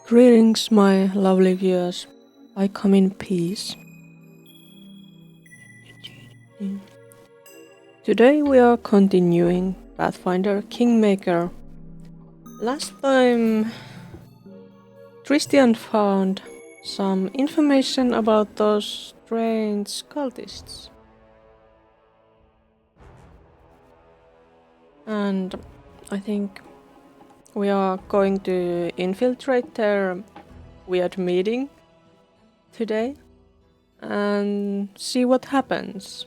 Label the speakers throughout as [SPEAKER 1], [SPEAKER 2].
[SPEAKER 1] Greetings, my lovely viewers. I come in peace. Today we are continuing Pathfinder Kingmaker. Last time Christian found some information about those strange cultists. And I think we are going to infiltrate their weird meeting today and see what happens.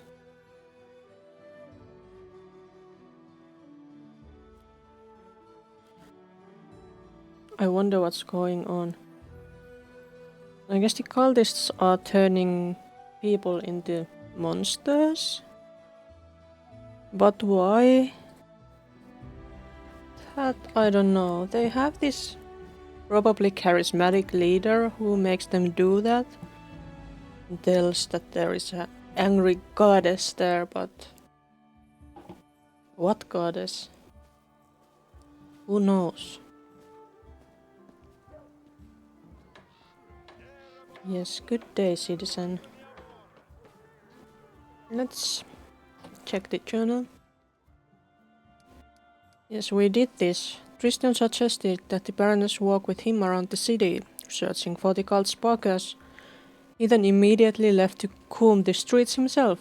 [SPEAKER 1] I wonder what's going on. I guess the cultists are turning people into monsters. But why? That I don't know. They have this probably charismatic leader who makes them do that. And tells that there is an angry goddess there, but what goddess? Who knows? Yes, good day, citizen. Let's check the journal. Yes, we did this. Tristan suggested that the Baroness walk with him around the city, searching for the cult sparkers. He then immediately left to comb the streets himself.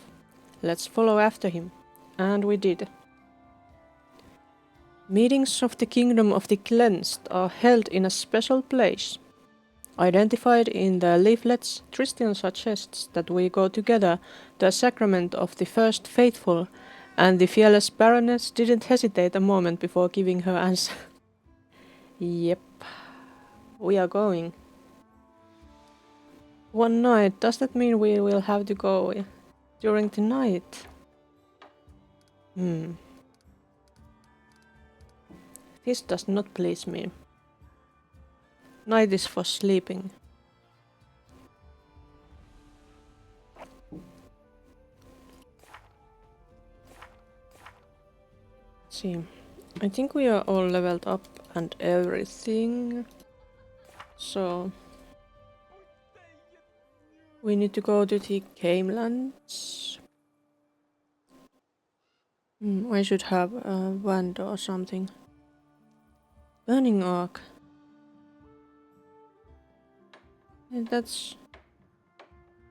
[SPEAKER 1] Let's follow after him. And we did. Meetings of the Kingdom of the Cleansed are held in a special place. Identified in the leaflets, Tristan suggests that we go together to a sacrament of the first faithful, and the fearless Baroness didn't hesitate a moment before giving her answer. Yep, we are going. One night, does that mean we will have to go during the night? This does not please me. Night is for sleeping. See, I think we are all leveled up and everything. So we need to go to the Camelands. I should have a wand or something. Burning Arc. And that's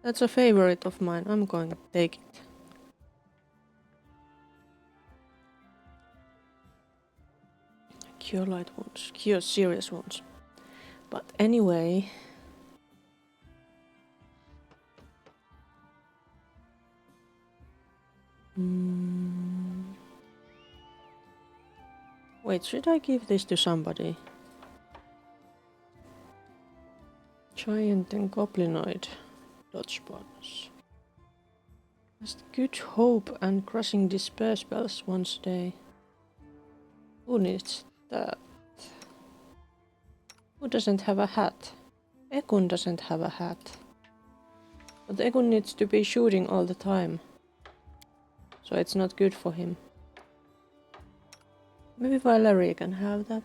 [SPEAKER 1] a favorite of mine. I'm going to take it. Cure light wounds. Cure serious wounds. But anyway. Wait, should I give this to somebody? Giant and Goblinoid dodge bonus. Has good hope and crushing despair spells once a day. Who needs that? Who doesn't have a hat? Ekun doesn't have a hat. But Ekun needs to be shooting all the time. So it's not good for him. Maybe Valerie can have that.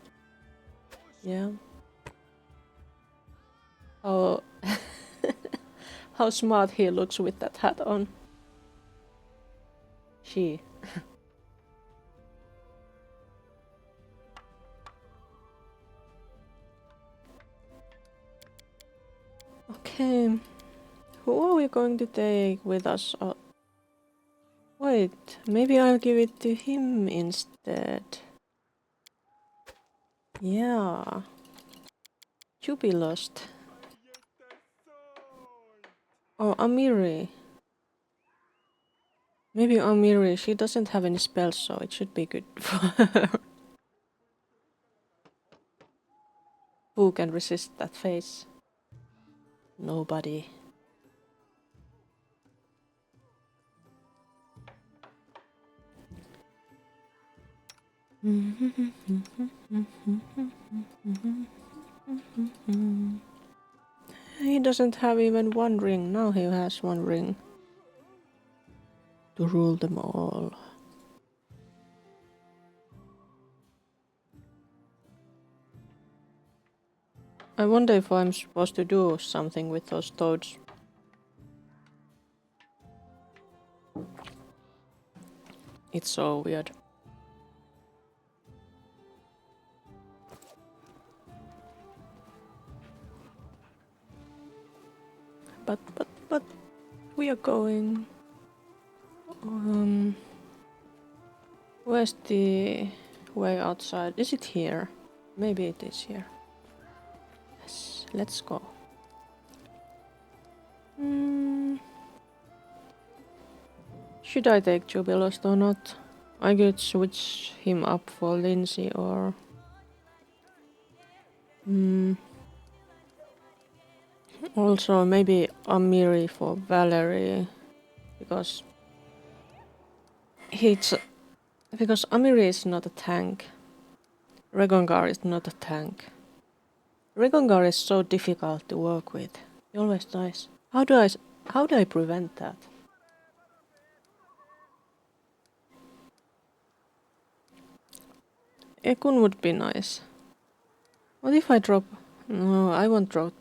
[SPEAKER 1] Yeah. Oh, how smart he looks with that hat on. She. Okay. Who are we going to take with us? Wait, maybe I'll give it to him instead. Yeah. You be lost. Oh, Amiri. Maybe Amiri, she doesn't have any spells, so it should be good for her. Who can resist that face? Nobody. He doesn't have even one ring. Now he has one ring. To rule them all. I wonder if I'm supposed to do something with those toads. It's so weird. But we are going. Where's the way outside? Is it here? Maybe it is here. Yes, let's go. Should I take Jubilost or not? I could switch him up for Lindsay or... Also maybe Amiri for Valerie. Because Amiri is not a tank. Regongar is not a tank. Regongar is so difficult to work with. He always dies. How do I prevent that? Ekun would be nice. What if I drop... No, I won't drop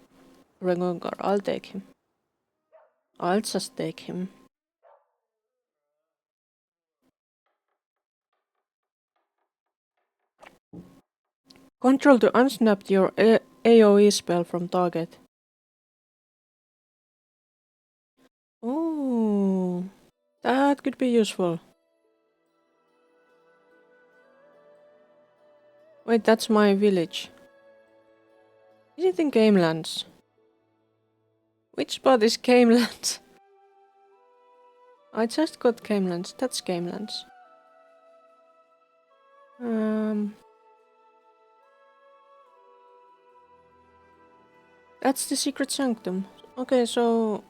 [SPEAKER 1] Regongar. I'll take him. I'll just take him. Control to unsnap your AoE spell from target. Oh, that could be useful. Wait, that's my village. Is it in Gamelands? Which spot is Gamelands? I just got Gamelands. That's Gamelands. That's the secret sanctum. Okay, so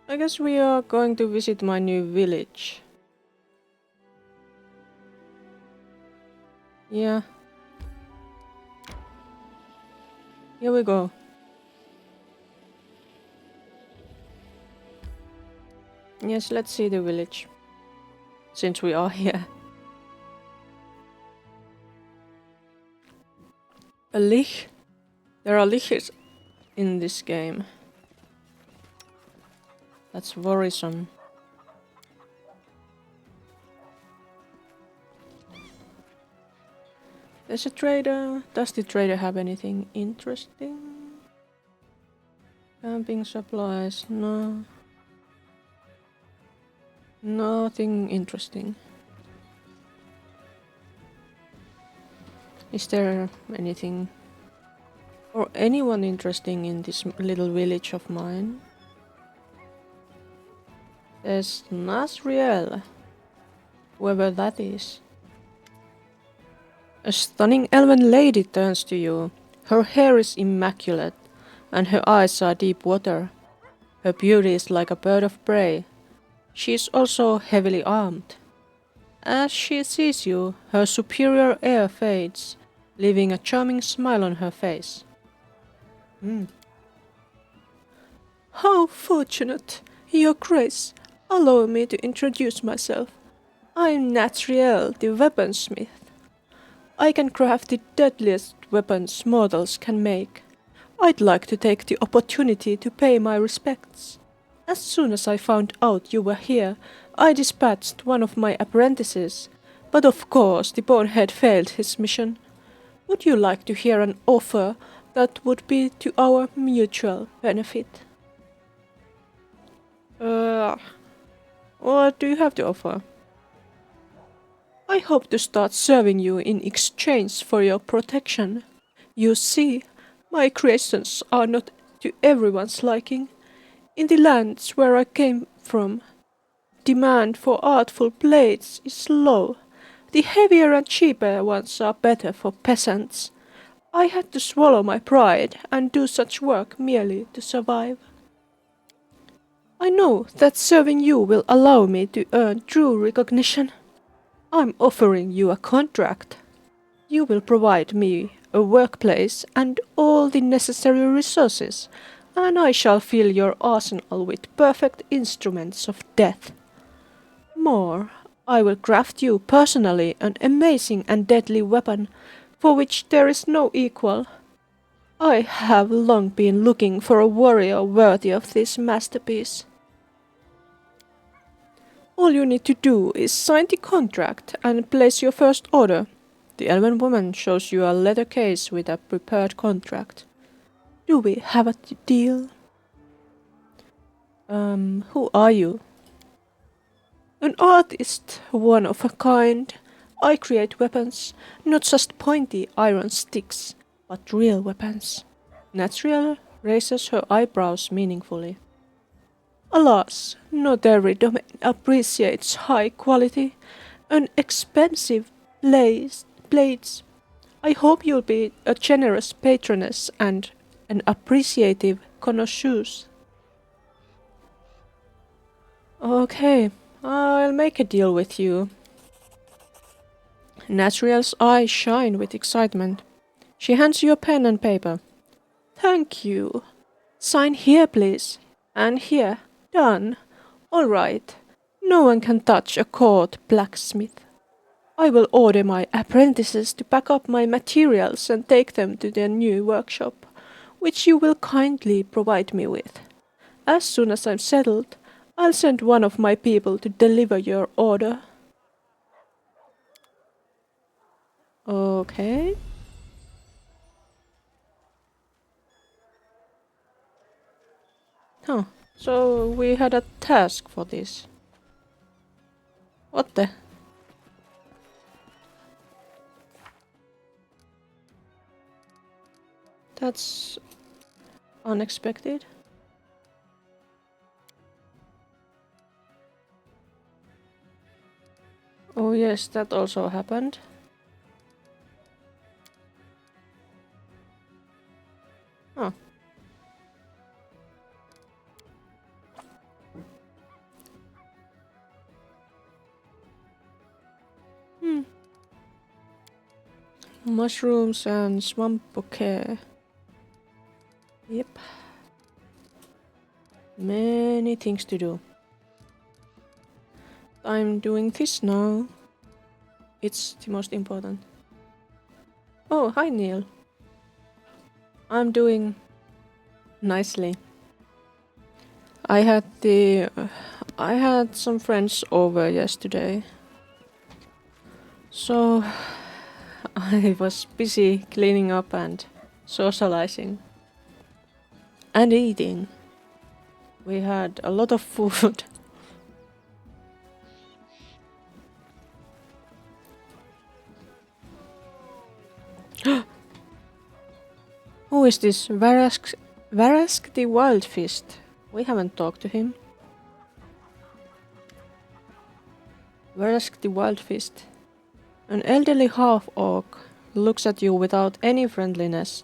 [SPEAKER 1] I guess we are going to visit my new village. Yeah. Here we go. Yes, let's see the village. Since we are here. A lich? There are liches in this game. That's worrisome. There's a trader. Does the trader have anything interesting? Camping supplies, no. Nothing interesting. Is there anything or anyone interesting in this little village of mine? There's Nasriel, whoever that is. A stunning elven lady turns to you. Her hair is immaculate, and her eyes are deep water. Her beauty is like a bird of prey. She is also heavily armed. As she sees you, her superior air fades, leaving a charming smile on her face. How fortunate, Your Grace. Allow me to introduce myself. I am Natriel, the weaponsmith. I can craft the deadliest weapons mortals can make. I'd like to take the opportunity to pay my respects. As soon as I found out you were here, I dispatched one of my apprentices, but of course the bonehead failed his mission. Would you like to hear an offer that would be to our mutual benefit? What do you have to offer? I hope to start serving you in exchange for your protection. You see, my creations are not to everyone's liking. In the lands where I came from, demand for artful blades is low. The heavier and cheaper ones are better for peasants. I had to swallow my pride and do such work merely to survive. I know that serving you will allow me to earn true recognition. I'm offering you a contract. You will provide me a workplace and all the necessary resources, and I shall fill your arsenal with perfect instruments of death. More, I will craft you personally an amazing and deadly weapon, for which there is no equal. I have long been looking for a warrior worthy of this masterpiece. All you need to do is sign the contract and place your first order. The elven woman shows you a leather case with a prepared contract. Do we have a deal? Who are you? An artist, one of a kind. I create weapons, not just pointy iron sticks, but real weapons. Natural raises her eyebrows meaningfully. Alas, not every domain appreciates high quality and expensive blades. I hope you'll be a generous patroness and an appreciative connoisseur. Okay, I'll make a deal with you. Natural's eyes shine with excitement. She hands you a pen and paper. Thank you. Sign here, please. And here. Done. All right. No one can touch a court blacksmith. I will order my apprentices to pack up my materials and take them to their new workshop, which you will kindly provide me with. As soon as I'm settled, I'll send one of my people to deliver your order. Okay. Huh. So we had a task for this. What the? That's unexpected. Oh yes, that also happened. Huh. Mushrooms and swamp bouquet. Yep. Many things to do. I'm doing this now. It's the most important. Oh, hi Neil. I'm doing nicely. I had some friends over yesterday. So I was busy cleaning up and socializing. And eating. We had a lot of food. Who is this Varask the Wild Fist? We haven't talked to him. Varask the Wild Fist. An elderly half-orc looks at you without any friendliness.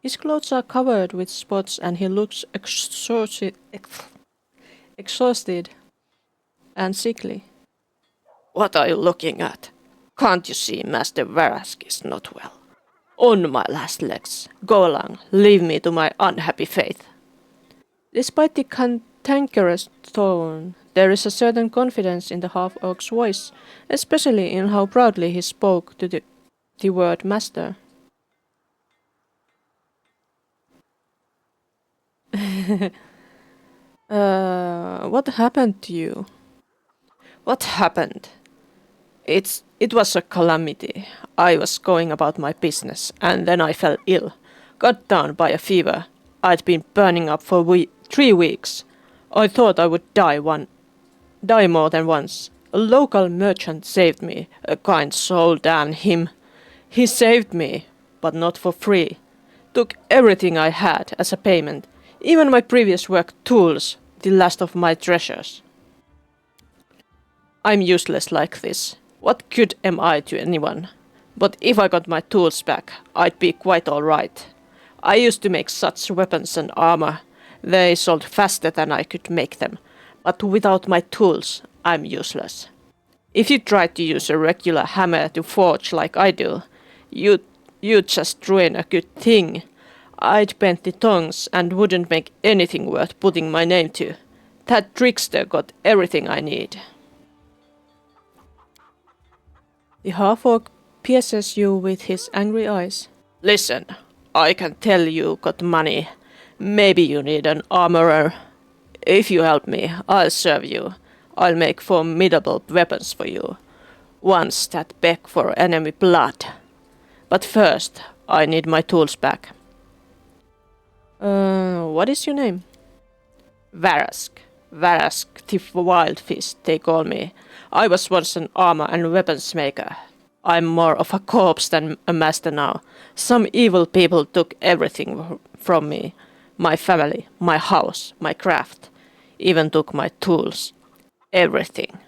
[SPEAKER 1] His clothes are covered with spots and he looks exhausted and sickly.
[SPEAKER 2] What are you looking at? Can't you see Master Varask is not well? On my last legs. Go along, leave me to my unhappy fate.
[SPEAKER 1] Despite the cantankerous tone, there is a certain confidence in the half-orc's voice, especially in how proudly he spoke to the word master. What happened to you?
[SPEAKER 2] What happened? It was a calamity. I was going about my business, and then I fell ill. Got down by a fever. I'd been burning up for 3 weeks. I thought I would die more than once. A local merchant saved me. A kind soul, damn him. He saved me, but not for free. Took everything I had as a payment, even my previous work tools, the last of my treasures. I'm useless like this. What good am I to anyone? But if I got my tools back, I'd be quite alright. I used to make such weapons and armor. They sold faster than I could make them. But without my tools, I'm useless. If you tried to use a regular hammer to forge like I do, you'd just ruin a good thing. I'd bend the tongs and wouldn't make anything worth putting my name to. That trickster got everything I need.
[SPEAKER 1] The half-orc pierces you with his angry eyes.
[SPEAKER 2] Listen, I can tell you got money. Maybe you need an armorer. If you help me, I'll serve you. I'll make formidable weapons for you. Ones that beg for enemy blood. But first, I need my tools back.
[SPEAKER 1] What is your name?
[SPEAKER 2] Varask. Varask the Wild Fist, they call me. I was once an armor and weapons maker. I'm more of a corpse than a master now. Some evil people took everything from me. My family, my house, my craft. Even took my tools. Everything.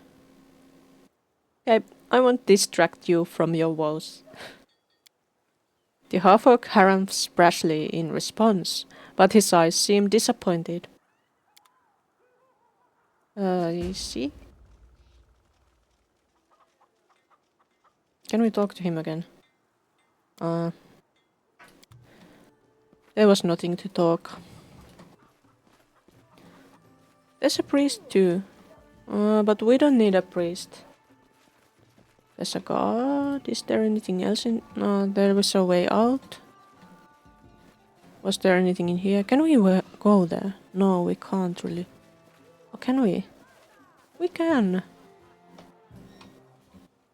[SPEAKER 1] Okay, I won't distract you from your woes. The half-orc harangues brashly in response, but his eyes seem disappointed. You see? Can we talk to him again? There was nothing to talk. There's a priest too, but we don't need a priest. There's a guard. Is there anything else in? No, there was a way out. Was there anything in here? Can we go there? No, we can't really. Or can we? We can.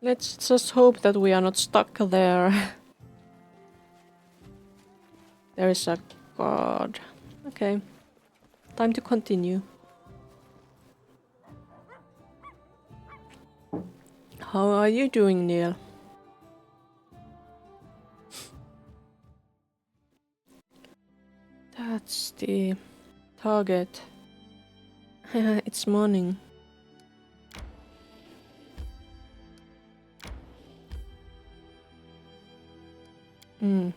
[SPEAKER 1] Let's just hope that we are not stuck there. There is a guard. Okay. Time to continue. How are you doing, Neil? That's the target. It's morning.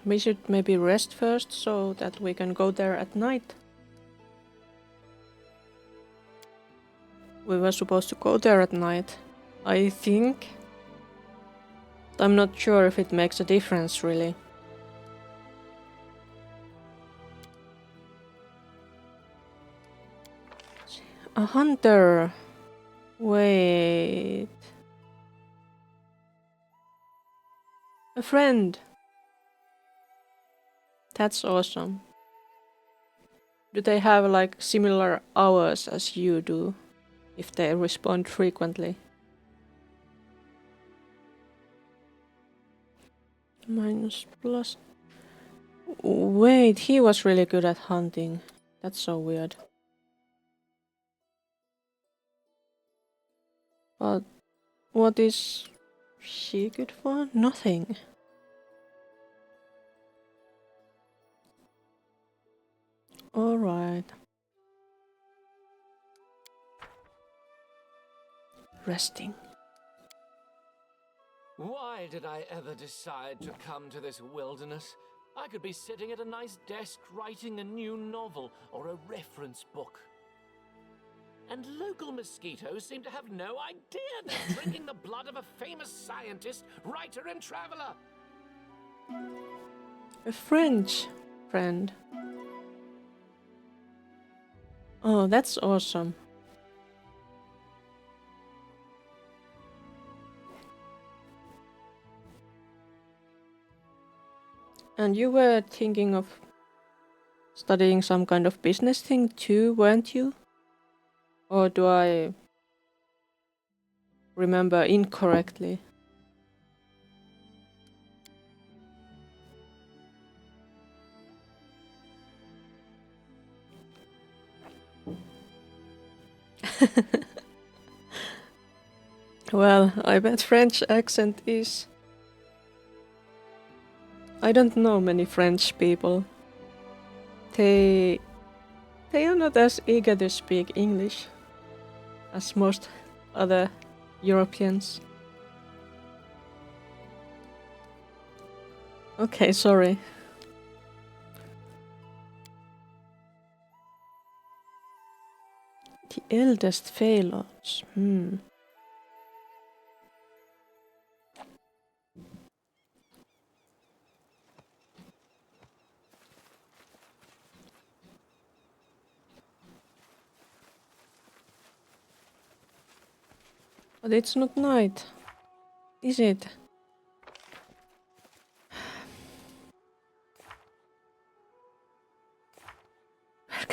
[SPEAKER 1] We should maybe rest first so that we can go there at night. We were supposed to go there at night, I think. I'm not sure if it makes a difference, really. A hunter. Wait. A friend. That's awesome. Do they have like similar hours as you do? If they respond frequently? Minus plus. Wait, he was really good at hunting. That's so weird. But what is she good for? Nothing. Alright. Resting.
[SPEAKER 3] Why did I ever decide to come to this wilderness? I could be sitting at a nice desk writing a new novel or a reference book. And local mosquitoes seem to have no idea they're drinking the blood of a famous scientist, writer, and traveler.
[SPEAKER 1] A French friend. Oh, that's awesome. And you were thinking of studying some kind of business thing too, weren't you? Or do I remember incorrectly? Well, I bet French accent is... I don't know many French people. They are not as eager to speak English as most other Europeans. Okay, sorry. The eldest Phalos. But it's not night, is it?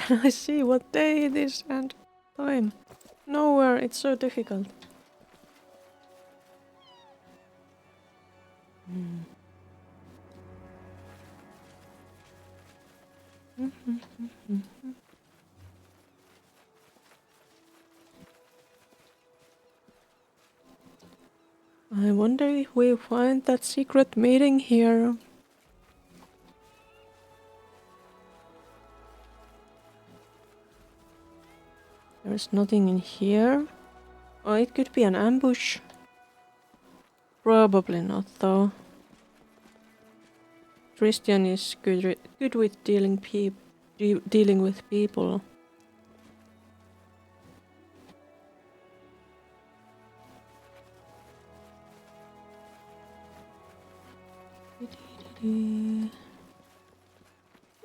[SPEAKER 1] can I see what day it is and time? Nowhere, it's so difficult. I wonder if we find that secret meeting here. There's nothing in here. Oh, it could be an ambush. Probably not, though. Christian is good with dealing with people.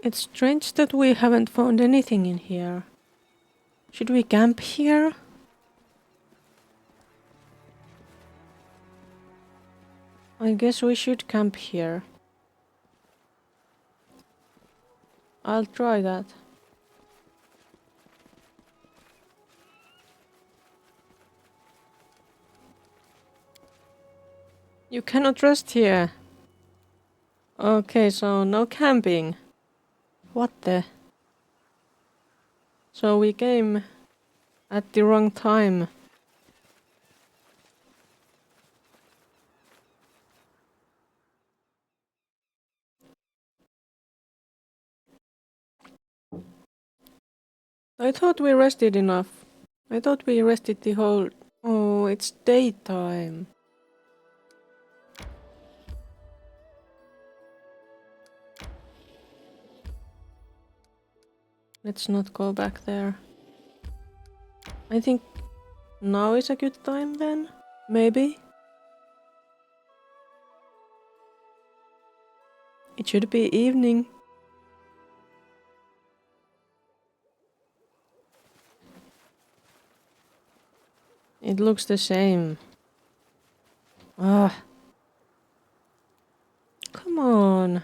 [SPEAKER 1] It's strange that we haven't found anything in here. Should we camp here? I guess we should camp here. I'll try that. You cannot rest here. Okay, so no camping. What the? So we came at the wrong time. I thought we rested enough. I thought we rested the whole... Oh, it's daytime. Let's not go back there. I think now is a good time then? Maybe? It should be evening. It looks the same. Ah. Come on.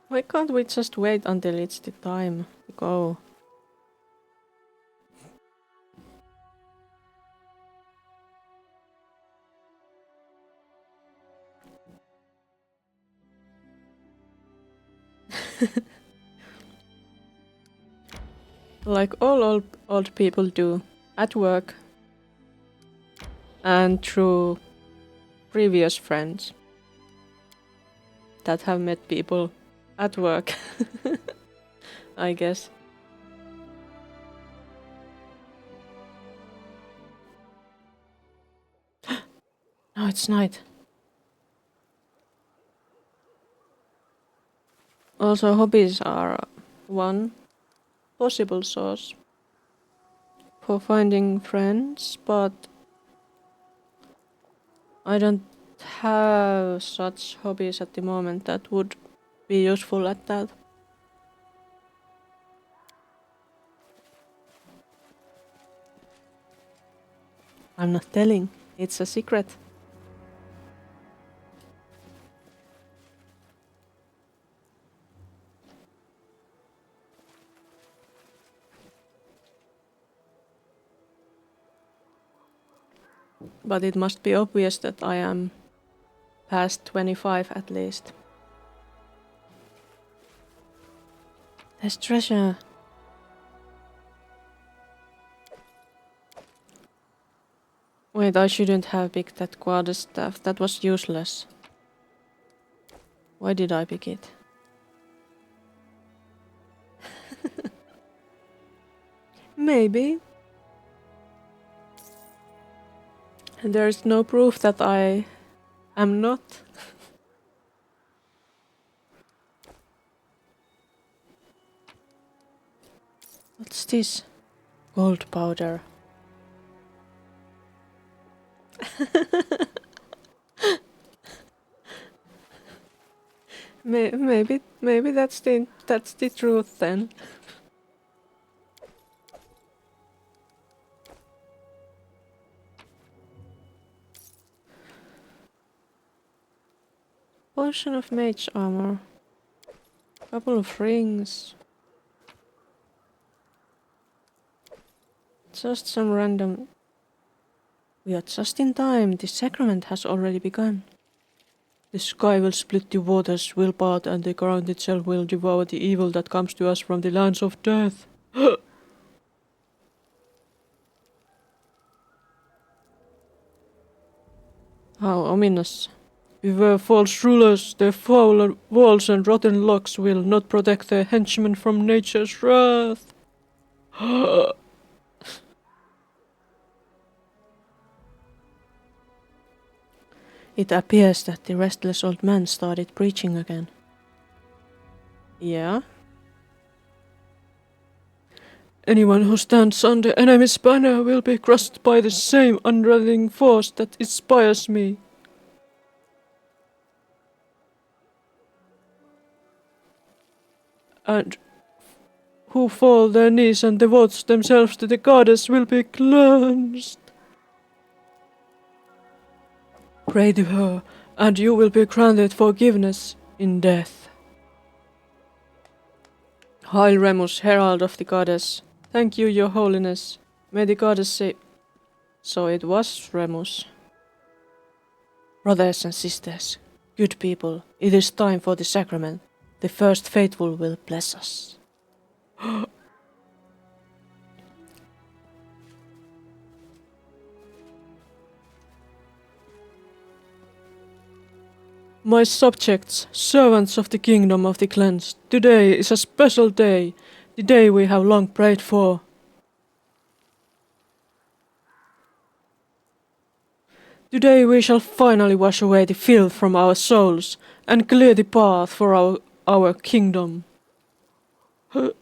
[SPEAKER 1] Why can't we just wait until it's the time to go? Like all old people do. At work. And through previous friends. That have met people at work. I guess. No, it's night. Also, hobbies are one possible source for finding friends, but I don't have such hobbies at the moment that would be useful at that. I'm not telling, it's a secret. But it must be obvious that I am past 25 at least. There's treasure. Wait, I shouldn't have picked that quarterstaff. That was useless. Why did I pick it? Maybe. There's no proof that I am not. What's this? Gold powder. Maybe that's the truth then. Potion of mage armor. Couple of rings. Just some random... We are just in time. The sacrament has already begun. The sky will split, the waters will part, and the ground itself will devour the evil that comes to us from the lands of death. How ominous. Beware false rulers, their foul walls and rotten locks will not protect their henchmen from nature's wrath. It appears that the restless old man started preaching again. Yeah? Anyone who stands on the enemy's banner will be crushed by the same unrelenting force that inspires me. And who fall their knees and devote themselves to the goddess will be cleansed. Pray to her, and you will be granted forgiveness in death. Hail Remus, herald of the goddess. Thank you, your holiness. May the goddess say... So it was Remus. Brothers and sisters, good people, it is time for the sacrament. The first faithful will bless us. My subjects, servants of the kingdom of the cleansed, today is a special day, the day we have long prayed for. Today we shall finally wash away the filth from our souls and clear the path for our kingdom. For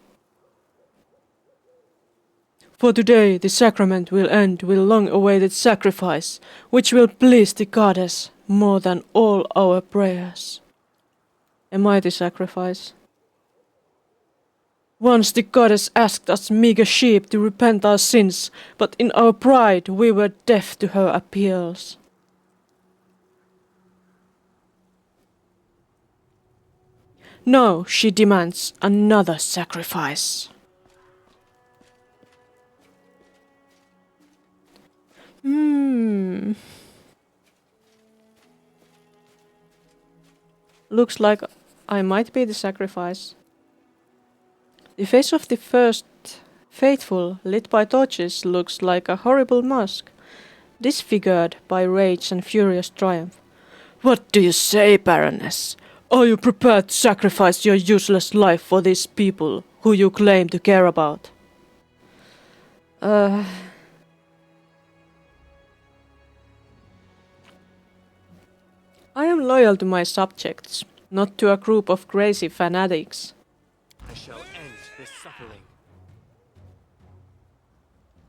[SPEAKER 1] today the sacrament will end with long-awaited sacrifice, which will please the goddess more than all our prayers. Am I the sacrifice? Once the goddess asked us meager sheep to repent our sins, but in our pride we were deaf to her appeals. Now she demands another sacrifice. Looks like I might be the sacrifice. The face of the first faithful, lit by torches, looks like a horrible mask, disfigured by rage and furious triumph. What do you say, Baroness? Are you prepared to sacrifice your useless life for these people who you claim to care about? I am loyal to my subjects, not to a group of crazy fanatics.
[SPEAKER 3] I shall end this suffering.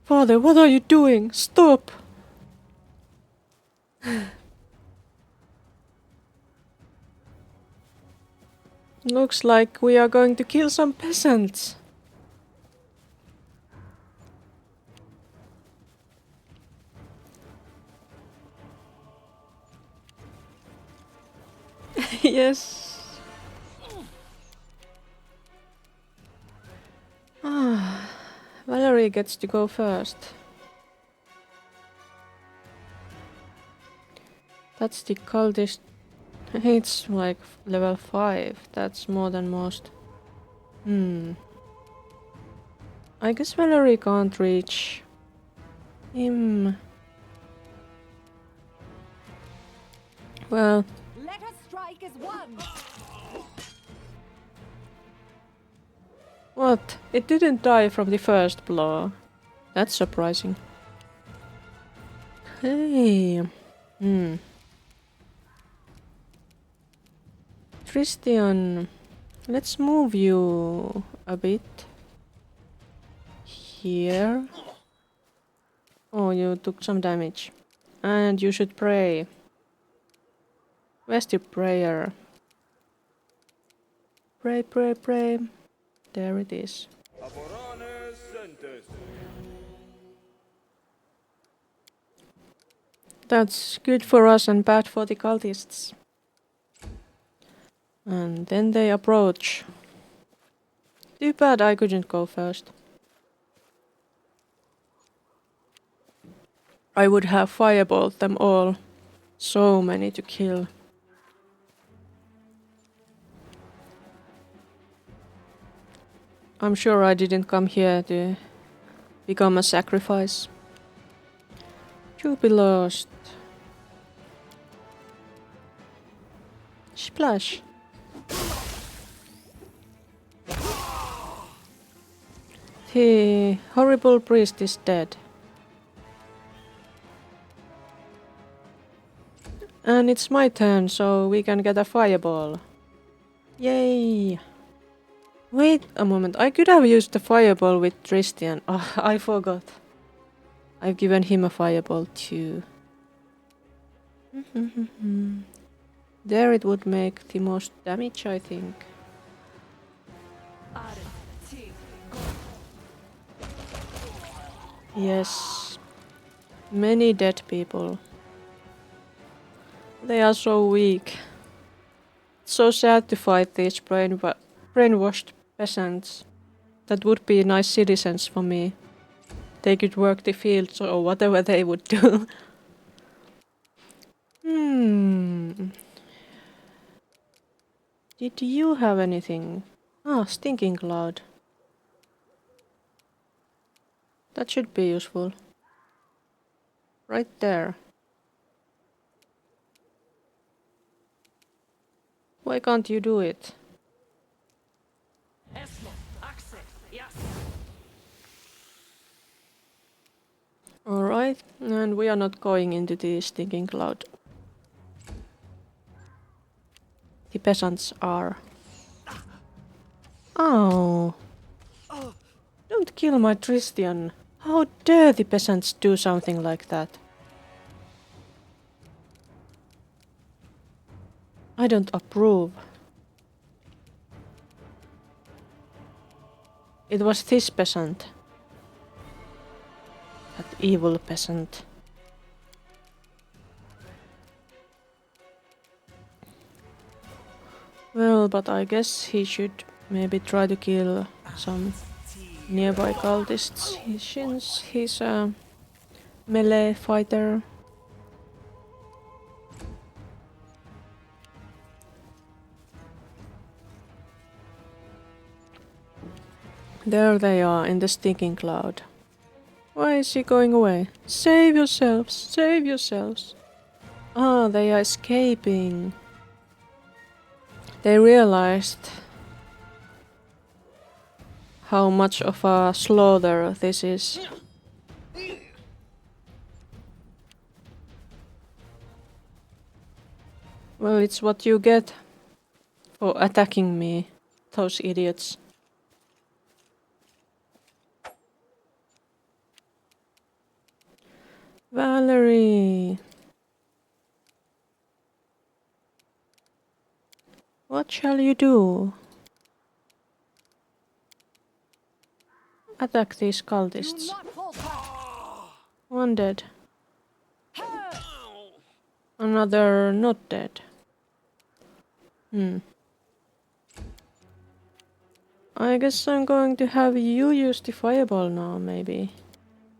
[SPEAKER 1] Father, what are you doing? Stop! Looks like we are going to kill some peasants. Yes. Valerie gets to go first. That's the cultist. It's like level 5. That's more than most. I guess Valerie can't reach him. Well,
[SPEAKER 4] let us strike as one.
[SPEAKER 1] what? It didn't die from the first blow. That's surprising. Hey. Christian, let's move you a bit. Here. Oh, you took some damage. And you should pray. Where's the prayer? Pray, pray, pray. There it is. That's good for us and bad for the cultists. And then they approach. Too bad I couldn't go first. I would have fireballed them all. So many to kill. I'm sure I didn't come here to become a sacrifice. To be lost. Splash. The horrible priest is dead. And it's my turn, so we can get a fireball. Yay! Wait a moment, I could have used the fireball with Tristian. Oh, I forgot. I've given him a fireball too. There it would make the most damage, I think. Yes. Many dead people. They are so weak. It's so sad to fight these brainwashed peasants. That would be nice citizens for me. They could work the fields or whatever they would do. Did you have anything? Ah, stinking cloud. That should be useful. Right there. Why can't you do it? Alright, and we are not going into the stinking cloud. The peasants are. Oh. Don't kill my Tristian. How dare the peasants do something like that? I don't approve. It was this peasant. That evil peasant. Well, but I guess he should maybe try to kill some nearby cultists since he's a melee fighter. There they are in the stinking cloud. Why is he going away? Save yourselves! Save yourselves! Ah, they are escaping. They realized how much of a slaughter this is. Well, it's what you get for attacking me, those idiots. Valerie! What shall you do? Attack these cultists. One dead. Another not dead. I guess I'm going to have you use the fireball now, maybe.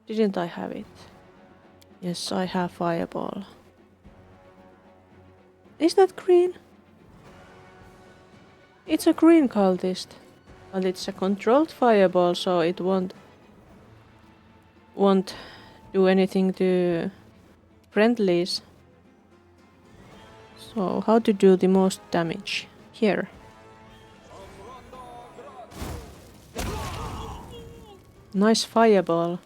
[SPEAKER 1] Didn't I have it? Yes, I have fireball. Is that green? It's a green cultist. But it's a controlled fireball, so it won't do anything to friendlies. So how to do the most damage? Here. Nice fireball,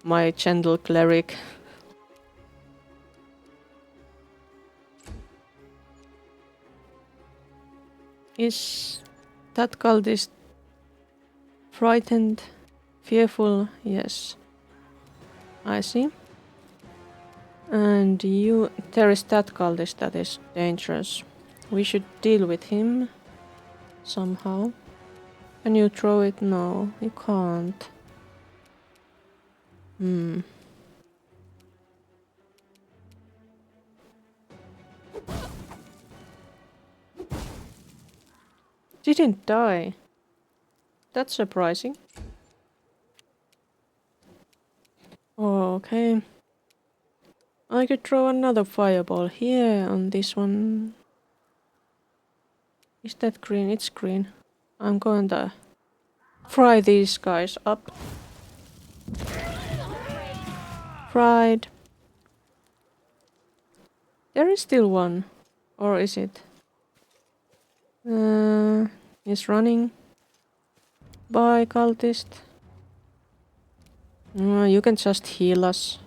[SPEAKER 1] my gentle cleric. Is that cultist frightened? Fearful? Yes. I see. And there is that cultist that is dangerous. We should deal with him somehow. Can you throw it? No, you can't. Didn't die. That's surprising. Okay. I could throw another fireball here on this one. Is that green? It's green. I'm going to fry these guys up. Fried. There is still one. Or is it? He's running. Bye, cultist. You can just heal us.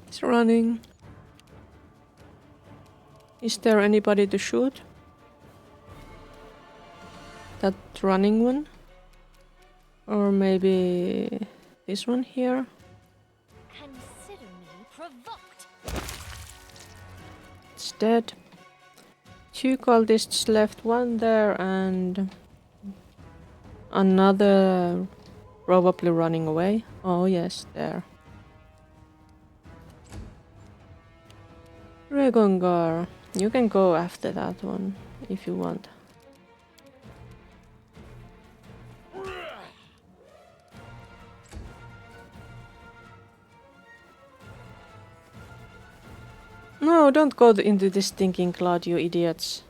[SPEAKER 1] He's running. Is there anybody to shoot? That running one? Or maybe this one here?
[SPEAKER 4] Consider me provoked.
[SPEAKER 1] It's dead. 2 cultists left, one there and another probably running away. Oh yes, there. Regongar, you can go after that one if you want. No, don't go into this stinking cloud, you idiots.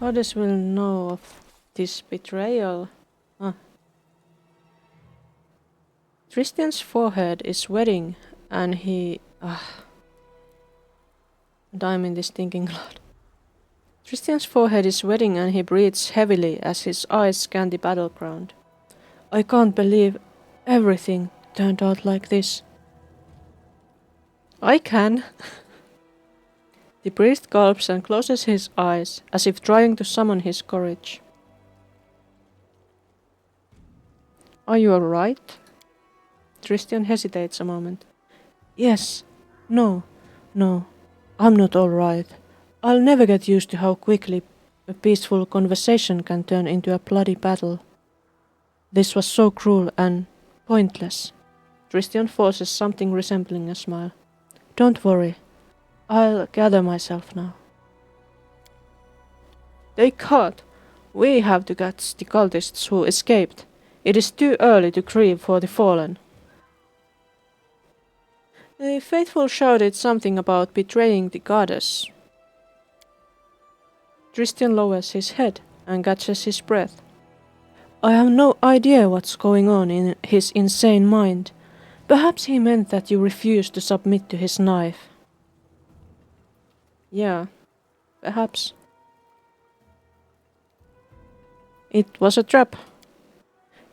[SPEAKER 1] Others will know of this betrayal. Tristian's forehead is sweating and he... And I'm in this stinking cloud. Tristian's forehead is sweating and he breathes heavily as his eyes scan the battleground. I can't believe everything turned out like this. I can. The priest gulps and closes his eyes, as if trying to summon his courage. Are you alright? Tristian hesitates a moment. Yes. No. I'm not alright. I'll never get used to how quickly a peaceful conversation can turn into a bloody battle. This was so cruel and pointless. Tristian forces something resembling a smile. Don't worry. I'll gather myself now. They can't. We have to catch the cultists who escaped. It is too early to grieve for the fallen. The faithful shouted something about betraying the goddess. Tristian lowers his head and catches his breath. I have no idea what's going on in his insane mind. Perhaps he meant that you refused to submit to his knife. Yeah, perhaps. It was a trap.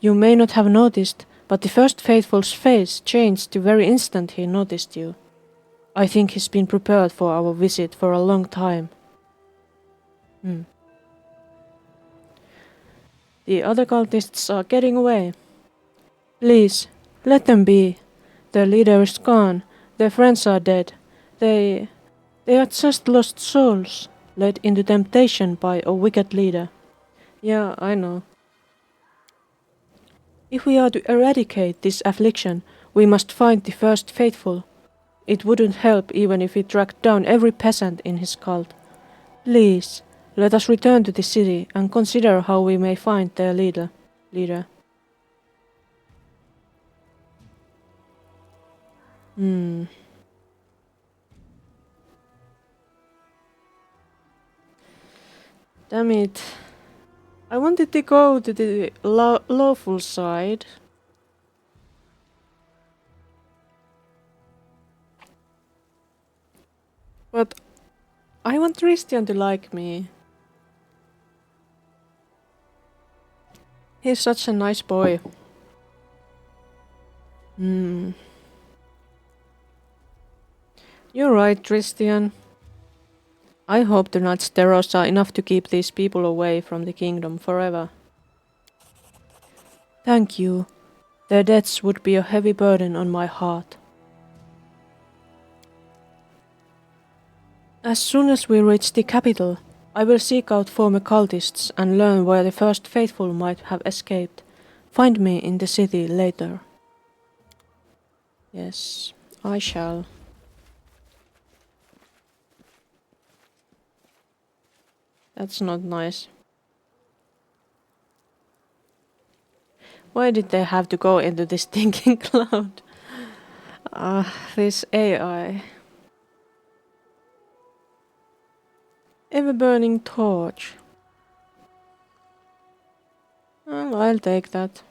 [SPEAKER 1] You may not have noticed, but the first faithful's face changed the very instant he noticed you. I think he's been prepared for our visit for a long time. The other cultists are getting away. Please, let them be. Their leader is gone. Their friends are dead. They are just lost souls, led into temptation by a wicked leader. Yeah, I know. If we are to eradicate this affliction, we must find the first faithful. It wouldn't help even if we tracked down every peasant in his cult. Please, let us return to the city and consider how we may find their leader. Damn it. I wanted to go to the lawful side. But I want Tristian to like me. He's such a nice boy. You're right, Tristian. I hope the Knights Teros are enough to keep these people away from the kingdom forever. Thank you. Their deaths would be a heavy burden on my heart. As soon as we reach the capital, I will seek out former cultists and learn where the first faithful might have escaped. Find me in the city later. Yes, I shall. That's not nice. Why did they have to go into this stinking cloud? This AI. Ever-burning torch. Well, I'll take that.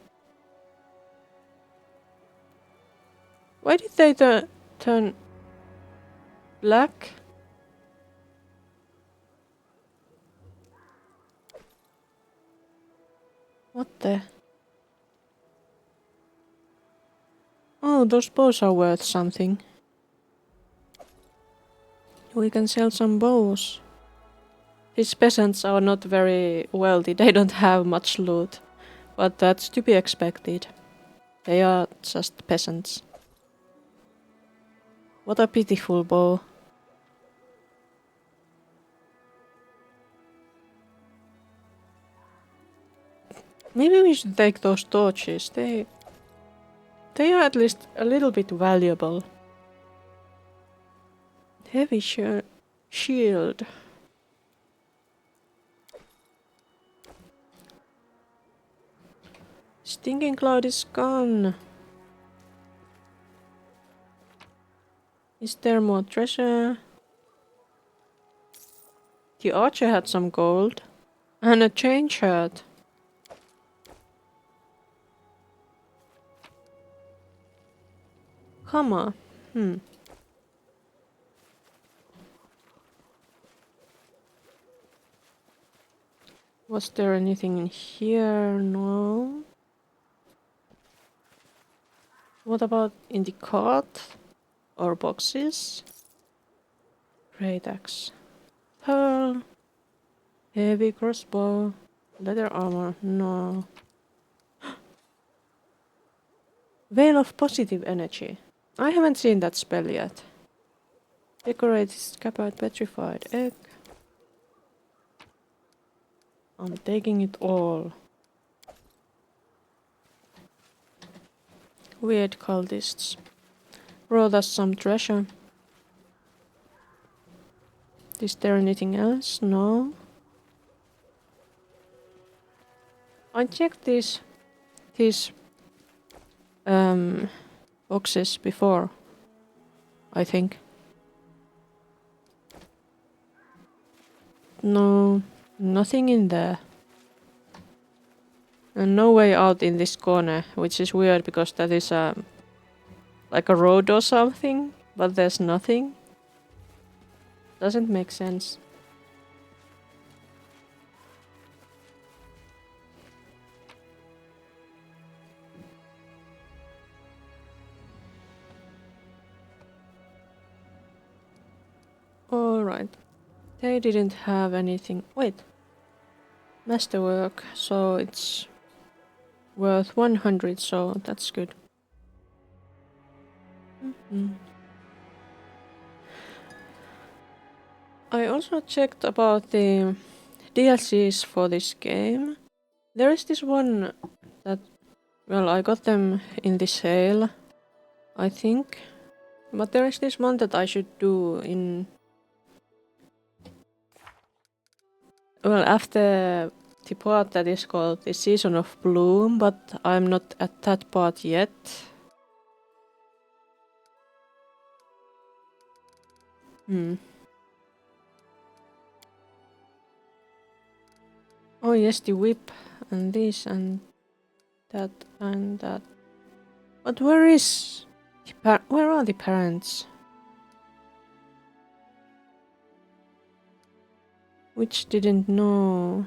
[SPEAKER 1] Why did they turn black? What the? Oh, those bows are worth something. We can sell some bows. These peasants are not very wealthy, they don't have much loot. But that's to be expected. They are just peasants. What a pitiful bow. Maybe we should take those torches. They are at least a little bit valuable. Heavy shield. Stinking cloud is gone. Is there more treasure? The archer had some gold. And a chain shirt. Come on. Was there anything in here? No. What about in the cart? Or boxes? Great axe. Pearl. Heavy crossbow. Leather armor. No. Veil of positive energy. I haven't seen that spell yet. Decorated scabbard petrified egg. I'm taking it all. Weird cultists. Brought us some treasure. Is there anything else? No. I checked these boxes before, I think. No, nothing in there. And no way out in this corner, which is weird because that is like a road or something, but there's nothing. Doesn't make sense. Alright. They didn't have anything. Wait. Masterwork, so it's worth 100, so that's good. I also checked about the DLCs for this game. There is this one that, well, I got them in the sale, I think. But there is this one that I should do in... Well, after the part that is called the Season of Bloom, but I'm not at that part yet. Oh yes, the whip and this and that and that. But where is... where are the parents? Which didn't know.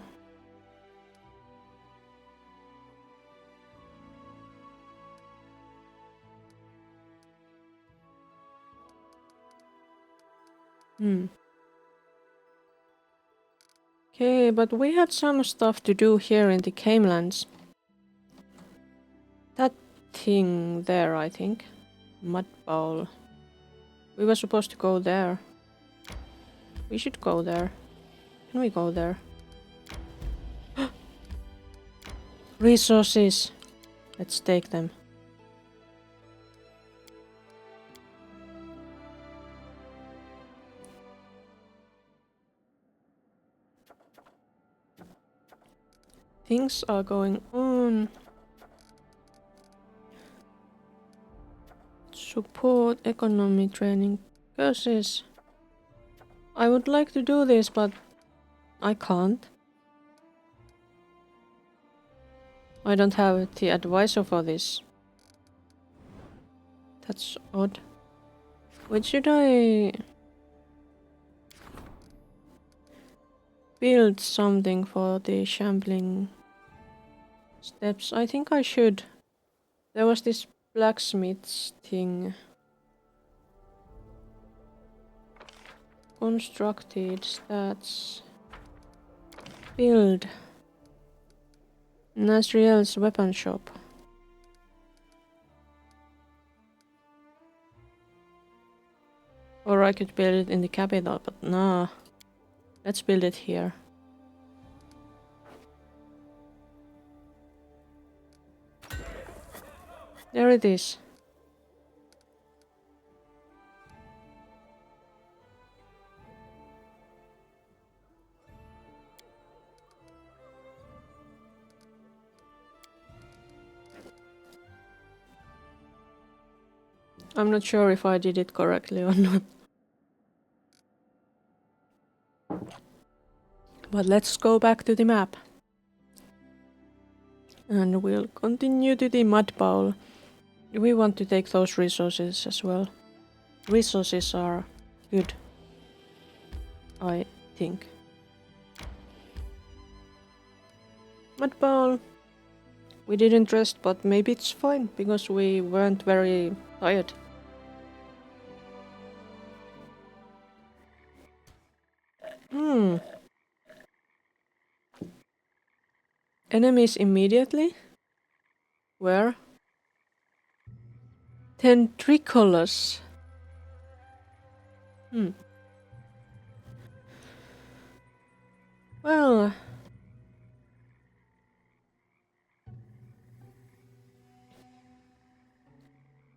[SPEAKER 1] Okay, but we had some stuff to do here in the Camelands. That thing there, I think. Mud bowl. We were supposed to go there. We should go there. Can we go there? Resources! Let's take them. Things are going on. Support economy training courses. I would like to do this, but I can't. I don't have the advisor for this. That's odd. What should I build something for the shambling steps? I think I should. There was this blacksmith's thing. Constructed stats. Build. Nasriel's weapon shop. Or I could build it in the capital, but nah. Let's build it here. There it is. I'm not sure if I did it correctly or not. But let's go back to the map. And we'll continue to the mud bowl. We want to take those resources as well. Resources are good, I think. Mud bowl. We didn't rest, but maybe it's fine because we weren't very tired. Enemies immediately? Where? Tentricolous. Well...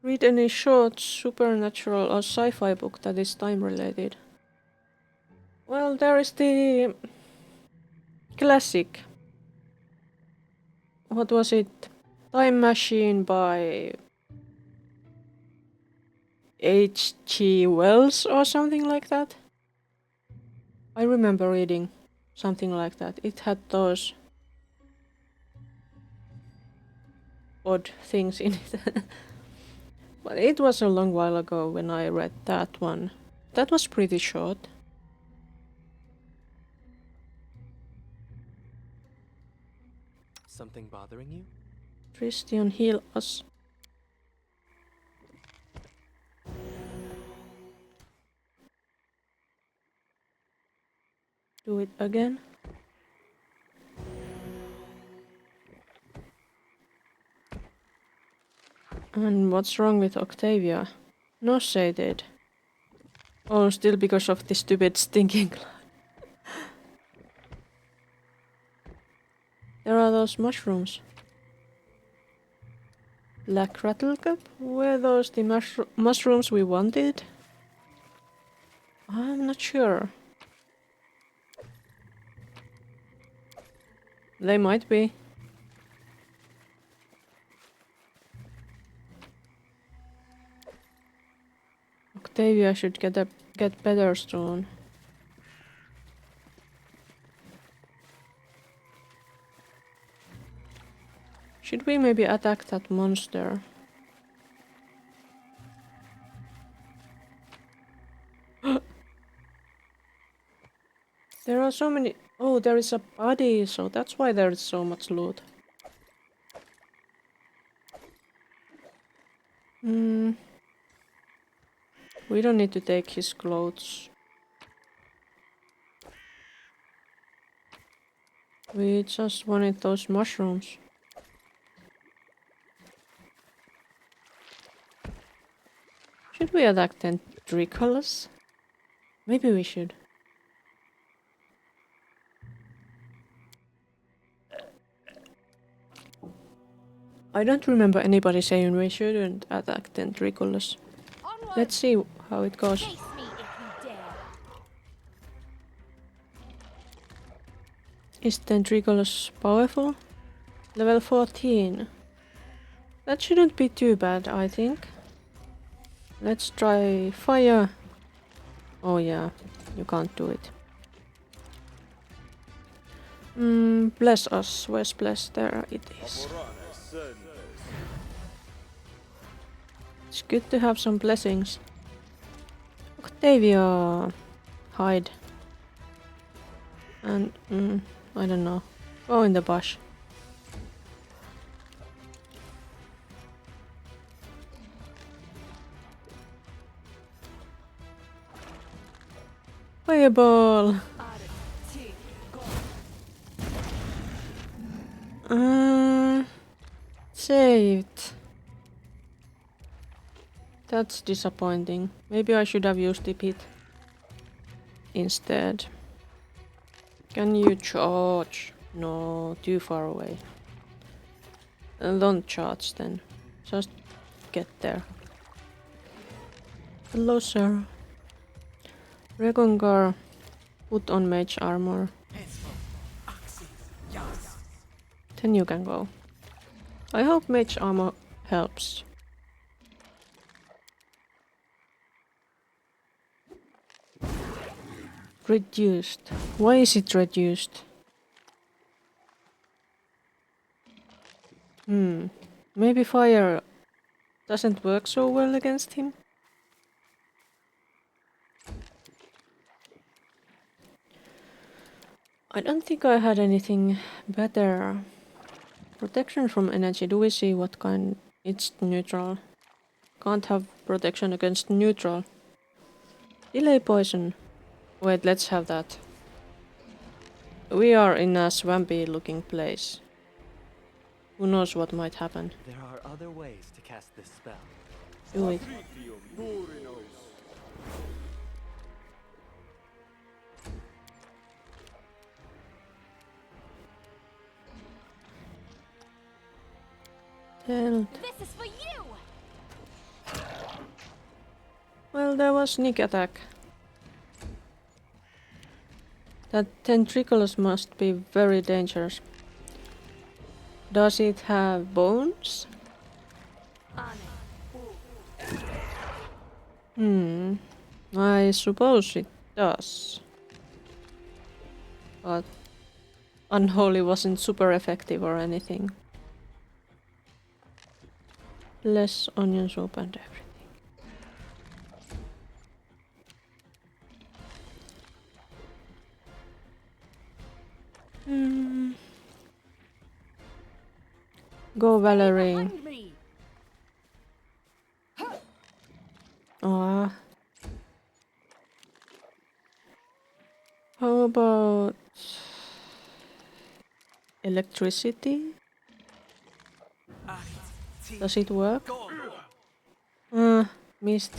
[SPEAKER 1] Read any short, supernatural or sci-fi book that is time-related. Well, there is the... classic. What was it? Time Machine by... H.G. Wells or something like that? I remember reading something like that. It had those... odd things in it. But it was a long while ago when I read that one. That was pretty short.
[SPEAKER 5] Something bothering you?
[SPEAKER 1] Christian, heal us. Do it again. And what's wrong with Octavia? No shaded. Oh, still because of the stupid stinking cloud. There are those mushrooms. Black rattlecup? Were those the mushrooms we wanted? I'm not sure. They might be. Octavia should get better soon. Should we maybe attack that monster? There are so many... Oh, there is a body, so that's why there is so much loot. We don't need to take his clothes. We just wanted those mushrooms. Should we attack Tentricolous? Maybe we should. I don't remember anybody saying we shouldn't attack Tentriculus.
[SPEAKER 4] Onward!
[SPEAKER 1] Let's see how it goes.
[SPEAKER 4] Face me if you dare.
[SPEAKER 1] Is Tentriculus powerful? Level 14. That shouldn't be too bad, I think. Let's try fire. Oh yeah, you can't do it. Bless us. Where's bless? There it is. It's good to have some blessings. Octavia, hide. And I don't know. Go in the bush. Fireball. Saved. That's disappointing. Maybe I should have used the pit instead. Can you charge? No, too far away. Don't charge then. Just get there. Hello, sir. Regongar, put on mage armor. Then you can go. I hope mage armor helps. Reduced. Why is it reduced? Maybe fire doesn't work so well against him? I don't think I had anything better. Protection from energy. Do we see what kind? It's neutral. Can't have protection against neutral. Delay poison. Wait, let's have that. We are in a swampy looking place. Who knows what might happen?
[SPEAKER 5] There are other ways to cast this spell.
[SPEAKER 1] Do it. Tell.
[SPEAKER 4] This is for you!
[SPEAKER 1] Well, there was sneak attack. That Tentriculus must be very dangerous. Does it have bones? I suppose it does. But Unholy wasn't super effective or anything. Less onion soup and everything. Go Valerie. Ah. How about electricity? Does it work? Missed.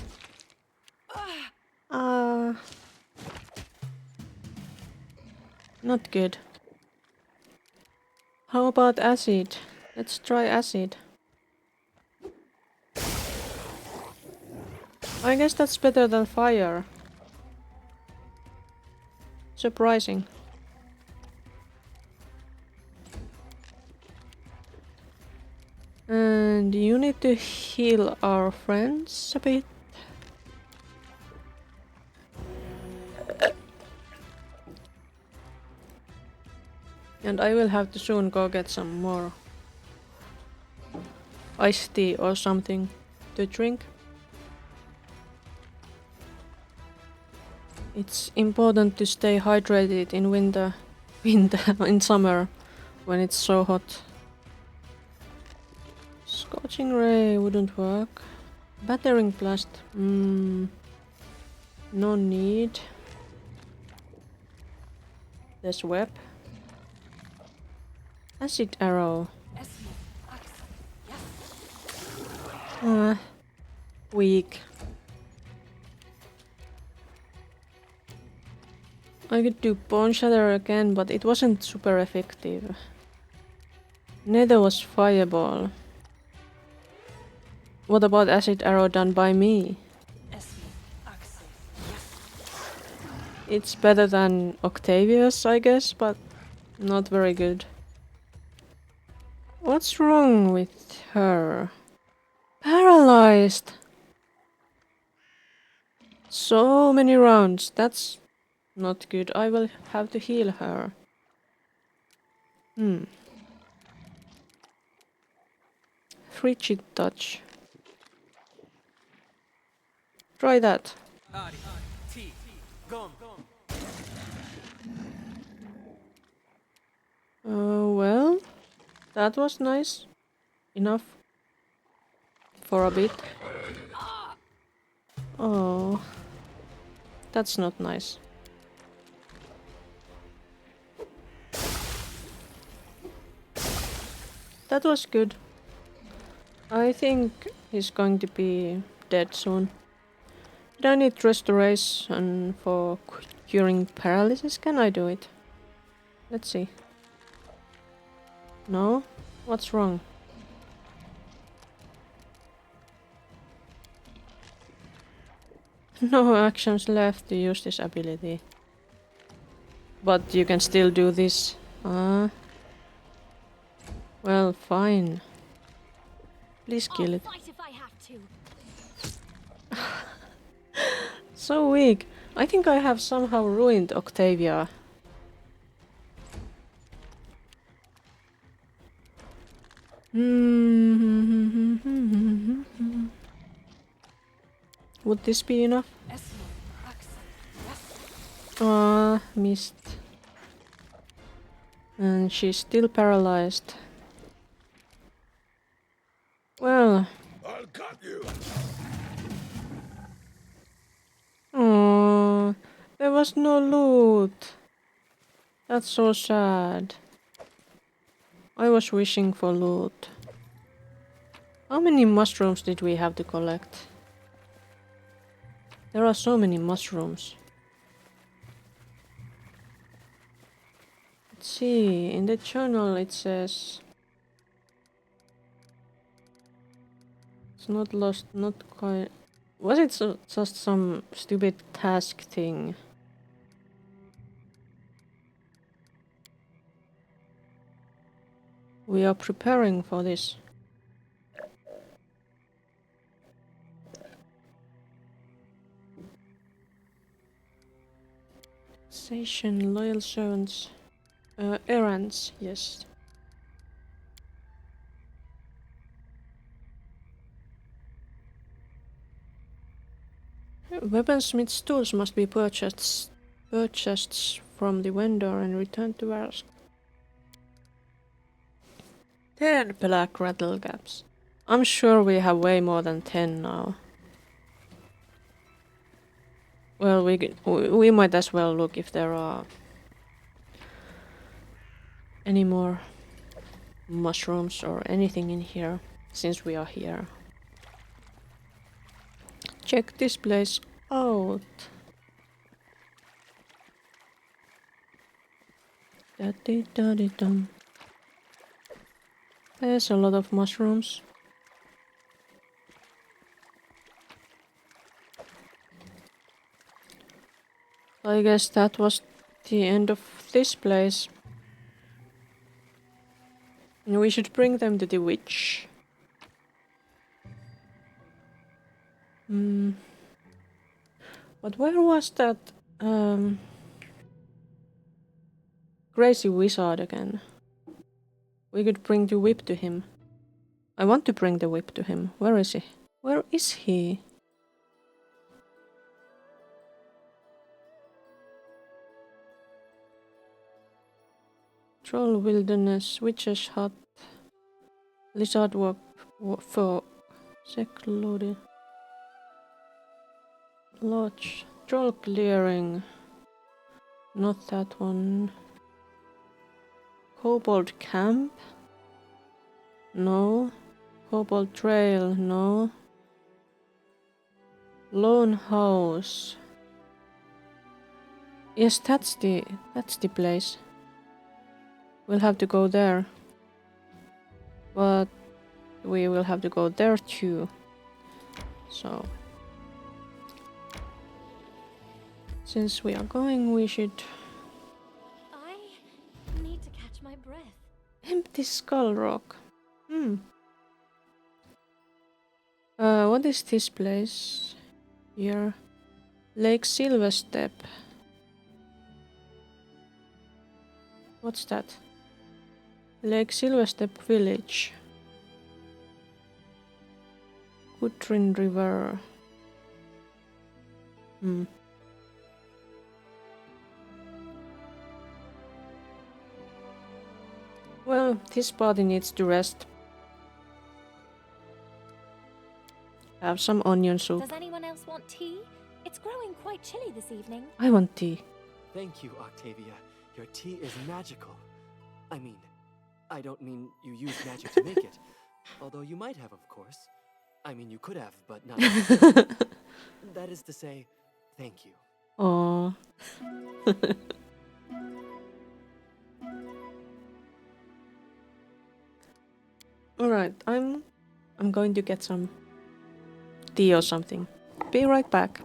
[SPEAKER 1] Not good. How about acid? Let's try acid. I guess that's better than fire. Surprising. And you need to heal our friends a bit. And I will have to soon go get some more iced tea or something to drink. It's important to stay hydrated in winter, in summer, when it's so hot. Scorching ray wouldn't work. Battering blast, no need. There's web. Acid arrow. Weak. I could do Bone Shatter again, but it wasn't super effective. Neither was Fireball. What about acid arrow done by me? It's better than Octavius, I guess, but not very good. What's wrong with her? Paralyzed! So many rounds, that's not good. I will have to heal her. Frigid touch. Try that. Well, that was nice. Enough. For a bit. Oh. That's not nice. That was good. I think he's going to be dead soon. Did I need restoration for curing paralysis? Can I do it? Let's see. No? What's wrong? No actions left to use this ability. But you can still do this. Well, fine. Please kill it.
[SPEAKER 4] Fight if I have to.
[SPEAKER 1] So weak. I think I have somehow ruined Octavia. Would this be enough? Missed. And she's still paralyzed. Well.
[SPEAKER 6] I'll cut you.
[SPEAKER 1] Oh, there was no loot. That's so sad. I was wishing for loot. How many mushrooms did we have to collect? There are so many mushrooms. Let's see, in the journal it says... It's not lost, not quite... Was it just some stupid task thing? We are preparing for this. Station, loyal servants, errands, yes. Weaponsmith's tools must be purchased from the vendor and returned to Varsk. 10 black rattle gaps. I'm sure we have way more than 10 now. Well, we might as well look if there are any more mushrooms or anything in here, since we are here. Check this place out. Da-dee-da-dee-dum. There's a lot of mushrooms. I guess that was the end of this place. We should bring them to the witch. But where was that crazy wizard again? We could bring the whip to him. I want to bring the whip to him. Where is he? Where is he? Troll wilderness, witch's hut, lizard walk for secluded lodge, troll clearing. Not that one. Kobold camp? No. Kobold trail? No. Lone house. Yes, that's the place. We'll have to go there. But we will have to go there too. So since we are going, we should
[SPEAKER 4] I need to catch my breath.
[SPEAKER 1] empty Skull Rock. What is this place? Here. Lake Silverstep. What's that? Lake Silverstep Village. Gudrun River. Well, this party needs to rest. Have some onion soup.
[SPEAKER 4] Does anyone else want tea? It's growing quite chilly this evening.
[SPEAKER 1] I want tea.
[SPEAKER 5] Thank you, Octavia. Your tea is magical. I mean, I don't mean you use magic to make it. Although you might have, of course. I mean, you could have, but not. That is to say, thank you.
[SPEAKER 1] Aww. Alright, I'm going to get some tea or something. Be right back.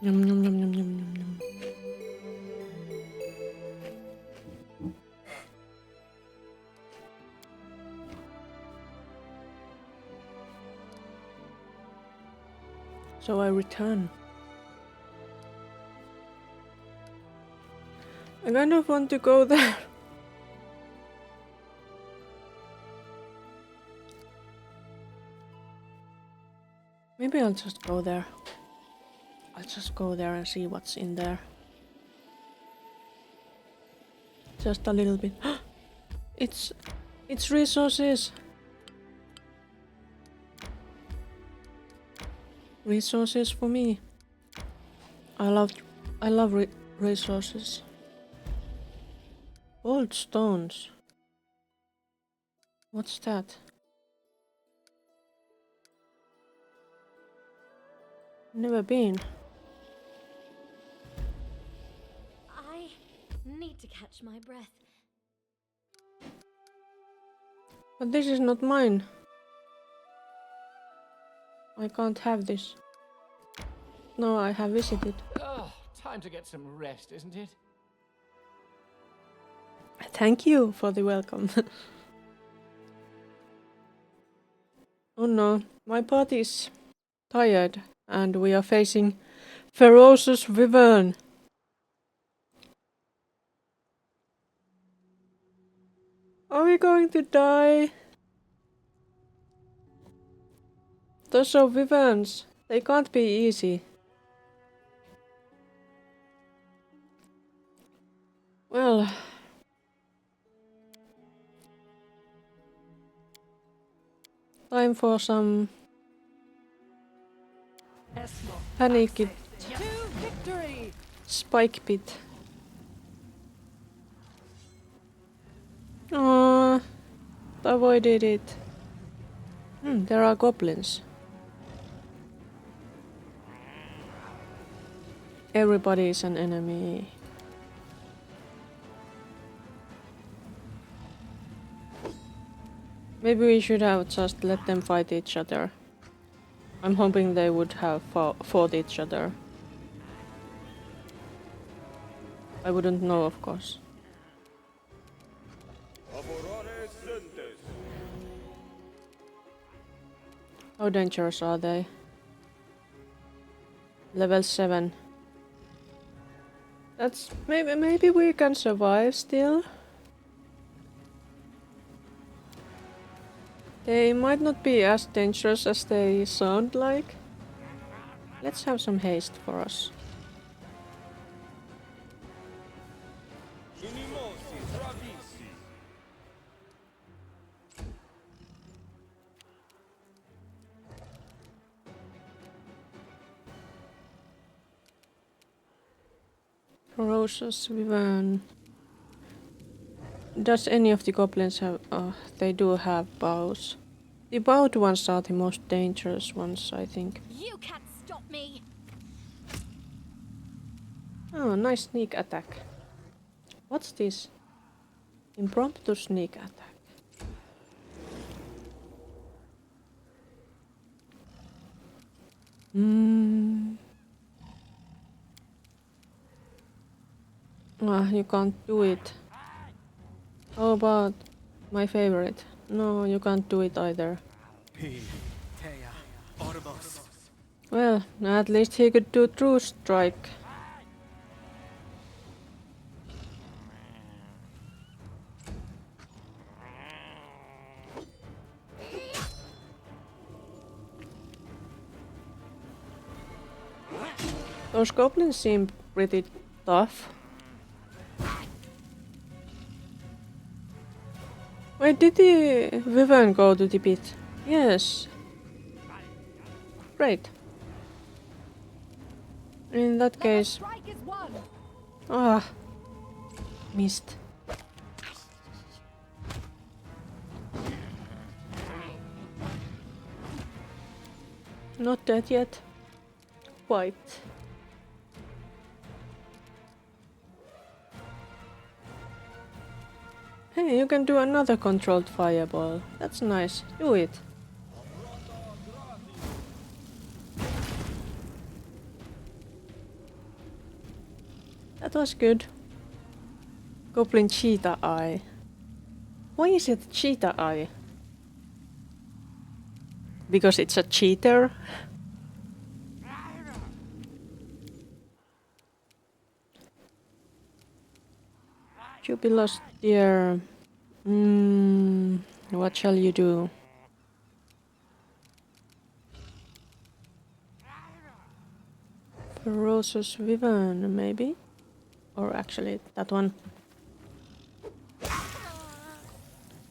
[SPEAKER 1] Yum yum yum yum yum yum yum. So I return. I kind of want to go there. Maybe I'll just go there. I'll just go there and see what's in there. Just a little bit. It's resources. Resources for me. I love resources. Old stones. What's that? Never been.
[SPEAKER 4] I need to catch my breath.
[SPEAKER 1] But this is not mine. I can't have this. No, I have visited.
[SPEAKER 3] Oh, time to get some rest, isn't it?
[SPEAKER 1] Thank you for the welcome. Oh no, my party is tired and we are facing ferocious wyvern. Are we going to die? Those are wyverns. They can't be easy. Well, time for some panicky spike pit. Avoided it. There are goblins. Everybody is an enemy. Maybe we should have just let them fight each other. I'm hoping they would have fought each other. I wouldn't know, of course. How dangerous are they? Level 7. That's maybe we can survive still. They might not be as dangerous as they sound like. Let's have some haste for us. Ferocious wyvern. Does any of the goblins have... they do have bows. The bowed ones are the most dangerous ones, I think.
[SPEAKER 4] You can't stop me.
[SPEAKER 1] Oh, nice sneak attack. What's this? Impromptu sneak attack. You can't do it. Oh, but my favorite. No, you can't do it either. Well, at least he could do true strike. Those goblins seem pretty tough. Wait, did the wyvern go to the pit? Yes. Great. In that case... missed. Not dead yet. Quite. Hey, you can do another controlled fireball. That's nice. Do it. That was good. Goblin cheetah eye. Why is it cheetah eye? Because it's a cheater? You be lost, dear. What shall you do? Ferocious Vivan, maybe? Or actually, that one.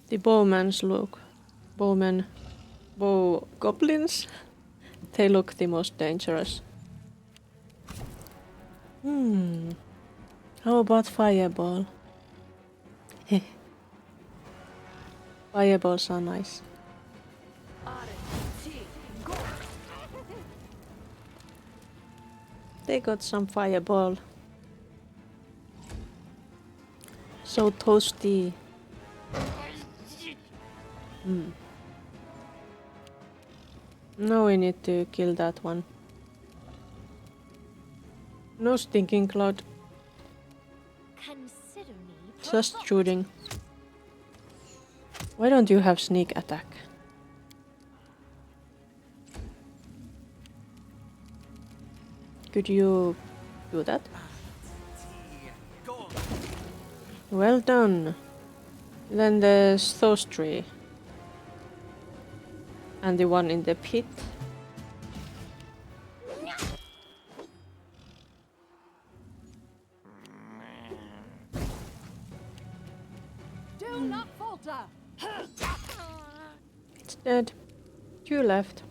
[SPEAKER 1] The bowman's look. Bowmen. Bow goblins? They look the most dangerous. How about fireball? Fireballs are nice. They got some fireball. So toasty. Now we need to kill that one. No stinking cloud.
[SPEAKER 4] Consider me
[SPEAKER 1] Just shooting. Why don't you have sneak attack? Could you do that? Well done. Then there's those three. And the one in the pit.
[SPEAKER 6] Do not falter.
[SPEAKER 1] It's dead. Two left.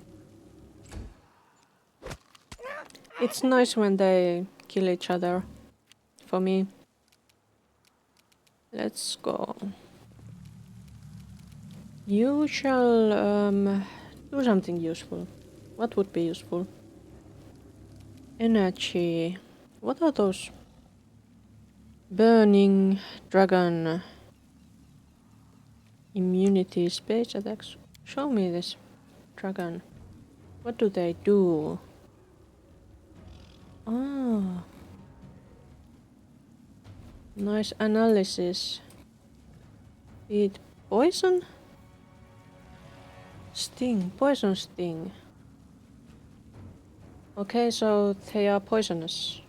[SPEAKER 1] It's nice when they kill each other. For me. Let's go. You shall do something useful. What would be useful? Energy. What are those? Burning dragon. Immunity, space attacks. Show me this dragon. What do they do? Ah. Nice analysis. Eat poison? Sting. Poison sting. Okay, so they are poisonous.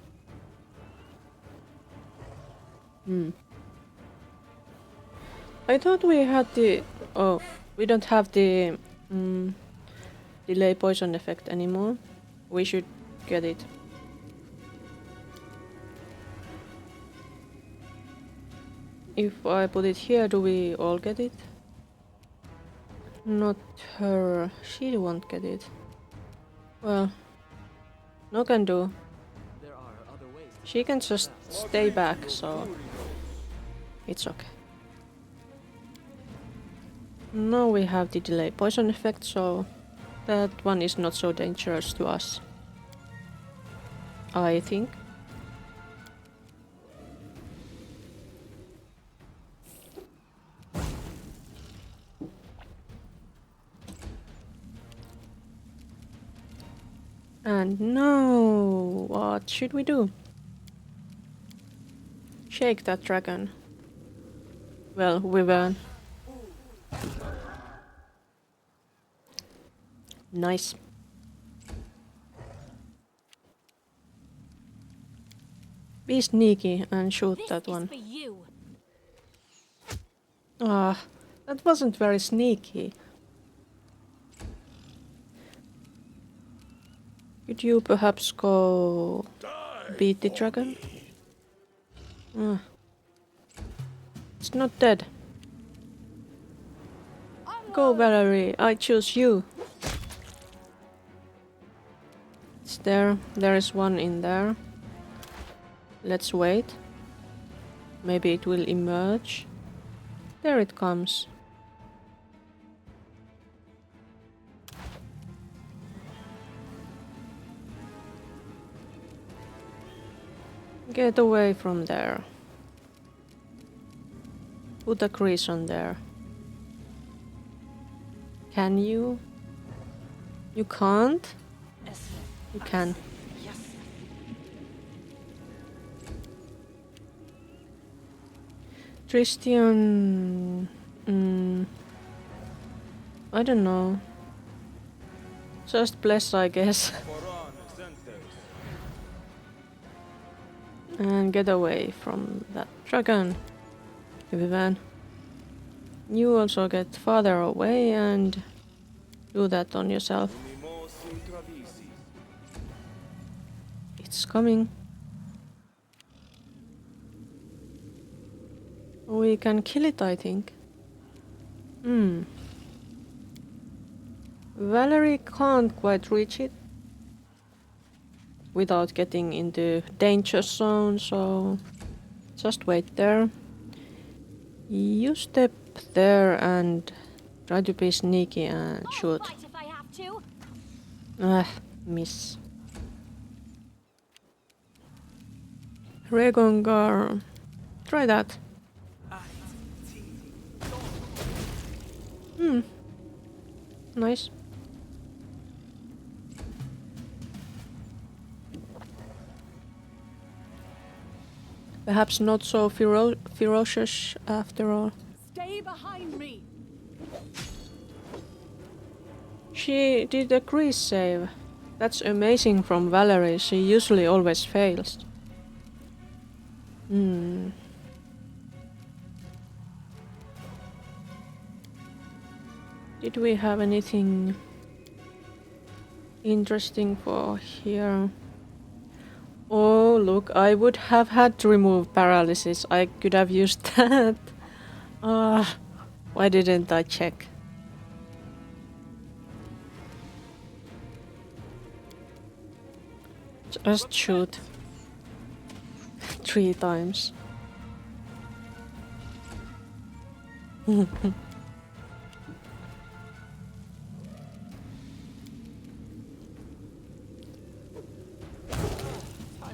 [SPEAKER 1] I thought we had the... Oh, we don't have the delay poison effect anymore. We should get it. If I put it here, do we all get it? Not her. She won't get it. Well, no can do.
[SPEAKER 5] There are other ways.
[SPEAKER 1] She can just stay back, so it's okay. Now we have the delay poison effect, so that one is not so dangerous to us. I think. And now, what should we do? Shake that dragon. Well, Wyvern. Nice. Be sneaky and shoot
[SPEAKER 4] this
[SPEAKER 1] that
[SPEAKER 4] is
[SPEAKER 1] one.
[SPEAKER 4] for you.
[SPEAKER 1] Ah, that wasn't very sneaky. Could you perhaps go beat the dragon? Ah. It's not dead. Go, Valerie, I choose you. It's there. There is one in there. Let's wait. Maybe it will emerge. There it comes. Get away from there. Put a crease on there. Can you? You can't? You can. Christian... I don't know. Just bless, I guess. And get away from that dragon. Vivian. You also get farther away and do that on yourself. It's coming. We can kill it, I think. Valerie can't quite reach it without getting into danger zone, so just wait there. You step there and try to be sneaky and
[SPEAKER 4] I'll
[SPEAKER 1] shoot.
[SPEAKER 4] fight if I have to.
[SPEAKER 1] Miss. Regongar. Try that. Nice. Perhaps not so ferocious after all.
[SPEAKER 6] Stay behind me.
[SPEAKER 1] She did a grease save. That's amazing from Valerie. She usually always fails. Did we have anything interesting for here? Oh, look, I would have had to remove paralysis. I could have used that. Why didn't I check? Just shoot. 3 times.
[SPEAKER 3] Time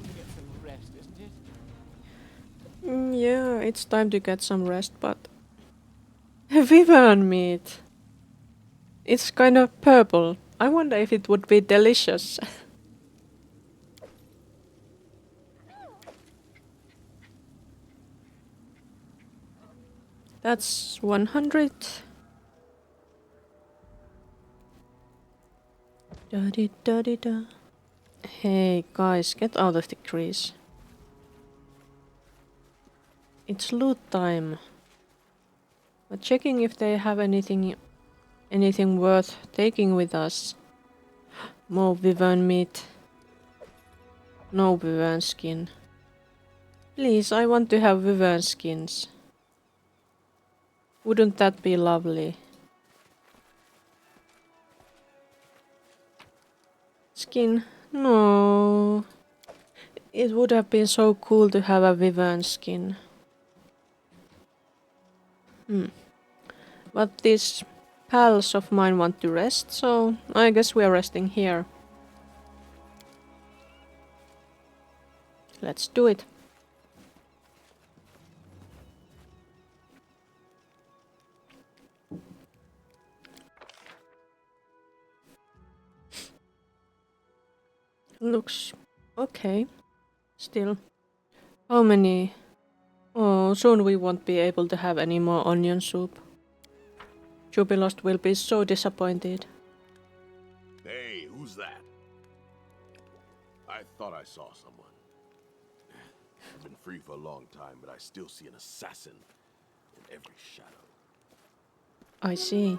[SPEAKER 3] to get some rest, isn't it?
[SPEAKER 1] Yeah, it's time to get some rest, but... Wyvern meat! It's kind of purple. I wonder if it would be delicious. That's 100. Da-di-da-di-da. Hey guys, get out of the crease. It's loot time. But checking if they have anything worth taking with us. More Wyvern meat. No Wyvern skin. Please, I want to have Wyvern skins. Wouldn't that be lovely? Skin? No. It would have been so cool to have a Wyvern skin. But these pals of mine want to rest, so I guess we are resting here. Let's do it. Looks okay. Still. How many? Oh, soon we won't be able to have any more onion soup. Jubilost will be so disappointed.
[SPEAKER 7] Hey, who's that? I thought I saw someone. I've been free for a long time, but I still see an assassin in every shadow.
[SPEAKER 1] I see.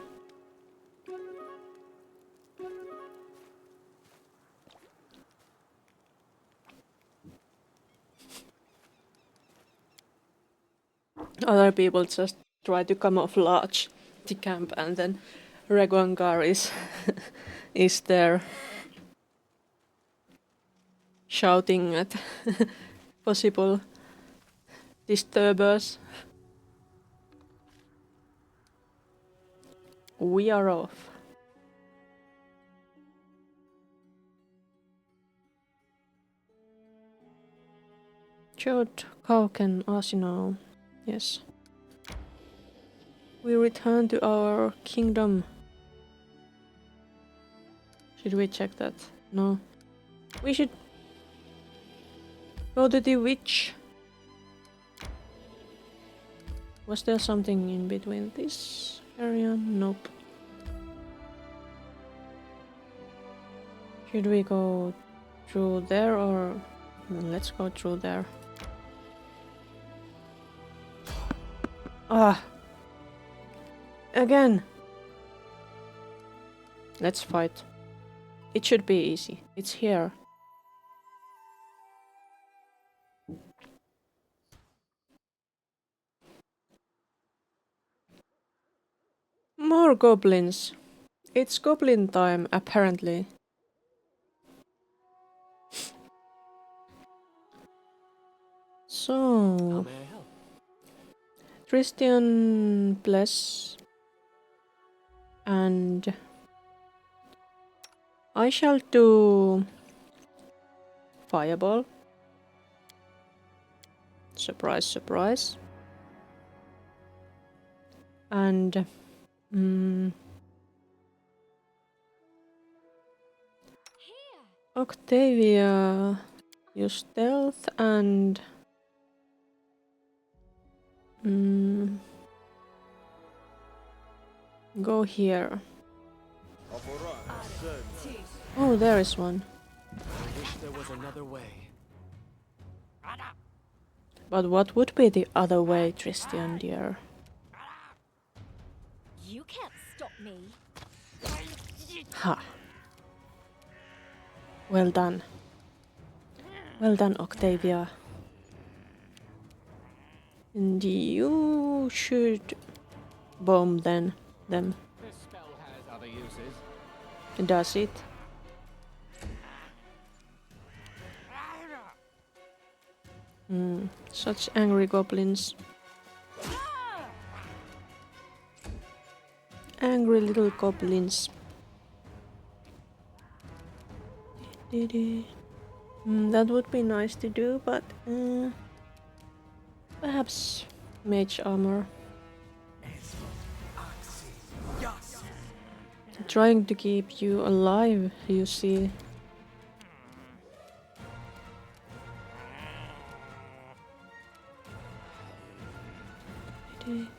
[SPEAKER 1] Other people just try to camouflage the camp, and then Regongar is there shouting at possible disturbers. We are off. Jod, Kauken, Asino. Yes. We return to our kingdom. Should we check that? No. We should go to the witch. Was there something in between this area? Nope. Should we go through there or... Let's go through there. Ah! Again! Let's fight. It should be easy. It's here. More goblins. It's goblin time, apparently. So,
[SPEAKER 5] How may I help?
[SPEAKER 1] Christian bless, and I shall do fireball. Surprise, surprise. And Octavia, use stealth and go here. Oh, there is one.
[SPEAKER 5] I wish there was another way.
[SPEAKER 1] But what would be the other way, Tristian dear?
[SPEAKER 4] You can't stop me.
[SPEAKER 1] Ha. Well done. Well done, Octavia. And you should bomb them.
[SPEAKER 3] This spell has other uses.
[SPEAKER 1] Does it? Such angry goblins. Angry little goblins. That would be nice to do, but perhaps mage armor. Trying to keep you alive, you see.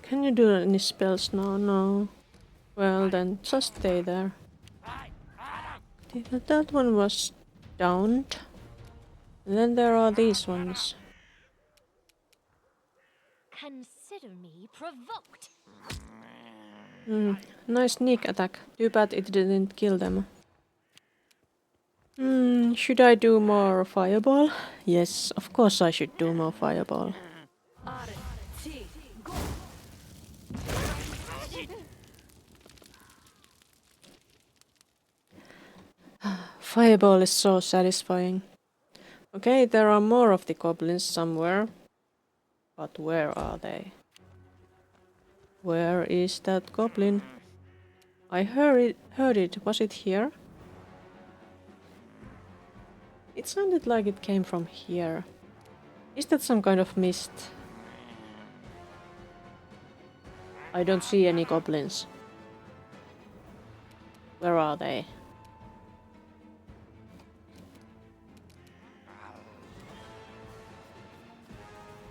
[SPEAKER 1] Can you do any spells now? No. Well then, just stay there. That one was downed. And then there are these ones.
[SPEAKER 4] Consider me provoked.
[SPEAKER 1] Nice sneak attack. Too bad it didn't kill them. Should I do more fireball? Yes, of course I should do more fireball. Fireball is so satisfying. Okay, there are more of the goblins somewhere. But where are they? Where is that goblin? I heard it. Was it here? It sounded like it came from here. Is that some kind of mist? I don't see any goblins. Where are they?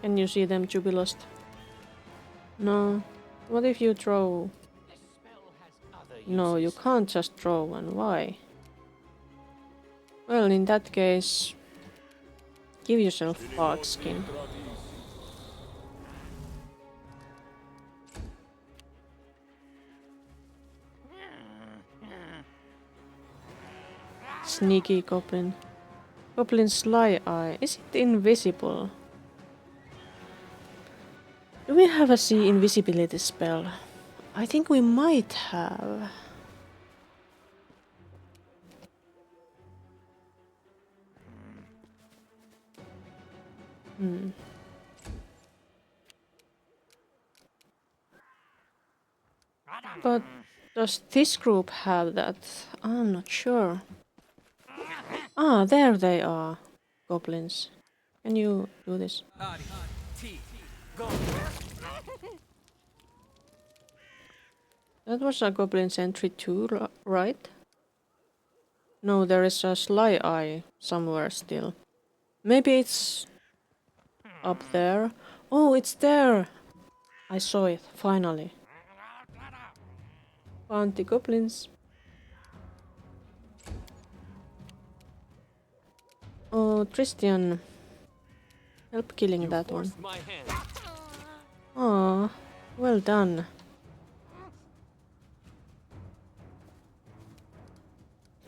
[SPEAKER 1] Can you see them, Jubilost? No. What if you throw?
[SPEAKER 3] This spell has other uses.
[SPEAKER 1] No, you can't just throw one. Why? Well, in that case, give yourself bark skin. Sneaky goblin. Goblin sly eye. Is it invisible? Do we have a see invisibility spell? I think we might have. But does this group have that? I'm not sure. Ah, there they are. Goblins. Can you do this? That was a goblin sentry too, right? No, there is a sly eye somewhere still. Maybe it's up there. Oh, it's there! I saw it, finally. Found the goblins. Oh, Tristian. Help killing that one.
[SPEAKER 5] My hand.
[SPEAKER 1] Aww. Well done.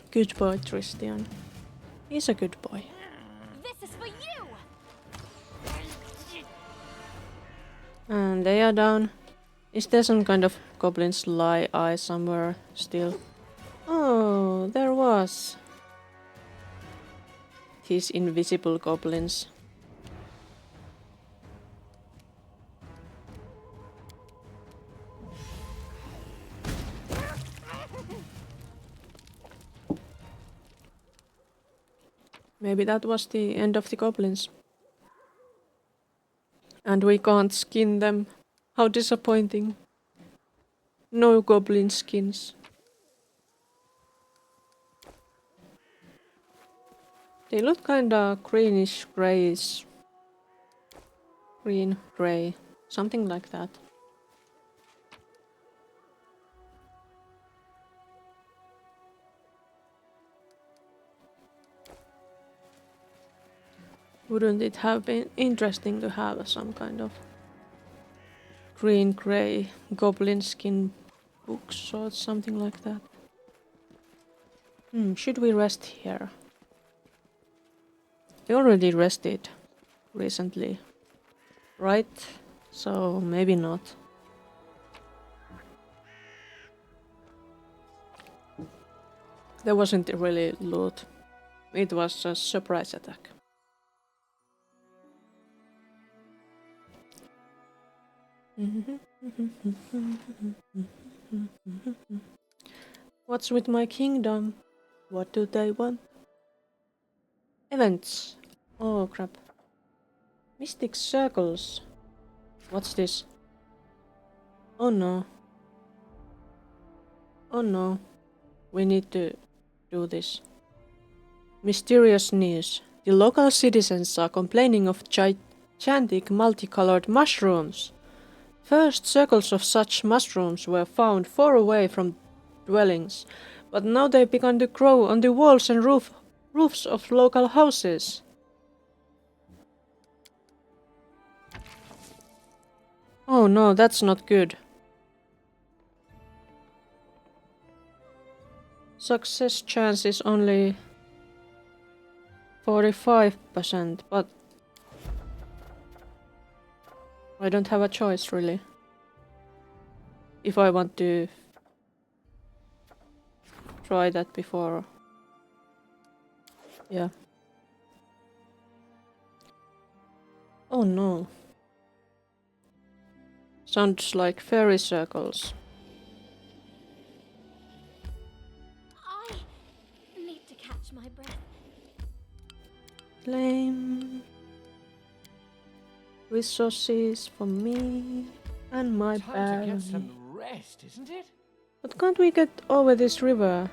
[SPEAKER 1] Good boy, Tristian. He's a good boy.
[SPEAKER 4] This is for you!
[SPEAKER 1] And they are down. Is there some kind of goblin sly eye somewhere still? Oh, there was. These invisible goblins. Maybe that was the end of the goblins. And we can't skin them. How disappointing. No goblin skins. They look kinda greenish grayish. Green, grey, something like that. Wouldn't it have been interesting to have some kind of green, grey goblin skin books or something like that? Should we rest here? We already rested recently, right? So maybe not. There wasn't really loot. It was a surprise attack. What's with my kingdom? What do they want? Events. Oh crap. Mystic circles. What's this? Oh no. Oh no. We need to do this. Mysterious news. The local citizens are complaining of gigantic multicolored mushrooms. First circles of such mushrooms were found far away from dwellings, but now they've begun to grow on the walls and roofs of local houses. Oh no, that's not good. Success chance is only 45%, but I don't have a choice really. If I want to try that before. Yeah. Oh no. Sounds like fairy circles.
[SPEAKER 4] I need to catch my breath.
[SPEAKER 1] Claim resources for me and my
[SPEAKER 3] Time to
[SPEAKER 1] bag.
[SPEAKER 3] get some rest, isn't it?
[SPEAKER 1] But can't we get over this river?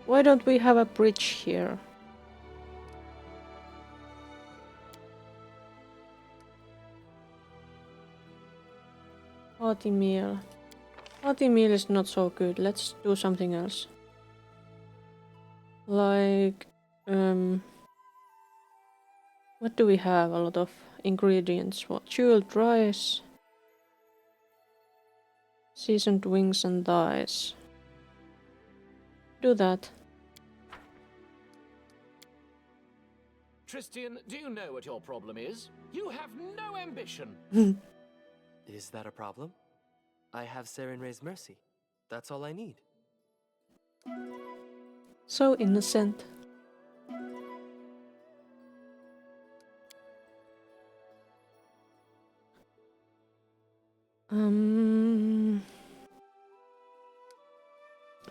[SPEAKER 1] Why don't we have a bridge here? Hearty meal. Hearty meal is not so good. Let's do something else. Like, what do we have? A lot of ingredients. What? Chilled rice, seasoned wings and thighs. Do that.
[SPEAKER 3] Tristian, do you know what your problem is? You have no ambition.
[SPEAKER 5] Is that a problem? I have Serenray's mercy. That's all I need.
[SPEAKER 1] So innocent.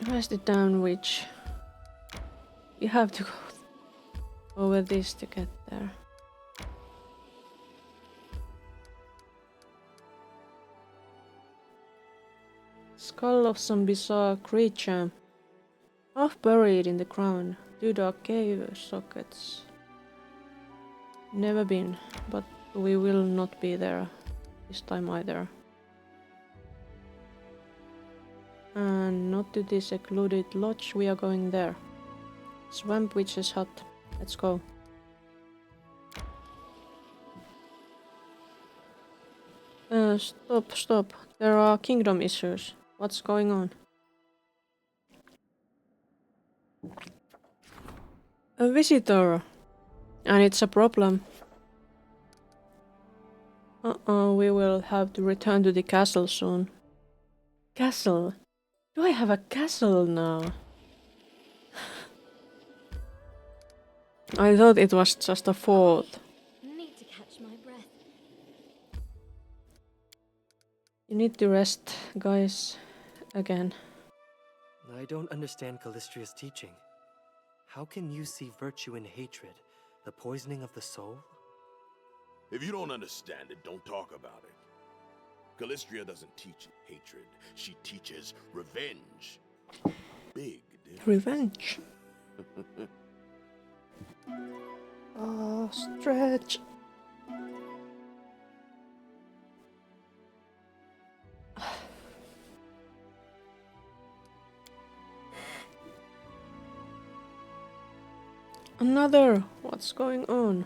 [SPEAKER 1] Where's the down witch? You have to go over this to get there. Skull of some bizarre creature. Half buried in the ground. 2 dark cave sockets. Never been, but we will not be there this time either. And not to the secluded lodge, we are going there. Swamp Witch's hut. Let's go. Stop. There are kingdom issues. What's going on? A visitor. And it's a problem. We will have to return to the castle soon. Castle? Do I have a castle now? I thought it was just a fort.
[SPEAKER 4] Need to catch my breath.
[SPEAKER 1] You need to rest, guys. Again.
[SPEAKER 5] I don't understand Callistria's teaching. How can you see virtue in hatred, the poisoning of the soul?
[SPEAKER 7] If you don't understand it, don't talk about it. Callistria doesn't teach hatred. She teaches revenge. Big difference.
[SPEAKER 1] Revenge. Stretch. Another. What's going on?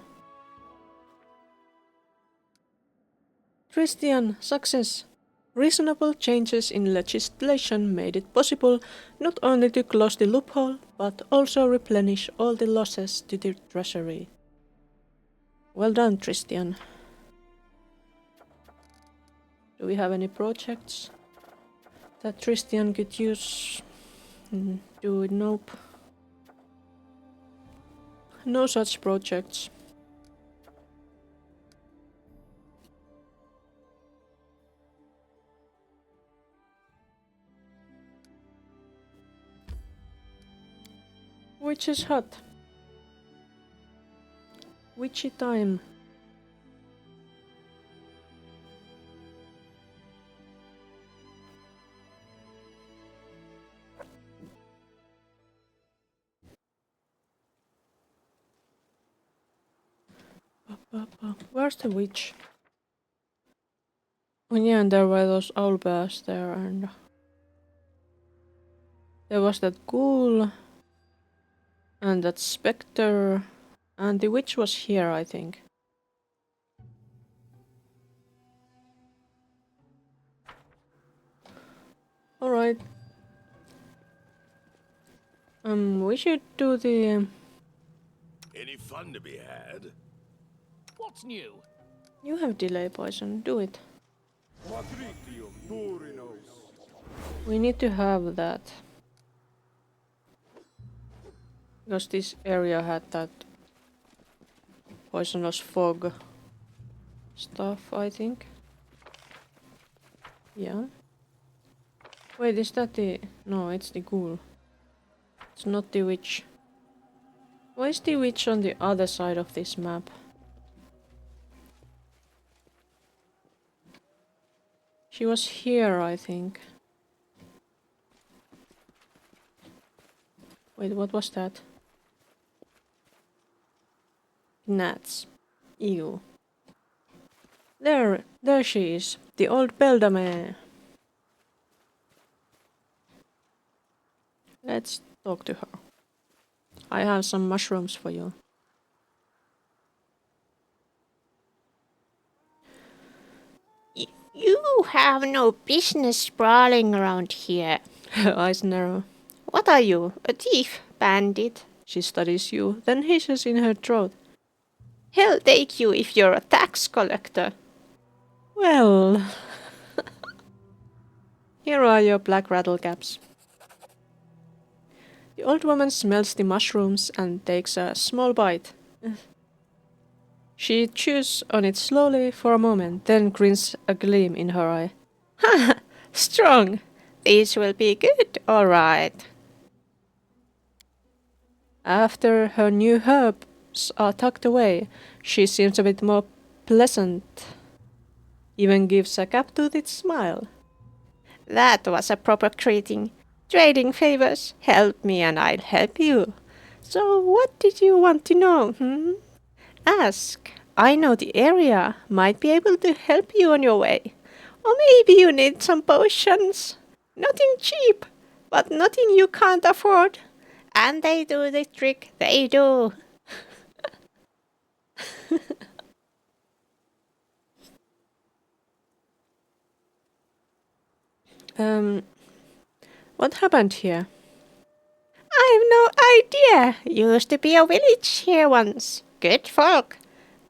[SPEAKER 1] Christian, success. Reasonable changes in legislation made it possible not only to close the loophole, but also replenish all the losses to the treasury. Well done, Christian. Do we have any projects that Christian could use? Nope. No such projects. Witch's hut. Witchy time. Where's the witch? Oh yeah, and there were those owl bears there, and there was that ghoul, and that specter, and the witch was here, I think. Alright. We should do the...
[SPEAKER 7] Any fun to be had?
[SPEAKER 3] What's new?
[SPEAKER 1] You have delay poison, do it. We need to have that. Because this area had that poisonous fog stuff, I think. Yeah. Wait, is that the... No, it's the ghoul. It's not the witch. Why is the witch on the other side of this map? She was here, I think. Wait, what was that? Gnats. Ew. There she is. The old Beldame. Let's talk to her. I have some mushrooms for you.
[SPEAKER 2] You have no business sprawling around here.
[SPEAKER 1] Her eyes narrow.
[SPEAKER 2] What are you, a thief, bandit?
[SPEAKER 1] She studies you, then hisses in her throat.
[SPEAKER 2] Hell take you if you're a tax collector.
[SPEAKER 1] Well... Here are your black rattlecaps. The old woman smells the mushrooms and takes a small bite. She chews on it slowly for a moment, then grins a gleam in her eye.
[SPEAKER 2] Ha! Strong! These will be good, all right.
[SPEAKER 1] After her new herbs are tucked away, she seems a bit more pleasant. Even gives a cap-toothed smile.
[SPEAKER 2] That was a proper greeting. Trading favors. Help me and I'll help you. So what did you want to know, Ask. I know the area. Might be able to help you on your way. Or maybe you need some potions. Nothing cheap, but nothing you can't afford. And they do the trick. They do.
[SPEAKER 1] What happened here?
[SPEAKER 2] I've no idea. Used to be a village here once. Good folk.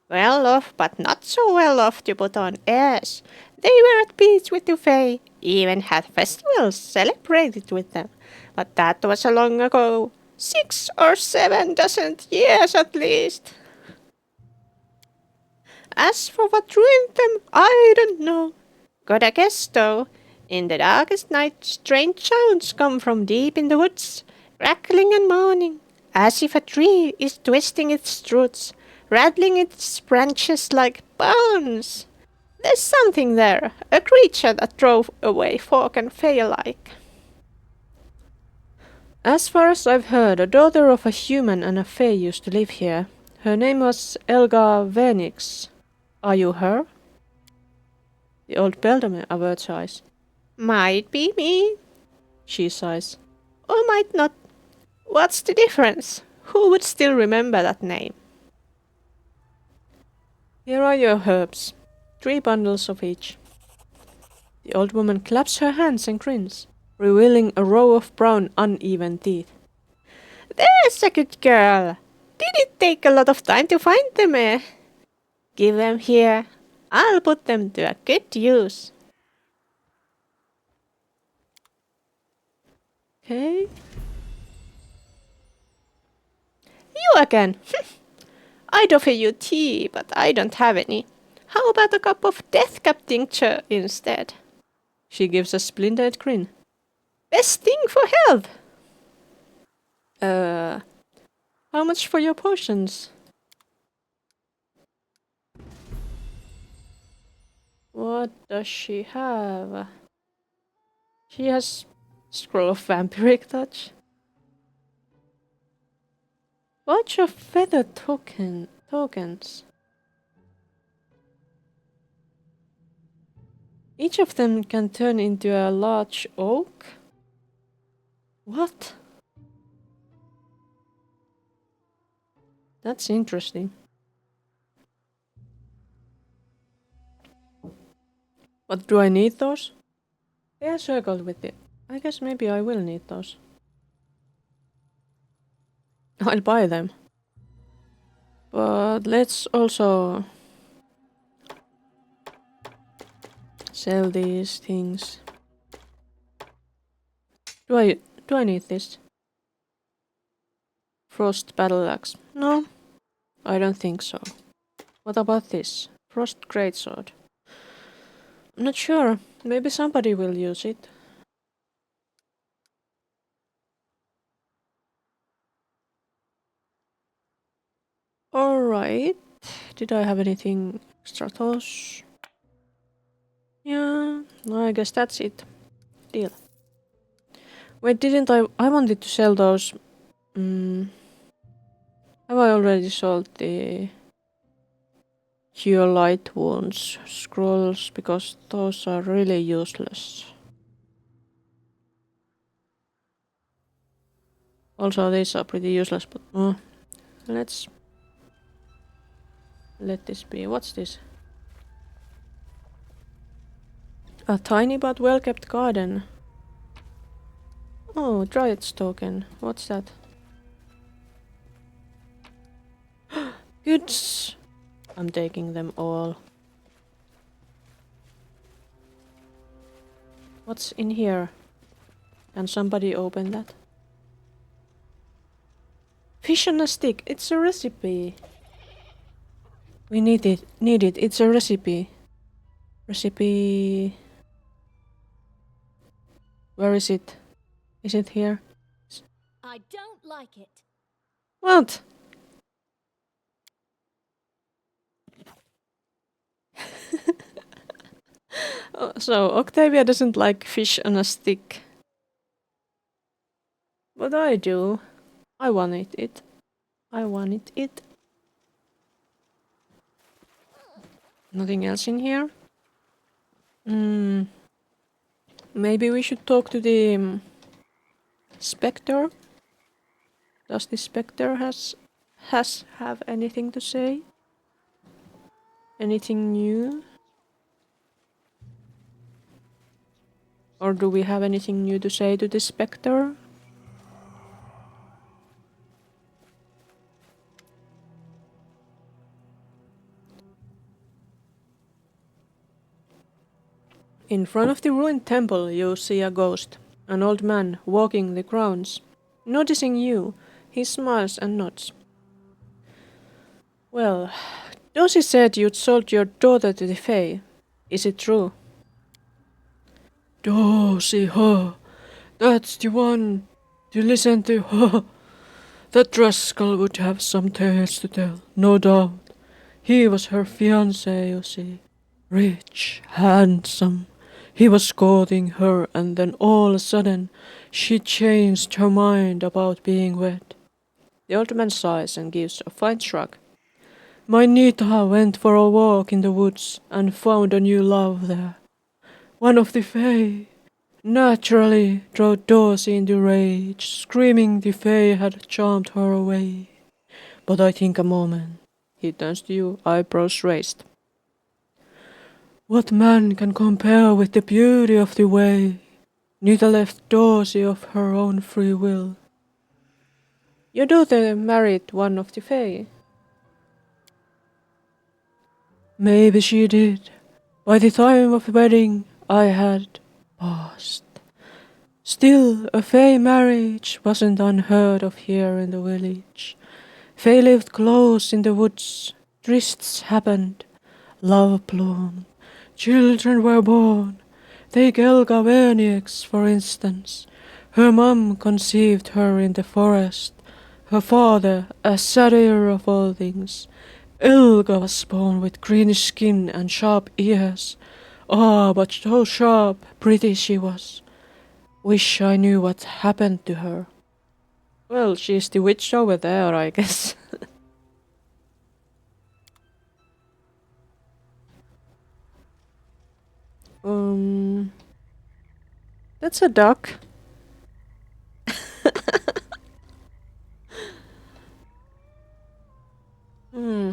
[SPEAKER 2] Well off, but not so well off to put on airs. They were at peace with the Fae, even had festivals celebrated with them. But that was a long ago. 6 or 7 dozen years at least. As for what ruined them, I don't know. Got a guess though. In the darkest night, strange sounds come from deep in the woods, crackling and moaning, as if a tree is twisting its roots, rattling its branches like bones. There's something there, a creature that drove away folk and Fae alike.
[SPEAKER 1] As far as I've heard, a daughter of a human and a fae used to live here. Her name was Elga Venix. Are you her? The old beldame averts her eyes.
[SPEAKER 2] Might be me,
[SPEAKER 1] She sighs.
[SPEAKER 2] or might not. What's the difference? Who would still remember that name?
[SPEAKER 1] Here are your herbs. 3 bundles of each. The old woman claps her hands and grins, revealing a row of brown, uneven teeth.
[SPEAKER 2] There's a good girl. Did it take a lot of time to find them, eh? Give them here. I'll put them to a good use.
[SPEAKER 1] Okay.
[SPEAKER 2] You again. I'd offer you tea, but I don't have any. How about a cup of death cap tincture instead?
[SPEAKER 1] She gives a splintered grin.
[SPEAKER 2] Best thing for health.
[SPEAKER 1] How much for your potions? What does she have? She has Scroll of Vampiric Touch. Bunch of feather tokens. Each of them can turn into a large oak? What? That's interesting. But do I need those? They are circled with it. I guess maybe I will need those. I'll buy them. But let's also sell these things. Do I need this? Frost battle axe. No, I don't think so. What about this? Frost greatsword. I'm not sure. Maybe somebody will use it. Alright. Did I have anything extra those? Yeah, I guess that's it. Deal. Wait, didn't I wanted to sell those. Have I already sold the Cure Light Wounds scrolls? Because those are really useless. Also, these are pretty useless, but let's let this be. What's this? A tiny but well-kept garden. Oh, Dryad's token. What's that? Goods! I'm taking them all. What's in here? Can somebody open that? Fish on a stick. It's a recipe. We need it. It's a recipe. Recipe. Where is it? Is it here?
[SPEAKER 4] I don't like it.
[SPEAKER 1] What? So Octavia doesn't like fish on a stick. But I do. I wanted it. I wanted it. Nothing else in here? Maybe we should talk to the Spectre. Does the Spectre have anything to say? Anything new? Or do we have anything new to say to this spectre? In front of the ruined temple you see a ghost, an old man walking the grounds. Noticing you, he smiles and nods. Well, Dosi said you'd sold your daughter to the Fae. Is it true? Dosi, huh? That's the one to listen to, huh? That rascal would have some tales to tell, no doubt. He was her fiancé, you see. Rich, handsome. He was courting her, and then all of a sudden she changed her mind about being wed. The old man sighs and gives a fine shrug. My Nita went for a walk in the woods and found a new love there. One of the Fae. Naturally drove Dorsey into rage, screaming the Fae had charmed her away. But I think a moment. He turns to you, eyebrows raised. What man can compare with the beauty of the way? Nita left Dorsey of her own free will. Your daughter married one of the Fae. Maybe she did. By the time of the wedding, I had passed. Still, a Fae marriage wasn't unheard of here in the village. Fae lived close in the woods. Trysts happened. Love bloomed. Children were born. Take Elga Vernieks, for instance. Her mum conceived her in the forest. Her father, a satyr of all things. Elga was born with greenish skin and sharp ears. Ah, but so sharp, pretty she was. Wish I knew what happened to her. Well, she's the witch over there, I guess. That's a duck. Hmm.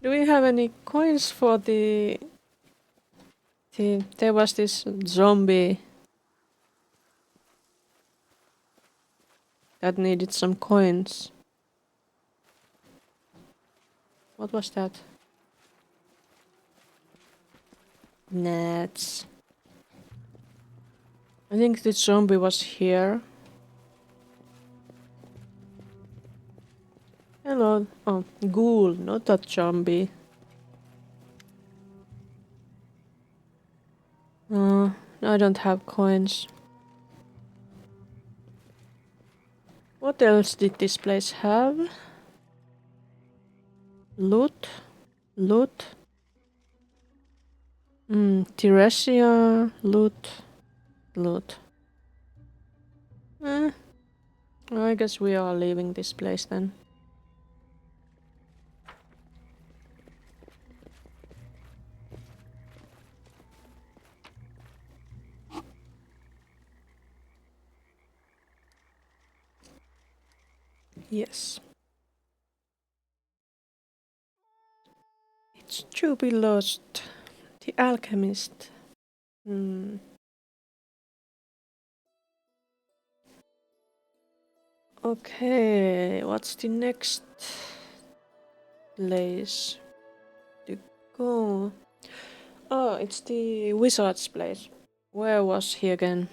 [SPEAKER 1] Do we have any coins for the... There was this zombie that needed some coins. What was that? Nets. I think the zombie was here. Hello. Oh, ghoul, not a zombie. I don't have coins. What else did this place have? Loot? Loot? Teresia, loot, loot. I guess we are leaving this place then. Yes. It's to be lost. The alchemist. Okay, what's the next place to go? Oh, it's the wizard's place. Where was he again?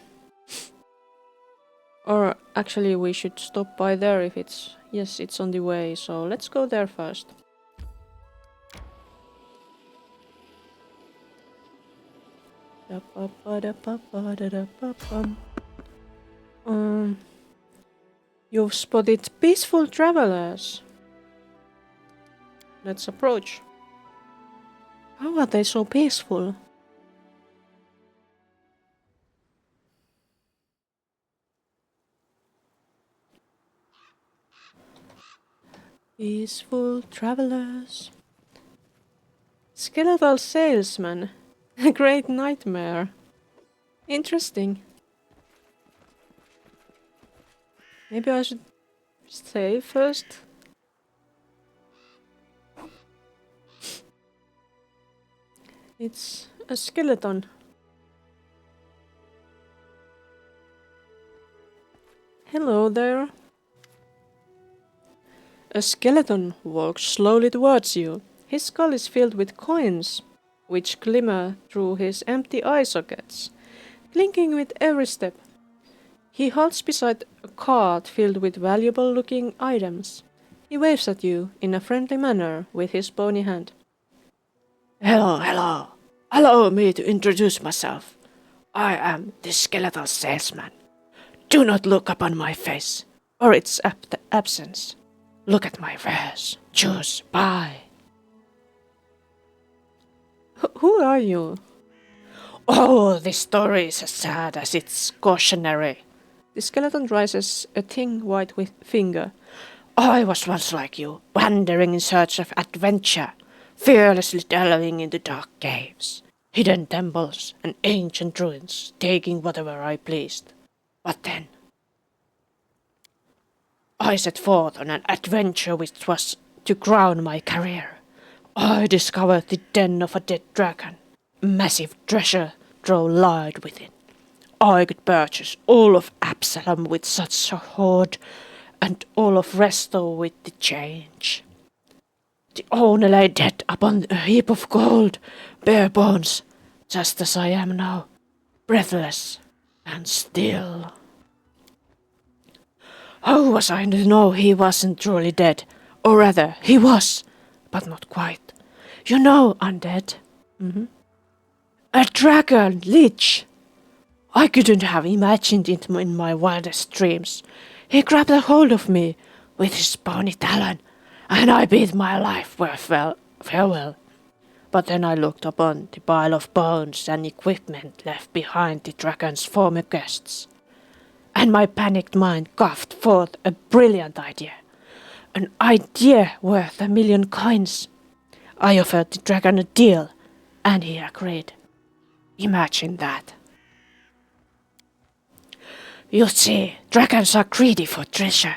[SPEAKER 1] Or actually we should stop by there if it's... Yes, it's on the way, so let's go there first. You've spotted peaceful travelers. Let's approach. How are they so peaceful? Peaceful travelers. Skeletal salesman. A great nightmare. Interesting. Maybe I should save first. It's a skeleton. Hello there. A skeleton walks slowly towards you. His skull is filled with coins, which glimmer through his empty eye sockets, clinking with every step. He halts beside a cart filled with valuable-looking items. He waves at you in a friendly manner with his bony hand.
[SPEAKER 2] Hello, hello. Allow me to introduce myself. I am the skeletal salesman. Do not look upon my face, or its absence. Look at my wares. Choose, buy.
[SPEAKER 1] Who are you?
[SPEAKER 2] Oh, this story is as sad as it's cautionary.
[SPEAKER 1] The skeleton raises a thin white finger.
[SPEAKER 2] I was once like you, wandering in search of adventure, fearlessly delving into dark caves, hidden temples, and ancient ruins, taking whatever I pleased. But then I set forth on an adventure which was to crown my career. I discovered the den of a dead dragon. Massive treasure trove lied within. I could purchase all of Absalom with such a hoard, and all of Resto with the change. The owner lay dead upon a heap of gold, bare bones, just as I am now, breathless and still. How was I to know he wasn't truly dead? Or rather, he was, but not quite. You know, undead. A dragon lich. I couldn't have imagined it in my wildest dreams. He grabbed a hold of me with his bony talon, and I bid my life farewell. But then I looked upon the pile of bones and equipment left behind the dragon's former guests, and my panicked mind coughed forth a brilliant idea. An idea worth 1,000,000 coins. I offered the dragon a deal, and he agreed. Imagine that. You see, dragons are greedy for treasure,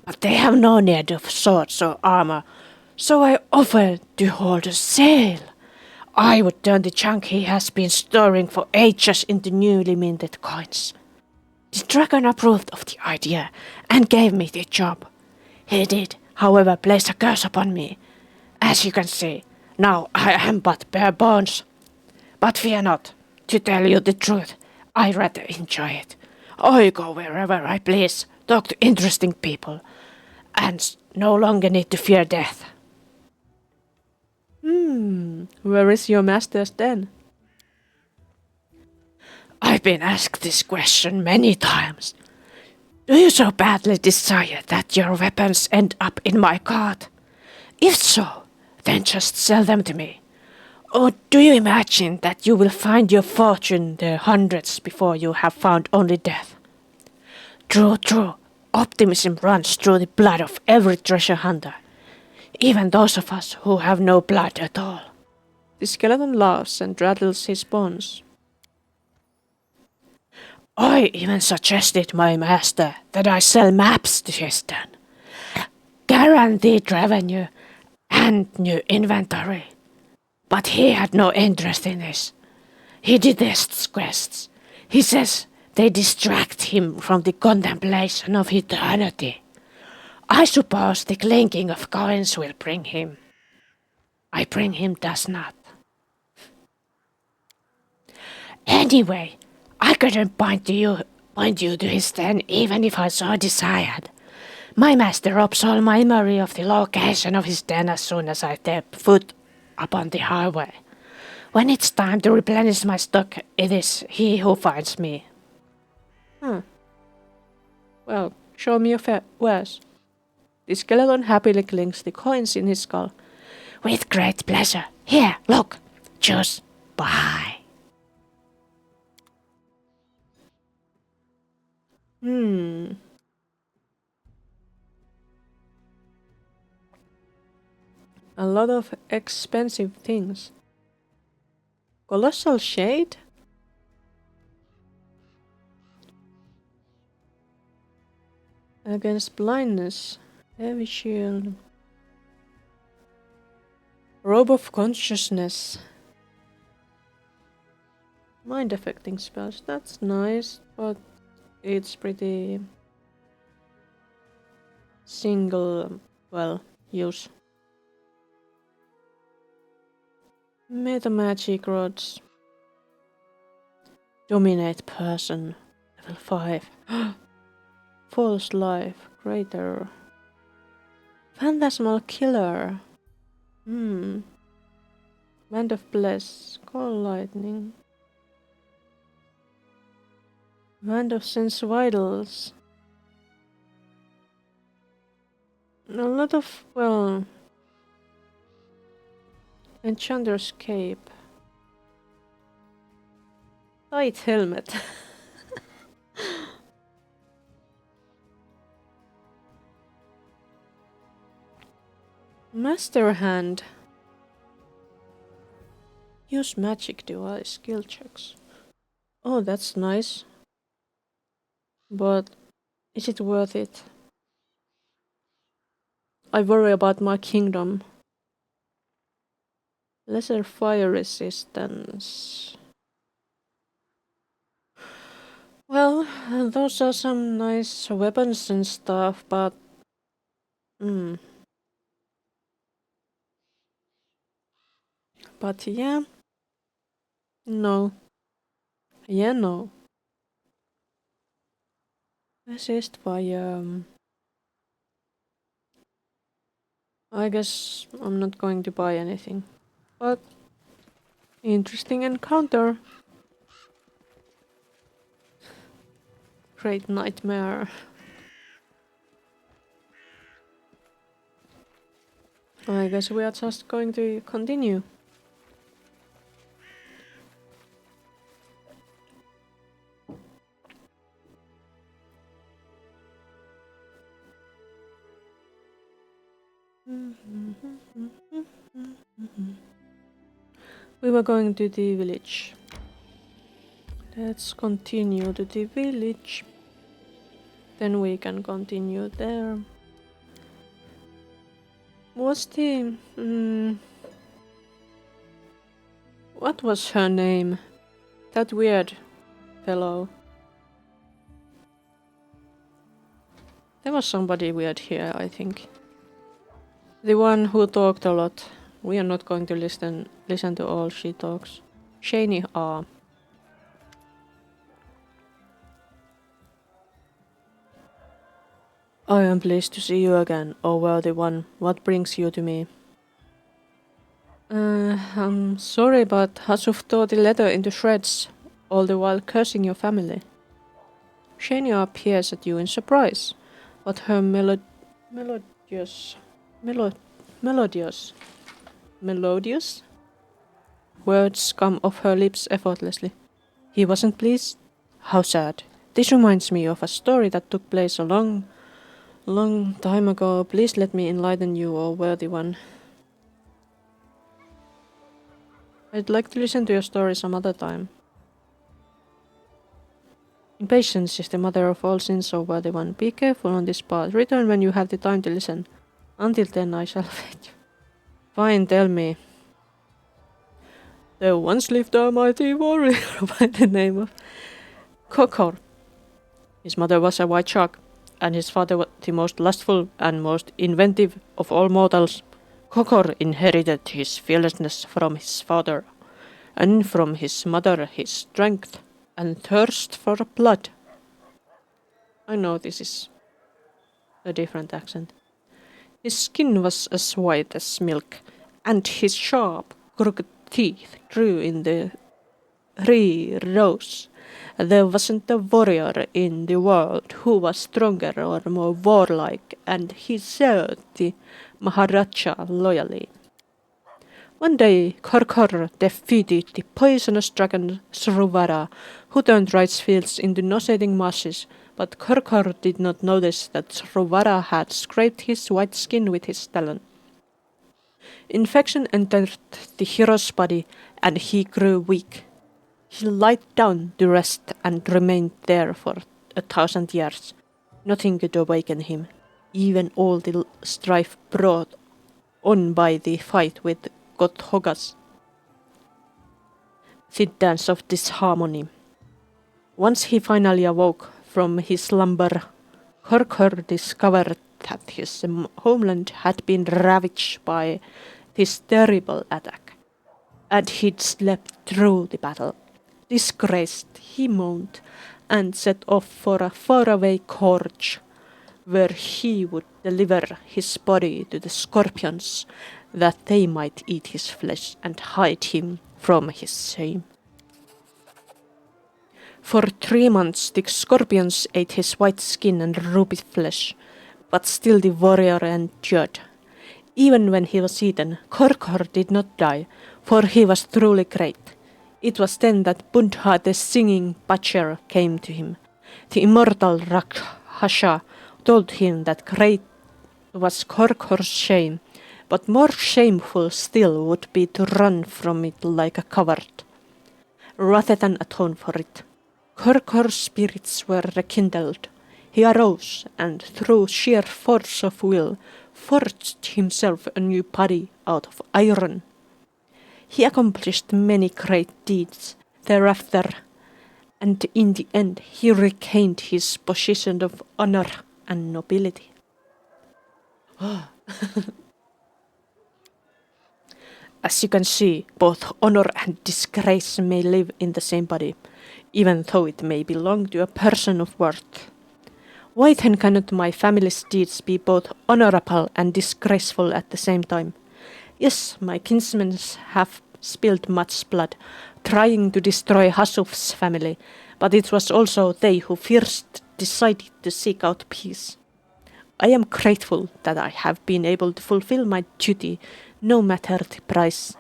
[SPEAKER 2] but they have no need of swords or armor, so I offered to hold a sale. I would turn the junk he has been storing for ages into newly minted coins. The dragon approved of the idea and gave me the job. He did, however, place a curse upon me. As you can see, now I am but bare bones. But fear not, to tell you the truth, I rather enjoy it. I go wherever I please, talk to interesting people, and no longer need to fear death.
[SPEAKER 1] Where is your master's den?
[SPEAKER 2] I've been asked this question many times. Do you so badly desire that your weapons end up in my cart? If so, then just sell them to me. Or do you imagine that you will find your fortune there hundreds before you have found only death? True, true. Optimism runs through the blood of every treasure hunter, even those of us who have no blood at all.
[SPEAKER 1] The skeleton laughs and rattles his bones.
[SPEAKER 2] I even suggested my master that I sell maps to his den. Guaranteed revenue and new inventory. But he had no interest in this. He detests quests. He says they distract him from the contemplation of eternity. I suppose the clinking of coins will bring him. I bring him does not. Anyway, I couldn't point you to his den even if I so desired. My master robs all my memory of the location of his den as soon as I step foot upon the highway. When it's time to replenish my stock, it is he who finds me.
[SPEAKER 1] Well, show me your wares. The skeleton happily clinks the coins in his skull.
[SPEAKER 2] With great pleasure. Here, look. Choose. Buy.
[SPEAKER 1] A lot of expensive things. Colossal Shade? Against blindness. Heavy shield. Robe of consciousness. Mind affecting spells. That's nice, but it's pretty single, well, use. Meta magic rods. Dominate person. Level 5. False life. Greater. Phantasmal killer. Band of bless. Call lightning. Band of sense vitals. A lot of, well, enchanter's cape. Light helmet. Master hand. Use magic device skill checks. Oh, that's nice. But is it worth it? I worry about my kingdom. Lesser fire resistance. Well, those are some nice weapons and stuff, but But yeah. No. Yeah, no. Assist fire. I guess I'm not going to buy anything. But interesting encounter. Great nightmare. I guess we are just going to continue. We were going to the village. Let's continue to the village. Then we can continue there. What's the... what was her name? That weird fellow. There was somebody weird here, I think. The one who talked a lot. We are not going to listen to all she talks. Shani R. I am pleased to see you again, O worthy one. What brings you to me? I'm sorry, but Hasuf tore the letter into shreds, all the while cursing your family. Shania peers at you in surprise, but her melodious words come off her lips effortlessly. He wasn't pleased? How sad. This reminds me of a story that took place a long time ago. Please let me enlighten you, O worthy one. I'd like to listen to your story some other time. Impatience is the mother of all sins, O worthy one. Be careful on this path. Return when you have the time to listen. Until then I shall wait you. Fine, tell me. There once lived a mighty warrior by the name of Kokor. His mother was a white shark, and his father was the most lustful and most inventive of all mortals. Kokor inherited his fearlessness from his father, and from his mother his strength and thirst for blood. I know this is a different accent. His skin was as white as milk, and his sharp, crooked teeth grew in the 3 rows. There wasn't a warrior in the world who was stronger or more warlike, and he served the Maharaja loyally. One day, Korkor defeated the poisonous dragon Sruvara, who turned rice fields into nauseating masses, but Korkor did not notice that Sruvara had scraped his white skin with his talon. Infection entered the hero's body, and he grew weak. He lied down to rest and remained there for 1,000 years. Nothing could awaken him, even all the strife brought on by the fight with Gothogas. The dance of disharmony. Once he finally awoke from his slumber, Korkor discovered that his homeland had been ravaged by this terrible attack, and he'd slept through the battle. Disgraced, he moaned, and set off for a faraway gorge, where he would deliver his body to the scorpions, that they might eat his flesh and hide him from his shame. For 3 months the scorpions ate his white skin and ruby flesh, but still the warrior endured. Even when he was eaten, Korkor did not die, for he was truly great. It was then that Bundha the singing butcher came to him. The immortal Rakhasha told him that great was Korkor's shame, but more shameful still would be to run from it like a coward, rather than atone for it. Korkor's spirits were rekindled. He arose, and through sheer force of will, forged himself a new body out of iron. He accomplished many great deeds thereafter, and in the end he regained his position of honor and nobility. As you can see, both honor and disgrace may live in the same body, even though it may belong to a person of worth. Why then cannot my family's deeds be both honorable and disgraceful at the same time? Yes, my kinsmen have spilled much blood, trying to destroy Hasuf's family, but it was also they who first decided to seek out peace. I am grateful that I have been able to fulfill my duty, no matter the price.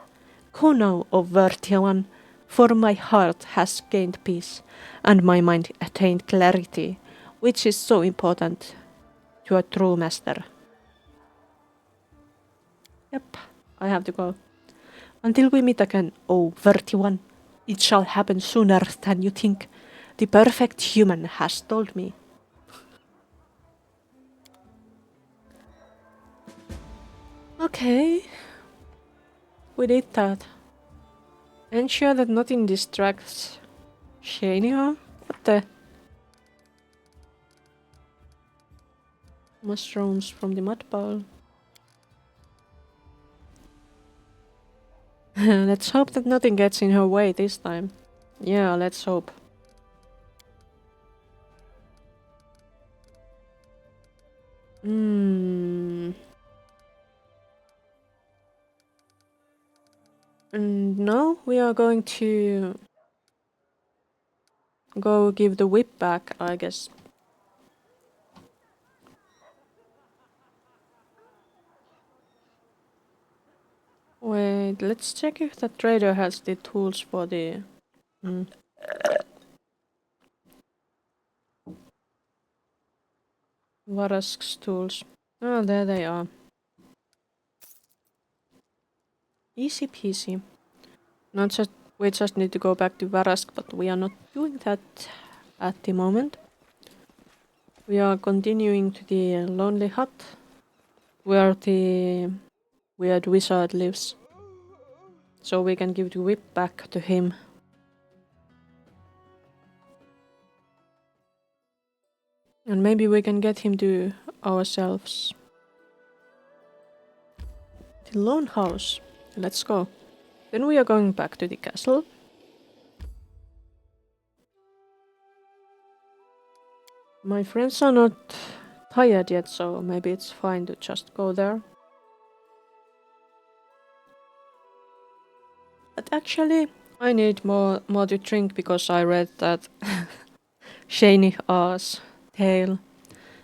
[SPEAKER 1] Go now, O worthy one, for my heart has gained peace, and my mind attained clarity, which is so important to a true master. Yep, I have to go. Until we meet again, O worthy one. It shall happen sooner than you think. The perfect human has told me. Okay. We did that. Ensure that nothing distracts Shania. What the? Mushrooms from the mud bowl. Let's hope that nothing gets in her way this time. Yeah, let's hope. And now we are going to go give the whip back, I guess. Wait, let's check if the trader has the tools for the... Varask's tools. Oh, there they are. Easy peasy. We just need to go back to Varask, but we are not doing that at the moment. We are continuing to the lonely hut, where the weird wizard lives. So we can give the whip back to him. And maybe we can get him to ourselves. The lone house. Let's go. Then we are going back to the castle. My friends are not tired yet, so maybe it's fine to just go there. But actually, I need more to drink because I read that Shani's tale.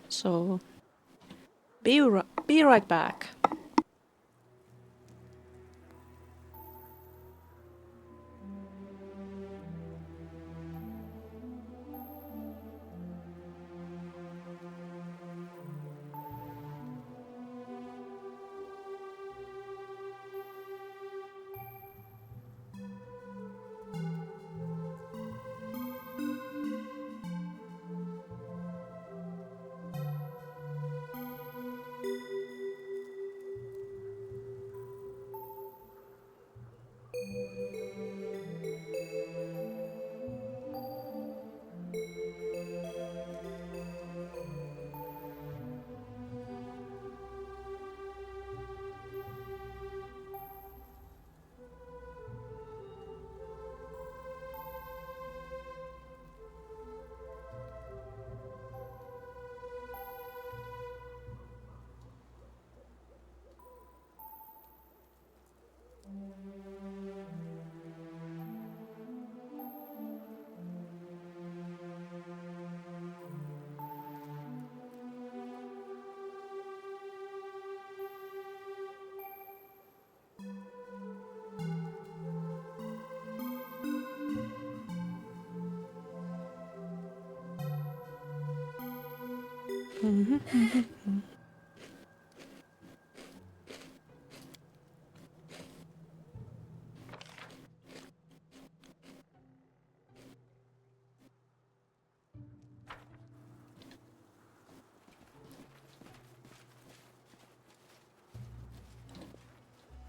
[SPEAKER 1] So, be right back.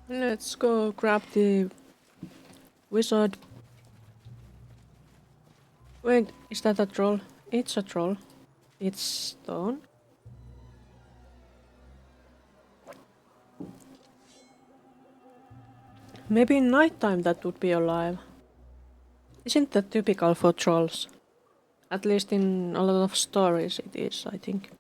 [SPEAKER 1] Let's go grab the wizard. Wait, is that a troll? It's a troll. It's stone. Maybe in nighttime that would be alive. Isn't that typical for trolls? At least in a lot of stories it is, I think.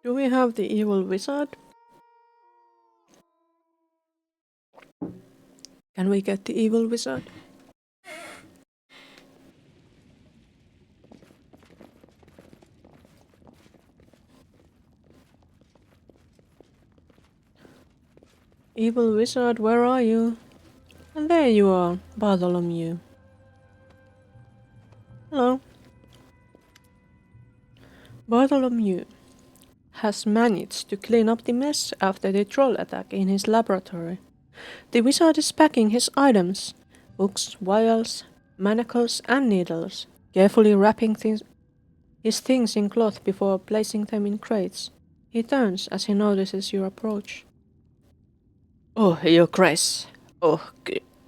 [SPEAKER 1] Do we have the evil wizard? Can we get the evil wizard? Evil wizard, where are you? And there you are, Bartholomew. Hello. Bartholomew has managed to clean up the mess after the troll attack in his laboratory. The wizard is packing his items, books, vials, manacles and needles, carefully wrapping his things in cloth before placing them in crates. He turns as he notices your approach.
[SPEAKER 2] Oh, your grace. Oh,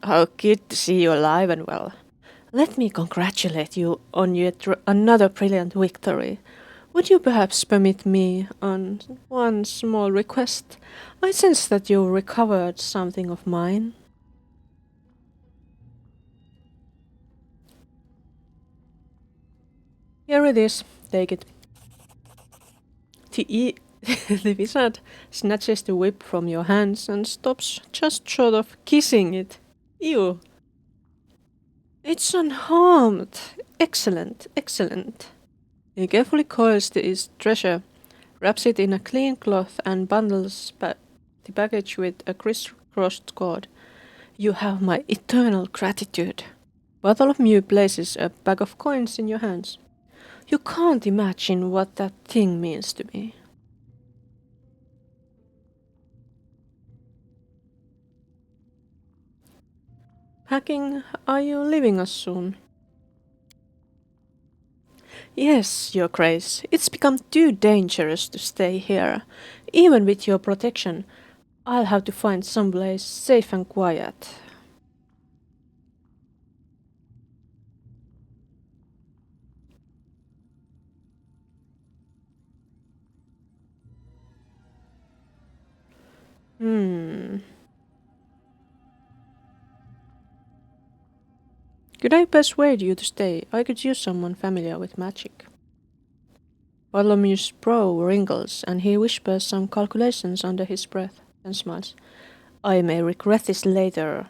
[SPEAKER 2] how good to see you alive and well. Let me congratulate you on yet another brilliant victory. Would you perhaps permit me on one small request? I sense that you recovered something of mine.
[SPEAKER 1] Here it is, take it. The wizard snatches the whip from your hands and stops just short of kissing it. Ew. It's unharmed. Excellent, excellent. He carefully coils his treasure, wraps it in a clean cloth and bundles the package with a crisscrossed cord. You have my eternal gratitude. Bartholomew places a bag of coins in your hands. You can't imagine what that thing means to me. Packing, are you leaving us soon?
[SPEAKER 2] Yes, your grace. It's become too dangerous to stay here. Even with your protection, I'll have to find some place safe and quiet.
[SPEAKER 1] Could I persuade you to stay? I could use someone familiar with magic. Bartholomew's brow wrinkles and he whispers some calculations under his breath, then smiles.
[SPEAKER 2] I may regret this later.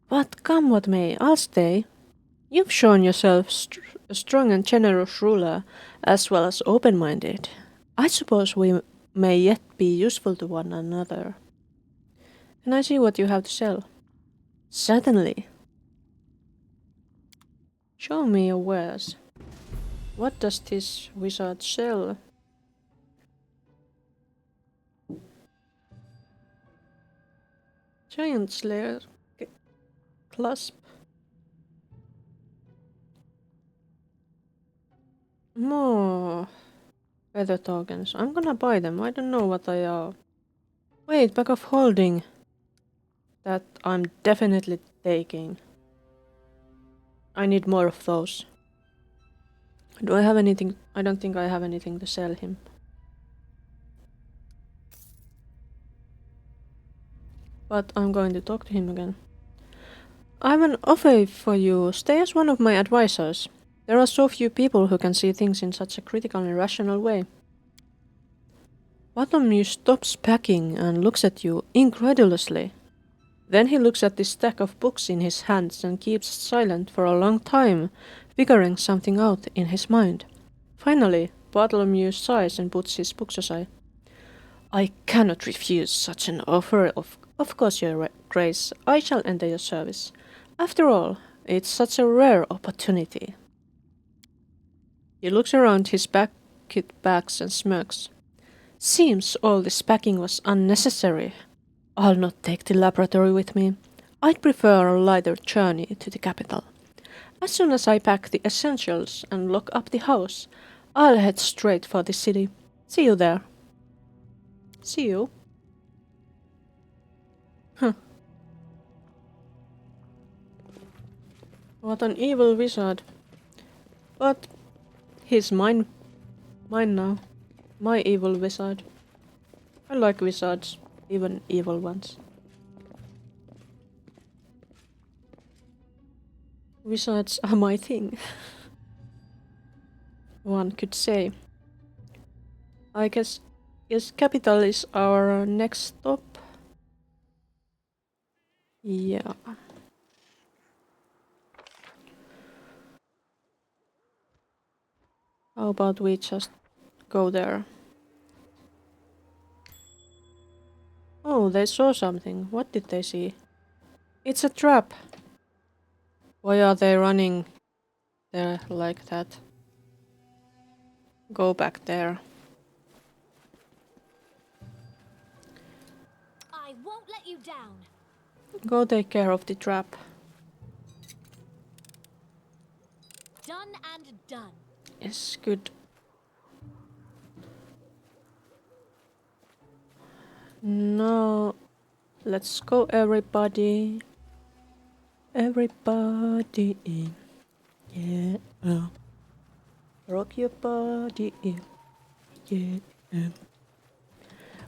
[SPEAKER 1] But come what may, I'll stay. You've shown yourself a strong and generous ruler, as well as open-minded. I suppose we may yet be useful to one another. Can I see what you have to sell?
[SPEAKER 2] Certainly.
[SPEAKER 1] Show me your wares. What does this wizard sell? Giant Slayer clasp. More feather tokens. I'm gonna buy them. I don't know what they are. Wait, bag of holding. That I'm definitely taking. I need more of those. Do I have anything? I don't think I have anything to sell him. But I'm going to talk to him again. I have an offer for you. Stay as one of my advisors. There are so few people who can see things in such a critical and rational way. Bartholomew stops packing and looks at you incredulously. Then he looks at the stack of books in his hands and keeps silent for a long time, figuring something out in his mind. Finally, Bartholomew sighs and puts his books aside. I cannot refuse such an offer. Of course, Your Grace, I shall enter your service. After all, it's such a rare opportunity. He looks around his bags and smirks. Seems all this packing was unnecessary. I'll not take the laboratory with me. I'd prefer a lighter journey to the capital. As soon as I pack the essentials and lock up the house, I'll head straight for the city. See you there. See you. Huh. What an evil wizard. But he's mine now. My evil wizard. I like wizards, even evil ones. Wizards are my thing. One could say. I guess capital is our next stop. Yeah. How about we just go there? Oh, they saw something. What did they see? It's a trap. Why are they running there like that? Go back there.
[SPEAKER 4] I won't let you down.
[SPEAKER 1] Go take care of the trap.
[SPEAKER 4] Done and done.
[SPEAKER 1] Yes, good. Now, let's go everybody. Everybody in. Yeah. Rock your body in. Yeah.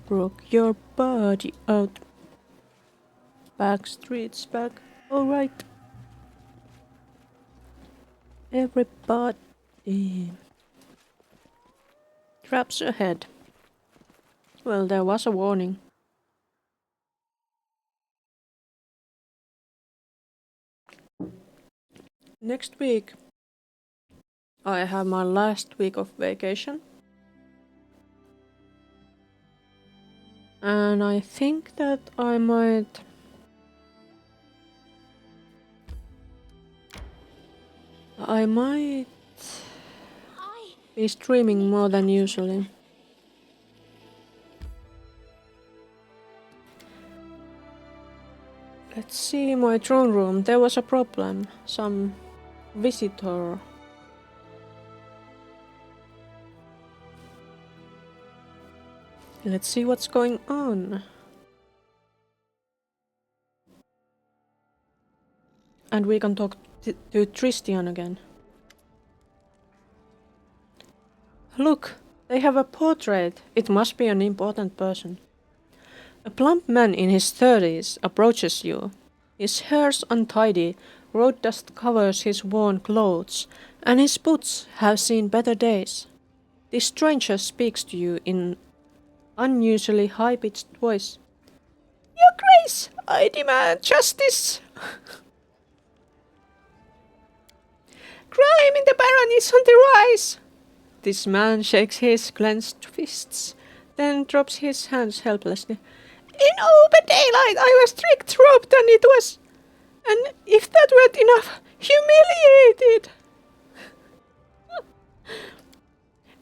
[SPEAKER 1] Rock your body out. Back streets back. Alright. Everybody. Traps ahead. Well, there was a warning. Next week, I have my last week of vacation. And I think that I might be streaming more than usually. Let's see my throne room. There was a problem. Some visitor. Let's see what's going on. And we can talk to Tristian again. Look, they have a portrait. It must be an important person. A plump man in his 30s approaches you. His hair's untidy, road dust covers his worn clothes, and his boots have seen better days. The stranger speaks to you in unusually high-pitched voice. Your Grace, I demand justice. Crime in the Baron is on the rise. This man shakes his clenched fists, then drops his hands helplessly. In open daylight I was tricked-robbed and if that weren't enough, humiliated.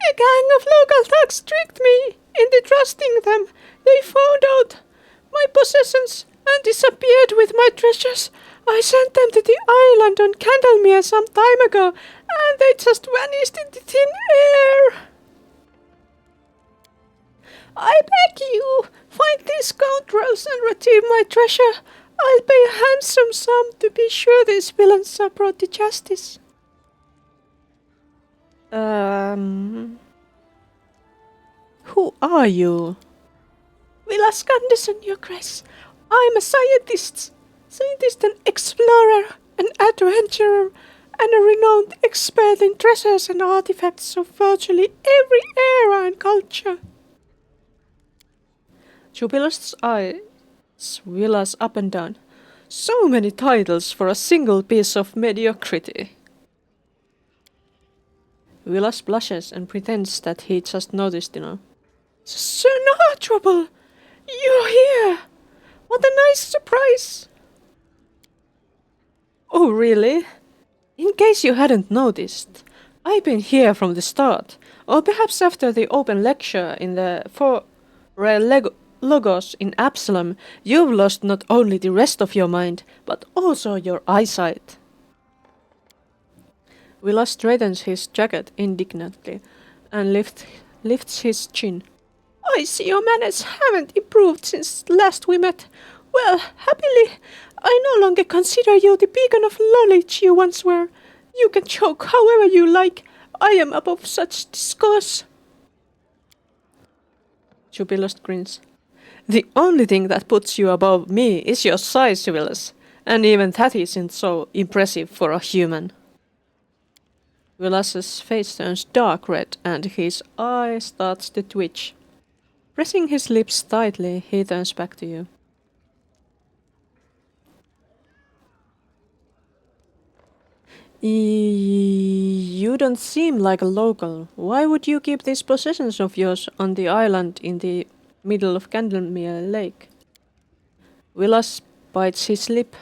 [SPEAKER 1] A gang of local thugs tricked me into trusting them. They found out my possessions and disappeared with my treasures. I sent them to the island on Candlemere some time ago, and they just vanished into thin air. I beg you, find these scoundrels and retrieve my treasure. I'll pay a handsome sum to be sure these villains are brought to justice. Who are you? Vilas Gandison, Your Grace. I'm a scientist, an explorer, an adventurer, and a renowned expert in treasures and artifacts of virtually every era and culture. Jubilast's eyes wheels up and down. So many titles for a single piece of mediocrity. Vilas blushes and pretends that he just noticed,
[SPEAKER 2] Sir Trouble! You're here! What a nice surprise! Oh, really? In case you hadn't noticed, I've been here from the start, or perhaps after the open lecture in the Logos in Absalom, you've lost not only the rest of your mind, but also your eyesight. Willa straightens his jacket indignantly and lifts his chin. I see your manners haven't improved since last we met. Well, happily, I no longer consider you the beacon of knowledge you once were. You can joke however you like. I am above such discourse. Jubilant grins. The only thing that puts you above me is your size, Willis, and even that isn't so impressive for a human. Willis's face turns dark red and his eye starts to twitch. Pressing his lips tightly, he turns back to you. You don't seem like a local. Why would you keep these possessions of yours on the island in the middle of Candlemere Lake? Willis bites his lip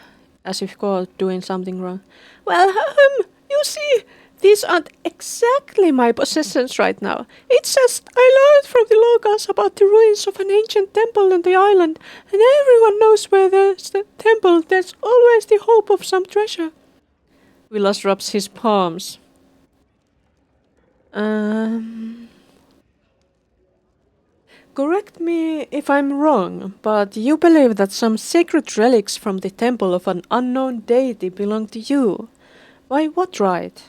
[SPEAKER 2] as if caught doing something wrong. Well, you see, these aren't exactly my possessions right now. It's just I learned from the locals about the ruins of an ancient temple on the island, and everyone knows where there's the temple, there's always the hope of some treasure. Willis rubs his palms. Correct me if I'm wrong, but you believe that some sacred relics from the temple of an unknown deity belong to you. By what right?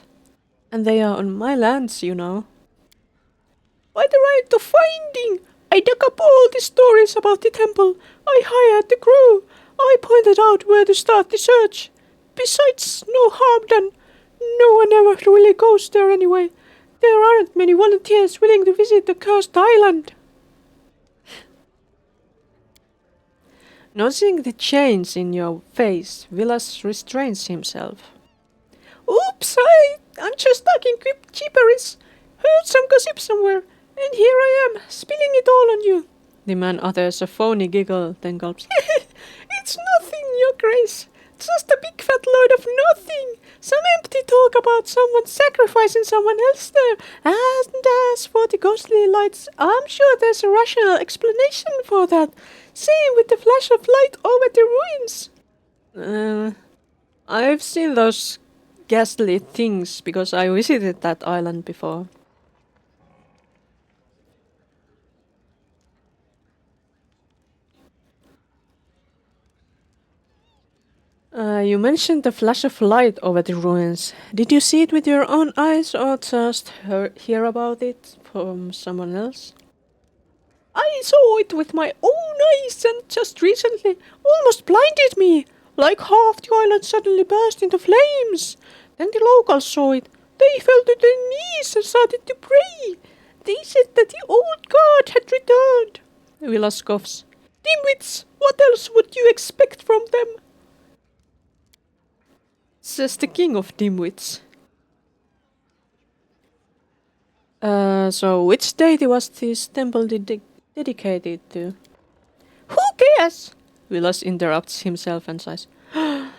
[SPEAKER 2] And they are on my lands, you know. By the right of finding! I dug up all the stories about the temple. I hired the crew. I pointed out where to start the search. Besides, no harm done. No one ever really goes there anyway. There aren't many volunteers willing to visit the cursed island. Noticing the change in your face, Willis restrains himself. Oops, I'm just talking gibberish. Heard some gossip somewhere, and here I am, spilling it all on you. The man utters a phony giggle, then gulps. It's nothing, your grace. Just a big fat load of nothing. Some empty talk about someone sacrificing someone else there. And as for the ghostly lights, I'm sure there's a rational explanation for that. Same with the flash of light over the ruins. I've seen those ghastly things because I visited that island before. You mentioned the flash of light over the ruins. Did you see it with your own eyes or just hear about it from someone else? I saw it with my own eyes and just recently almost blinded me. Like half the island suddenly burst into flames. Then the locals saw it. They fell to their knees and started to pray. They said that the old god had returned. Willa scoffs. Dimwits, what else would you expect from them? Says the king of dimwits. So which deity was this temple dedicated to? Who cares? Willis interrupts himself and sighs. I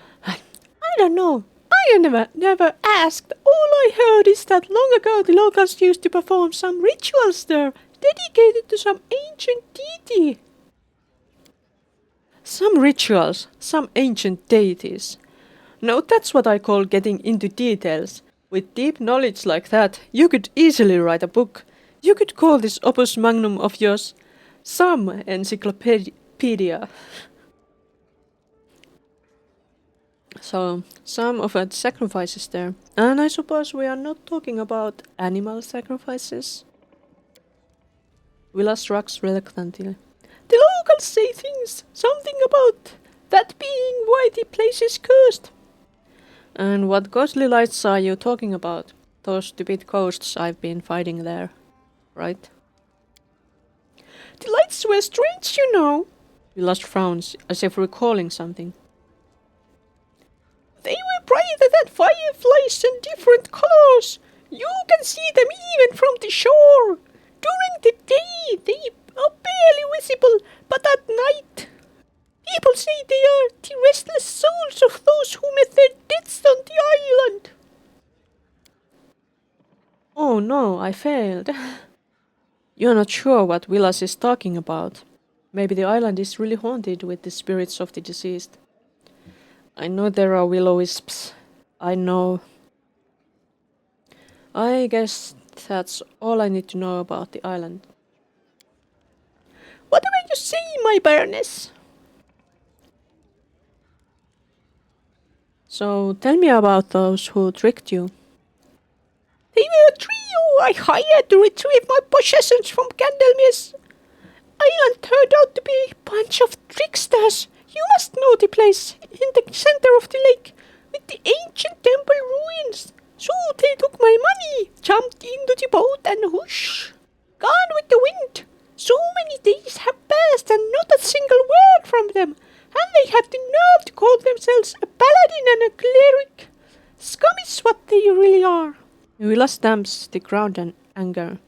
[SPEAKER 2] don't know. I never asked. All I heard is that long ago the locals used to perform some rituals there, dedicated to some ancient deity. Some rituals, some ancient deities. No, that's what I call getting into details. With deep knowledge like that, you could easily write a book. You could call this opus magnum of yours some encyclopedia. So, some offered sacrifices there. And I suppose we are not talking about animal sacrifices? Willa shrugs reluctantly. The locals say things, something about that being why the place is cursed. And what ghostly lights are you talking about? Those stupid ghosts I've been fighting there, right? The lights were strange, you know. Willa frowns, as if recalling something. They were brighter than fireflies and different colors. You can see them even from the shore. During the day, they are barely visible, but at night. People say they are the restless souls of those who met their deaths on the island.
[SPEAKER 1] Oh no, I failed. You're not sure what Willas is talking about. Maybe the island is really haunted with the spirits of the deceased. I know there are will-o-wisps. I know. I guess that's all I need to know about the island.
[SPEAKER 2] Whatever you say, my baroness.
[SPEAKER 1] So tell me about those who tricked you.
[SPEAKER 2] They were a trio I hired to retrieve my possessions from Candlemir's island. Turned out to be a bunch of tricksters. You must know the place in the center of the lake with the ancient temple ruins. So they took my money, jumped into the boat, and whoosh, gone with the wind. So many days have passed and not a single word from them. And they had the nerve to call themselves a paladin and a cleric. Scum is what they really are.
[SPEAKER 1] Willas stamps the ground in anger.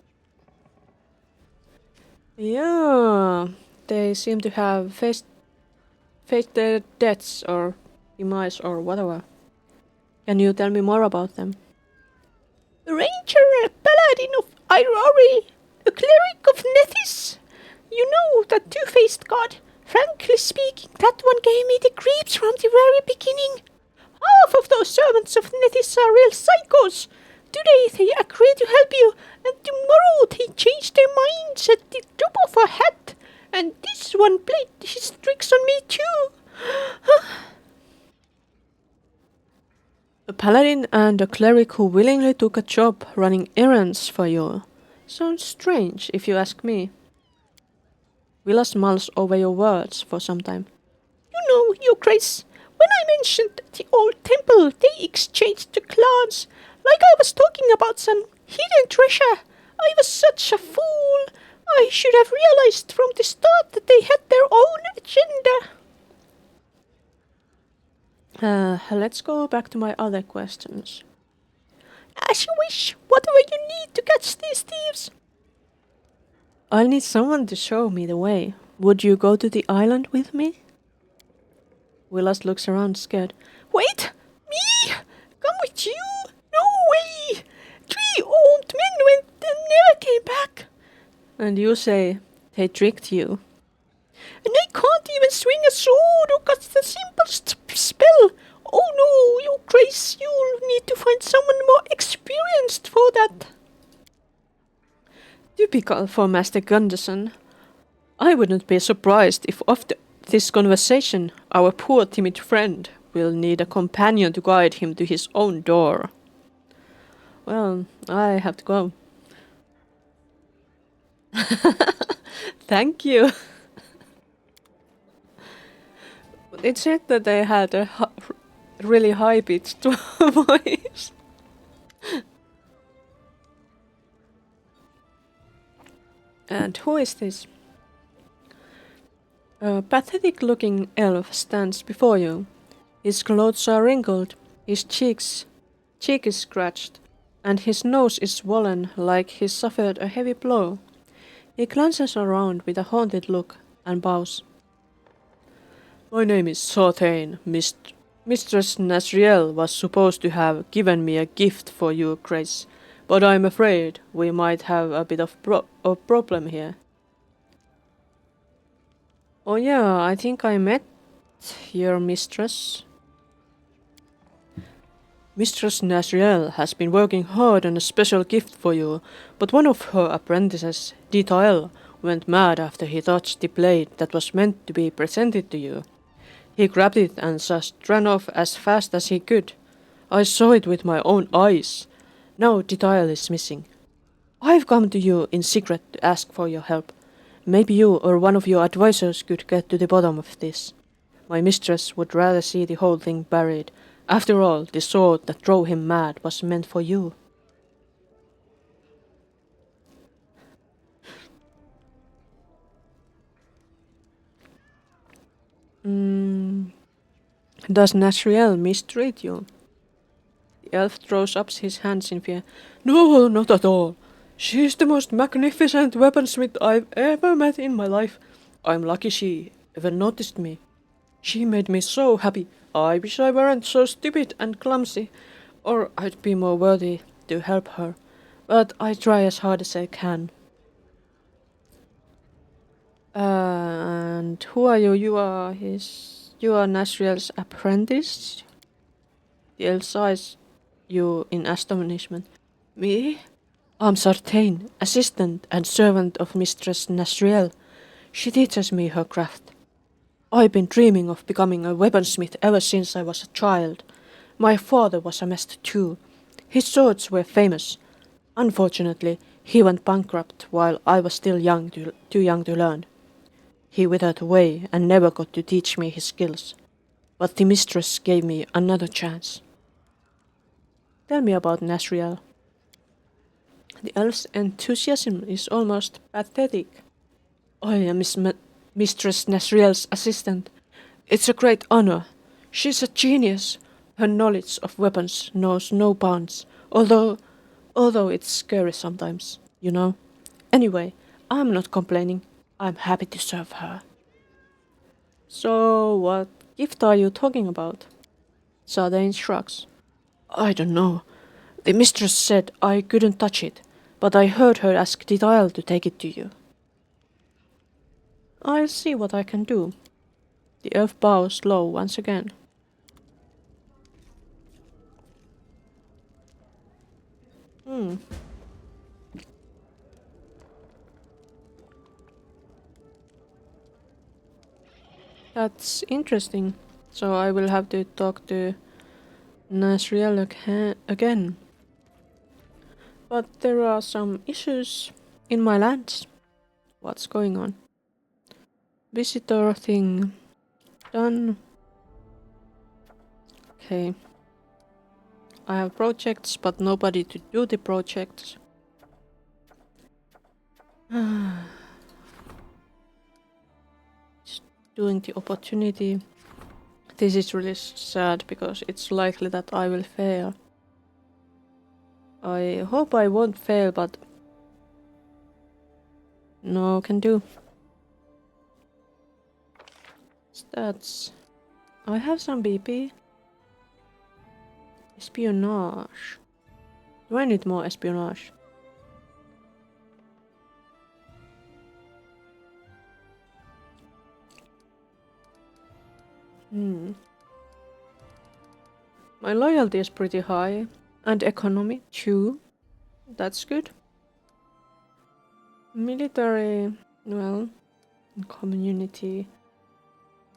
[SPEAKER 1] Yeah, they seem to have faced their deaths or demise or whatever. Can you tell me more about them?
[SPEAKER 2] A ranger, a paladin of Irori, a cleric of Nethys. You know, that two-faced god. Frankly speaking, that one gave me the creeps from the very beginning. Half of those servants of Nethys are real psychos. Today they agreed to help you, and tomorrow they change their minds at the drop of a hat. And this one played his tricks on me too.
[SPEAKER 1] A paladin and a cleric who willingly took a job running errands for you. Sounds strange, if you ask me. Willas mulls over your words for some time.
[SPEAKER 2] You know, your grace, when I mentioned the old temple, they exchanged the clans, like I was talking about some hidden treasure. I was such a fool. I should have realized from the start that they had their own agenda.
[SPEAKER 1] Let's go back to my other questions.
[SPEAKER 2] As you wish, whatever you need to catch these thieves.
[SPEAKER 1] I'll need someone to show me the way. Would you go to the island with me? Willas looks around scared.
[SPEAKER 2] Wait! Me? Come with you? No way! 3 old men went and never came back.
[SPEAKER 1] And you say they tricked you.
[SPEAKER 2] And I can't even swing a sword or cast the simplest spell. Oh no, your grace, you'll need to find someone more experienced for that.
[SPEAKER 1] Typical for Master Gunderson. I wouldn't be surprised if after this conversation our poor timid friend will need a companion to guide him to his own door. Well, I have to go. Thank you. It said that they had a really high-pitched voice. And who is this? A pathetic-looking elf stands before you. His clothes are wrinkled, his cheek is scratched, and his nose is swollen like he suffered a heavy blow. He glances around with a haunted look and bows. My name is Sartain. Mistress Nasriel was supposed to have given me a gift for your grace, but I'm afraid we might have a bit of problem here. Oh yeah, I think I met your mistress. Mistress Nasriel has been working hard on a special gift for you, but one of her apprentices, Ditael, went mad after he touched the blade that was meant to be presented to you. He grabbed it and just ran off as fast as he could. I saw it with my own eyes. Now Ditael is missing. I've come to you in secret to ask for your help. Maybe you or one of your advisors could get to the bottom of this. My mistress would rather see the whole thing buried. After all, the sword that drove him mad was meant for you. Does Nasriel mistreat you? The elf throws up his hands in fear. No, not at all. She's the most magnificent weaponsmith I've ever met in my life. I'm lucky she even noticed me. She made me so happy. I wish I weren't so stupid and clumsy, or I'd be more worthy to help her. But I try as hard as I can. And who are you? You are Nasriel's apprentice? The elf sighs you in astonishment. Me? I'm Sartain, assistant and servant of Mistress Nasriel. She teaches me her craft. I've been dreaming of becoming a weaponsmith ever since I was a child. My father was a master too. His swords were famous. Unfortunately, he went bankrupt while I was still too young to learn. He withered away and never got to teach me his skills. But the mistress gave me another chance. Tell me about Nasriel. The elf's enthusiasm is almost pathetic. I am Mistress Nasriel's assistant. It's a great honor. She's a genius. Her knowledge of weapons knows no bounds, although it's scary sometimes, you know. Anyway, I'm not complaining. I'm happy to serve her. So, what gift are you talking about? Sardain shrugs. I don't know. The mistress said I couldn't touch it, but I heard her ask Titael to take it to you. I'll see what I can do. The elf bows low once again. That's interesting. So I will have to talk to Nasriel again. But there are some issues in my lands. What's going on? Visitor thing done. Okay. I have projects, but nobody to do the projects. Doing the opportunity. This is really sad because it's likely that I will fail. I hope I won't fail, but no can do. Stats. I have some BP. Espionage. Do I need more espionage? My loyalty is pretty high. And economy too. That's good. Military, well, community.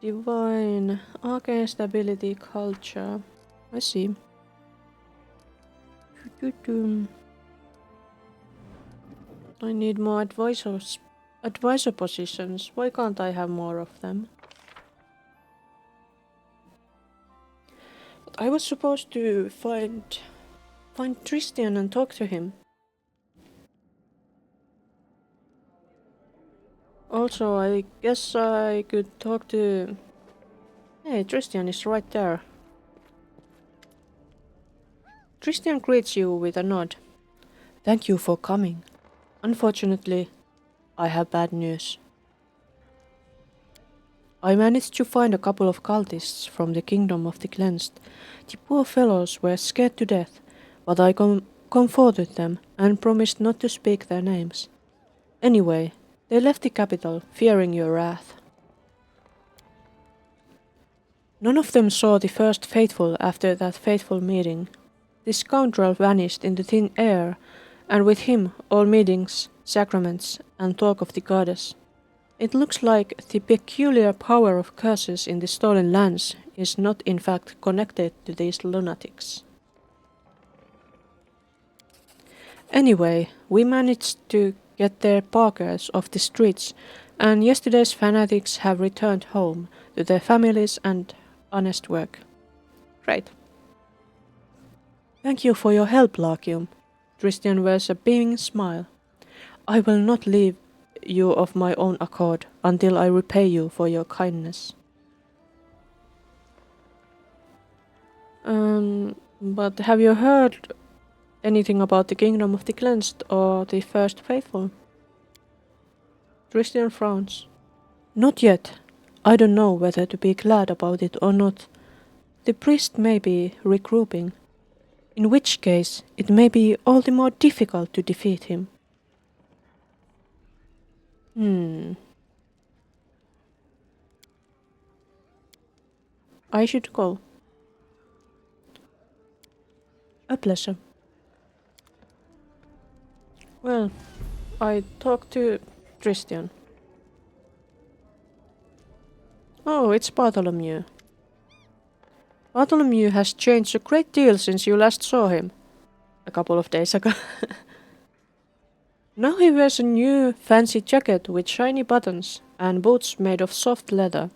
[SPEAKER 1] Divine, arcane stability, culture. I see. I need more advisor positions. Why can't I have more of them? But I was supposed to find Tristan and talk to him. Also, I guess I could talk to... Hey, Tristan is right there. Tristan greets you with a nod. Thank you for coming. Unfortunately, I have bad news. I managed to find a couple of cultists from the Kingdom of the Cleansed. The poor fellows were scared to death, but I comforted them and promised not to speak their names. Anyway, they left the capital, fearing your wrath. None of them saw the first faithful after that fateful meeting. The scoundrel vanished into thin air, and with him all meetings, sacraments, and talk of the goddess. It looks like the peculiar power of curses in the stolen lands is not in fact connected to these lunatics. Anyway, we managed to get their parkers off the streets, and yesterday's fanatics have returned home to their families and honest work. Great. Thank you for your help, Larkium. Tristan wears a beaming smile. I will not leave you of my own accord until I repay you for your kindness. But have you heard Anything about the Kingdom of the Cleansed or the First Faithful? Christian frowns. Not yet. I don't know whether to be glad about it or not. The priest may be regrouping, in which case it may be all the more difficult to defeat him. I should go. A pleasure. Well, I talked to Christian. Oh, it's Bartholomew. Bartholomew has changed a great deal since you last saw him. A couple of days ago. Now he wears a new fancy jacket with shiny buttons and boots made of soft leather.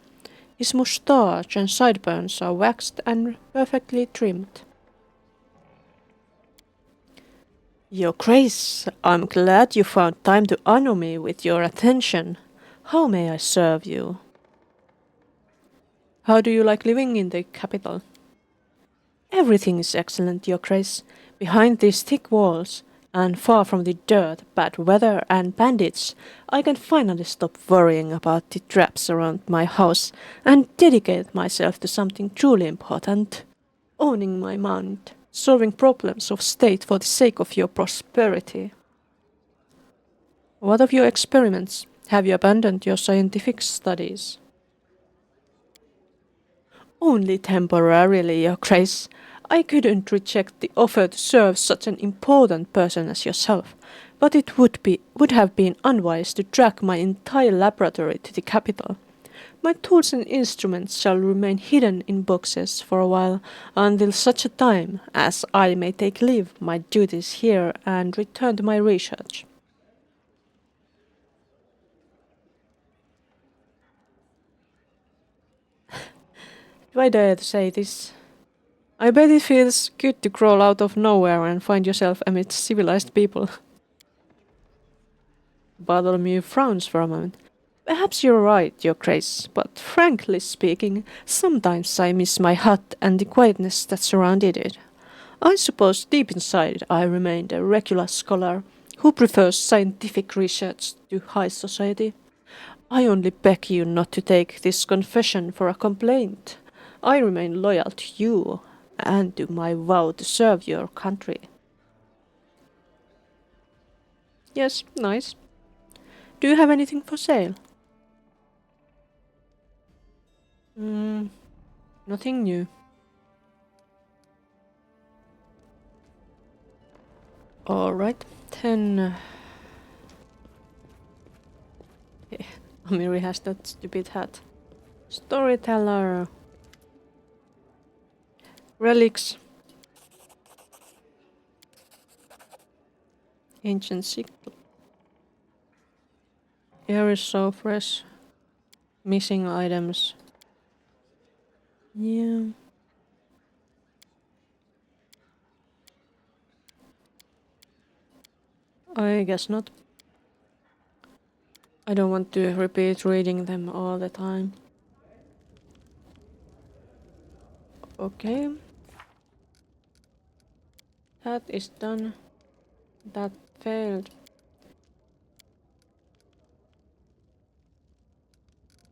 [SPEAKER 1] His moustache and sideburns are waxed and perfectly trimmed. Your Grace, I'm glad you found time to honor me with your attention. How may I serve you? How do you like living in the capital? Everything is excellent, Your Grace. Behind these thick walls, and far from the dirt, bad weather, and bandits, I can finally stop worrying about the traps around my house and dedicate myself to something truly important. Owning my mind, solving problems of state for the sake of your prosperity. What of your experiments? Have you abandoned your scientific studies? Only temporarily, Your Grace. I couldn't reject the offer to serve such an important person as yourself, but it would have been unwise to drag my entire laboratory to the capital. My tools and instruments shall remain hidden in boxes for a while until such a time as I may take leave of my duties here and return to my research. Do I dare to say this? I bet it feels good to crawl out of nowhere and find yourself amidst civilized people. Bartholomew frowns for a moment. Perhaps you're right, Your Grace, but frankly speaking, sometimes I miss my hut and the quietness that surrounded it. I suppose deep inside I remained a regular scholar who prefers scientific research to high society. I only beg you not to take this confession for a complaint. I remain loyal to you and to my vow to serve your country. Yes, nice. Do you have anything for sale? Nothing new. Alright, then. Amiri has that stupid hat. Storyteller. Relics. Ancient sickle. Air is so fresh. Missing items. Yeah. I guess not. I don't want to repeat reading them all the time. Okay. That is done. That failed.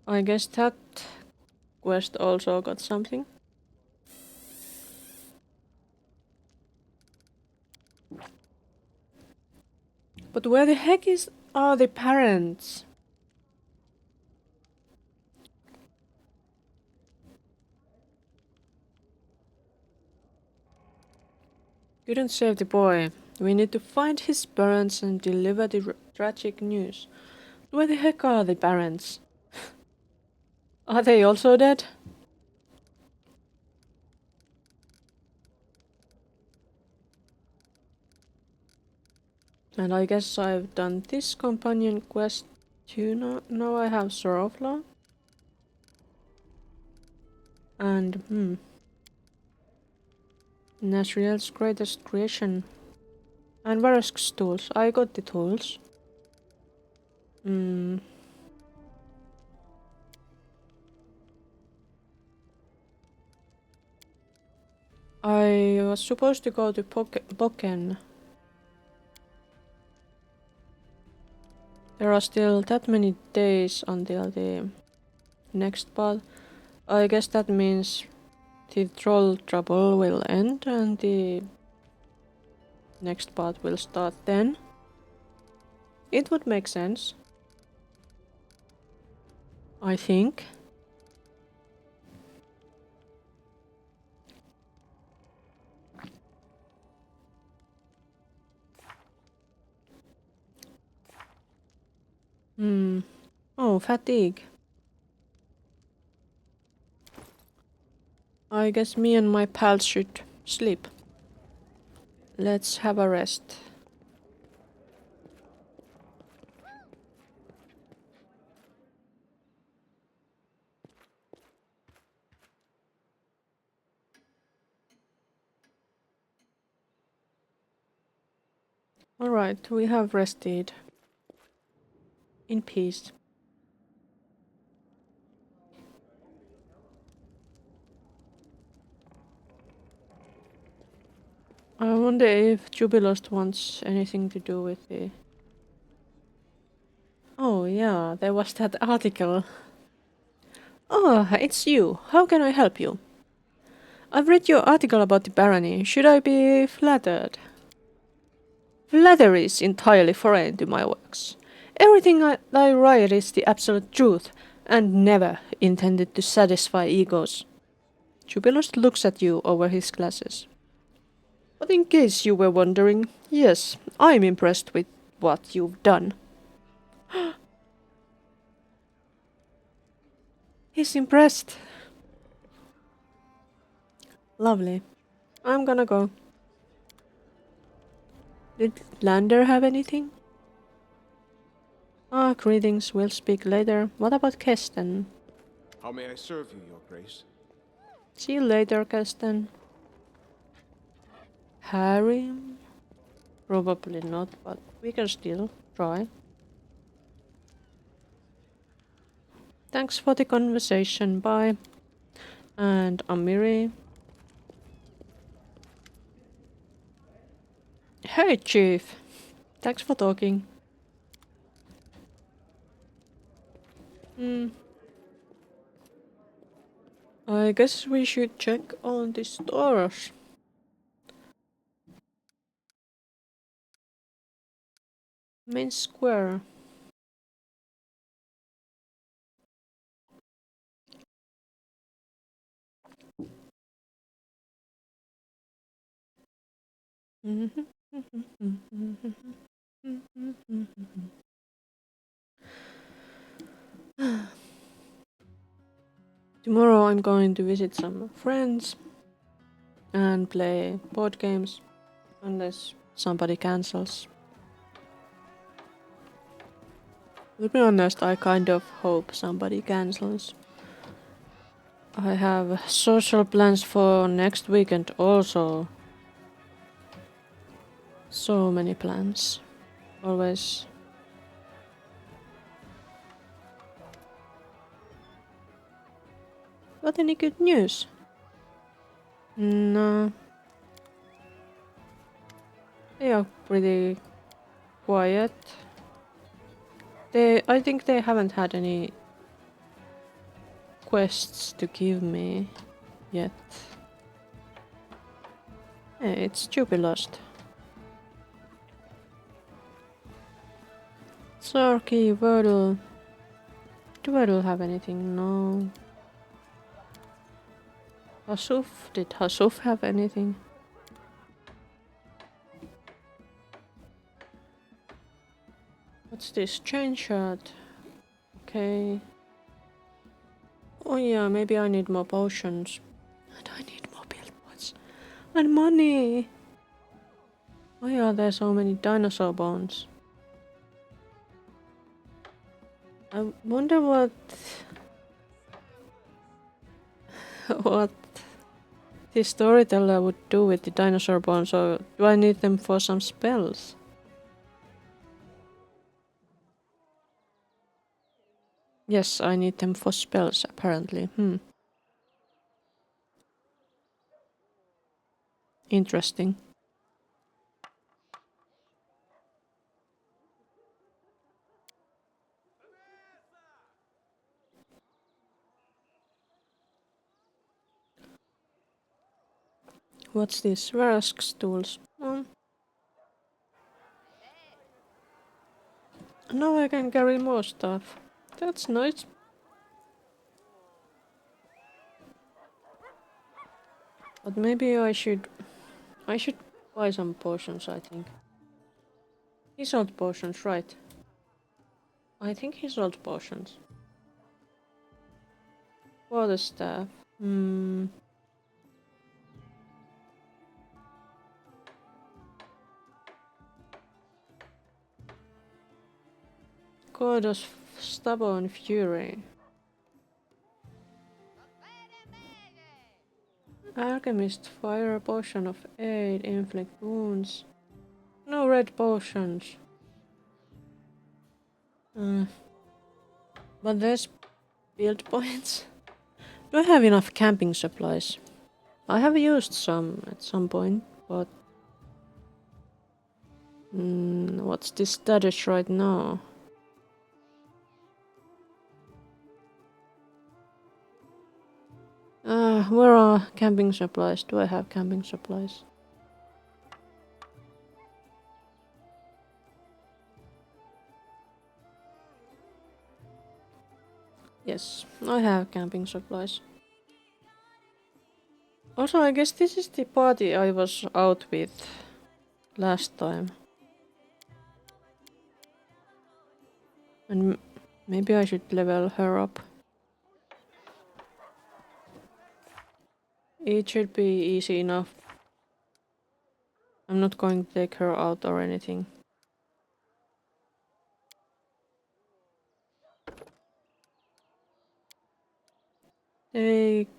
[SPEAKER 1] I guess that quest also got something. But where the heck are the parents? Couldn't save the boy. We need to find his parents and deliver the tragic news. Where the heck are the parents? Are they also dead? And I guess I've done this companion quest too. Now I have Sorofla. And Nasriel's greatest creation. And Varesk's tools. I got the tools. I was supposed to go to Poken. There are still that many days until the next part. I guess that means the troll trouble will end and the next part will start then. It would make sense. I think. Oh, fatigue. I guess me and my pals should sleep. Let's have a rest. Alright, we have rested. In peace. I wonder if Jubilost wants anything to do with the... Oh yeah, there was that article. Oh, it's you. How can I help you? I've read your article about the barony. Should I be flattered? Flattery is entirely foreign to my works. Everything I write is the absolute truth, and never intended to satisfy egos. Jubilost looks at you over his glasses. But in case you were wondering, yes, I'm impressed with what you've done. He's impressed. Lovely. I'm gonna go. Did Lander have anything? Ah, greetings. We'll speak later. What about Kesten?
[SPEAKER 8] How may I serve you, Your Grace?
[SPEAKER 1] See you later, Kesten. Harry? Probably not, but we can still try. Thanks for the conversation. Bye. And Amiri. Hey, Chief. Thanks for talking. I guess we should check on the stores. Main square. Tomorrow I'm going to visit some friends and play board games, unless somebody cancels. To be honest, I kind of hope somebody cancels. I have social plans for next weekend also. So many plans. Always. Got any good news? No. They are pretty quiet. I think they haven't had any quests to give me yet. Hey, it's Jubilost. Sarky, Wordle. Do Wordle have anything? No. Hasuf? Did Hasuf have anything? What's this? Chain shot. Okay. Oh yeah, maybe I need more potions. And I need more build points. And money! Why are there so many dinosaur bones? I wonder what... what the storyteller would do with the dinosaur bones, or do I need them for some spells? Yes, I need them for spells, apparently. Interesting. What's this? Rask's tools. Now I can carry more stuff. That's nice. But maybe I should buy some potions, I think. He sold potions, right? I think he sold potions. For the staff. God of stubborn fury. Alchemist fire potion of aid, inflict wounds. No red potions. But there's build points. Do I have enough camping supplies? I have used some at some point, but what's the status right now? Where are camping supplies? Do I have camping supplies? Yes, I have camping supplies. Also, I guess this is the party I was out with last time. And maybe I should level her up. It should be easy enough. I'm not going to take her out or anything. Take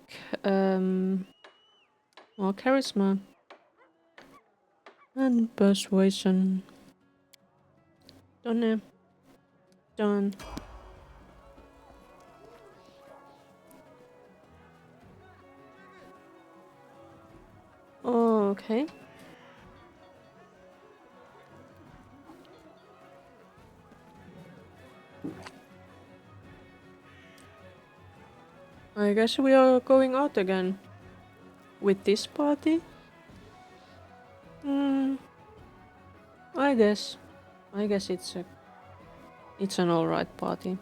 [SPEAKER 1] more charisma and persuasion. Done. Done. Okay. I guess we are going out again. With this party? I guess. I guess it's an alright party.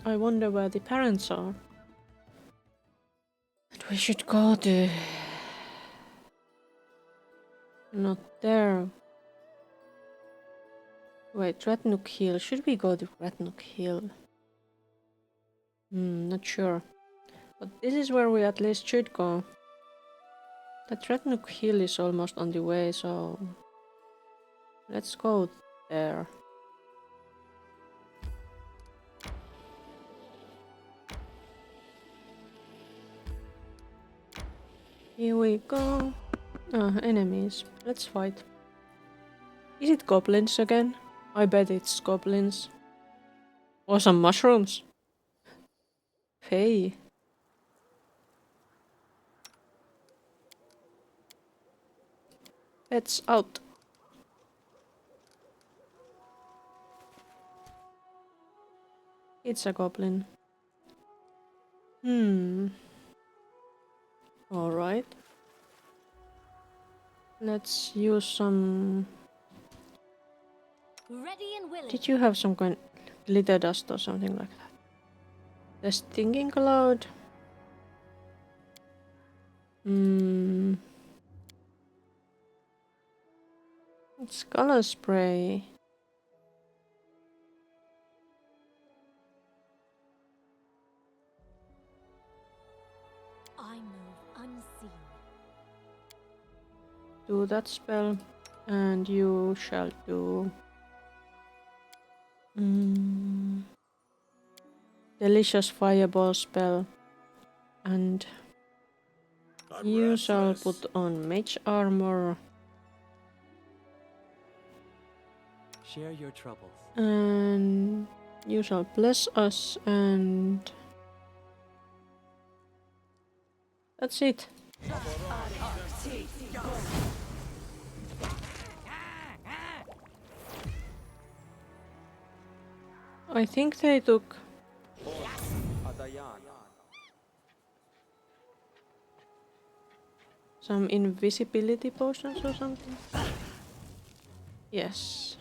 [SPEAKER 1] I wonder where the parents are. But we should go to... Not there. Wait, Ratnook Hill. Should we go to Ratnook Hill? Not sure. But this is where we at least should go. That Ratnook Hill is almost on the way, so... Let's go there. Here we go. Enemies. Let's fight. Is it goblins again? I bet it's goblins. Or some mushrooms. Hey. It's out. It's a goblin. Alright. Let's use some...
[SPEAKER 4] Ready and willing.
[SPEAKER 1] Did you have some kind of glitter dust or something like that? The stinging cloud. It's color spray.
[SPEAKER 4] I move unseen.
[SPEAKER 1] Do that spell, and you shall do... Delicious fireball spell, and
[SPEAKER 7] I'm
[SPEAKER 1] You shall
[SPEAKER 7] restless.
[SPEAKER 1] put on mage armor
[SPEAKER 5] Share your troubles.
[SPEAKER 1] and you shall bless us and that's it. I think they took some invisibility potions or something. Yes,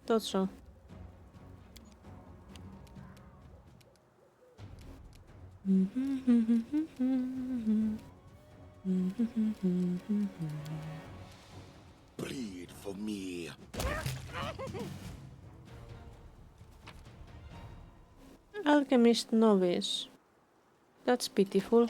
[SPEAKER 1] thought so.
[SPEAKER 7] Bleed for me.
[SPEAKER 1] Alchemist novice. That's pitiful.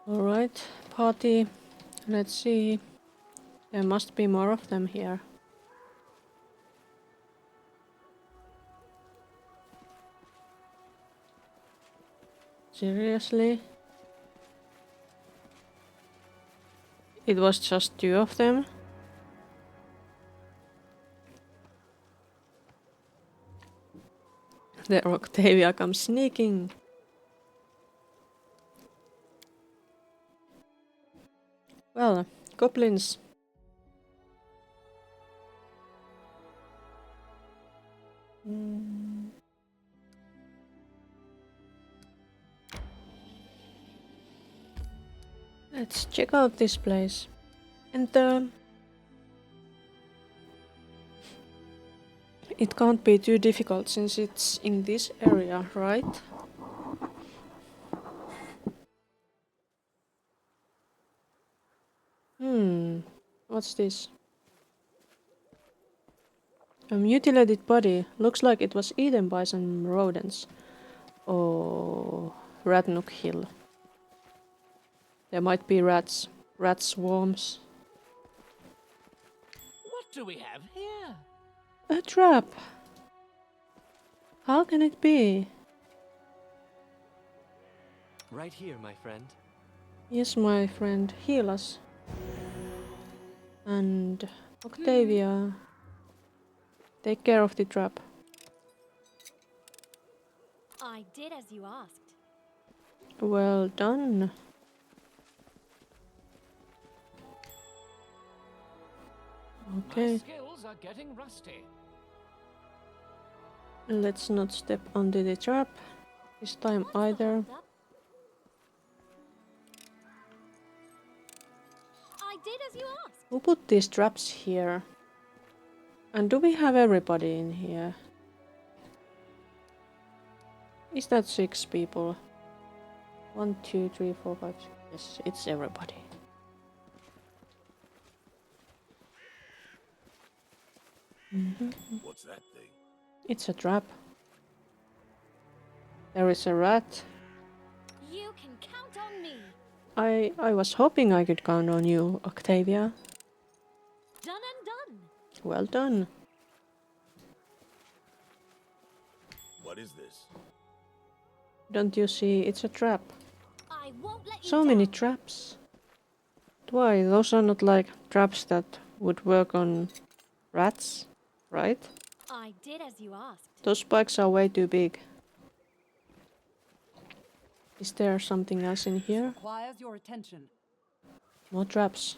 [SPEAKER 1] Alright, party. Let's see. There must be more of them here. Seriously? It was just 2 of them? There Octavia comes sneaking. Well, goblins. Let's check out this place. And it can't be too difficult since it's in this area, right? What's this? A mutilated body. Looks like it was eaten by some rodents. Oh, Ratnook Hill. There might be rats. Rat swarms.
[SPEAKER 3] What do we have here?
[SPEAKER 1] A trap! How can it be?
[SPEAKER 5] Right here, my friend.
[SPEAKER 1] Yes, my friend, heal us. And Octavia, take care of the trap.
[SPEAKER 4] I did as you asked.
[SPEAKER 1] Well done.
[SPEAKER 3] My
[SPEAKER 1] Okay,
[SPEAKER 3] skills are getting rusty.
[SPEAKER 1] let's not step onto the trap this time
[SPEAKER 4] What's the
[SPEAKER 1] either.
[SPEAKER 4] holdup? I did as you asked.
[SPEAKER 1] Who put these traps here? And do we have everybody in here? Is that 6 people? 1, 2, 3, 4, 5, 6. Yes, it's everybody.
[SPEAKER 7] What's that thing?
[SPEAKER 1] It's a trap. There is a rat.
[SPEAKER 4] You can count on me.
[SPEAKER 1] I was hoping I could count on you, Octavia.
[SPEAKER 4] Done and done.
[SPEAKER 1] Well done.
[SPEAKER 7] What is this?
[SPEAKER 1] Don't you see? It's a trap.
[SPEAKER 4] I won't let you
[SPEAKER 1] So
[SPEAKER 4] down.
[SPEAKER 1] many traps. Why? Those are not like traps that would work on rats, right?
[SPEAKER 4] I did as you asked.
[SPEAKER 1] Those spikes are way too big. Is there something else in here?
[SPEAKER 6] Requires your attention.
[SPEAKER 1] More traps.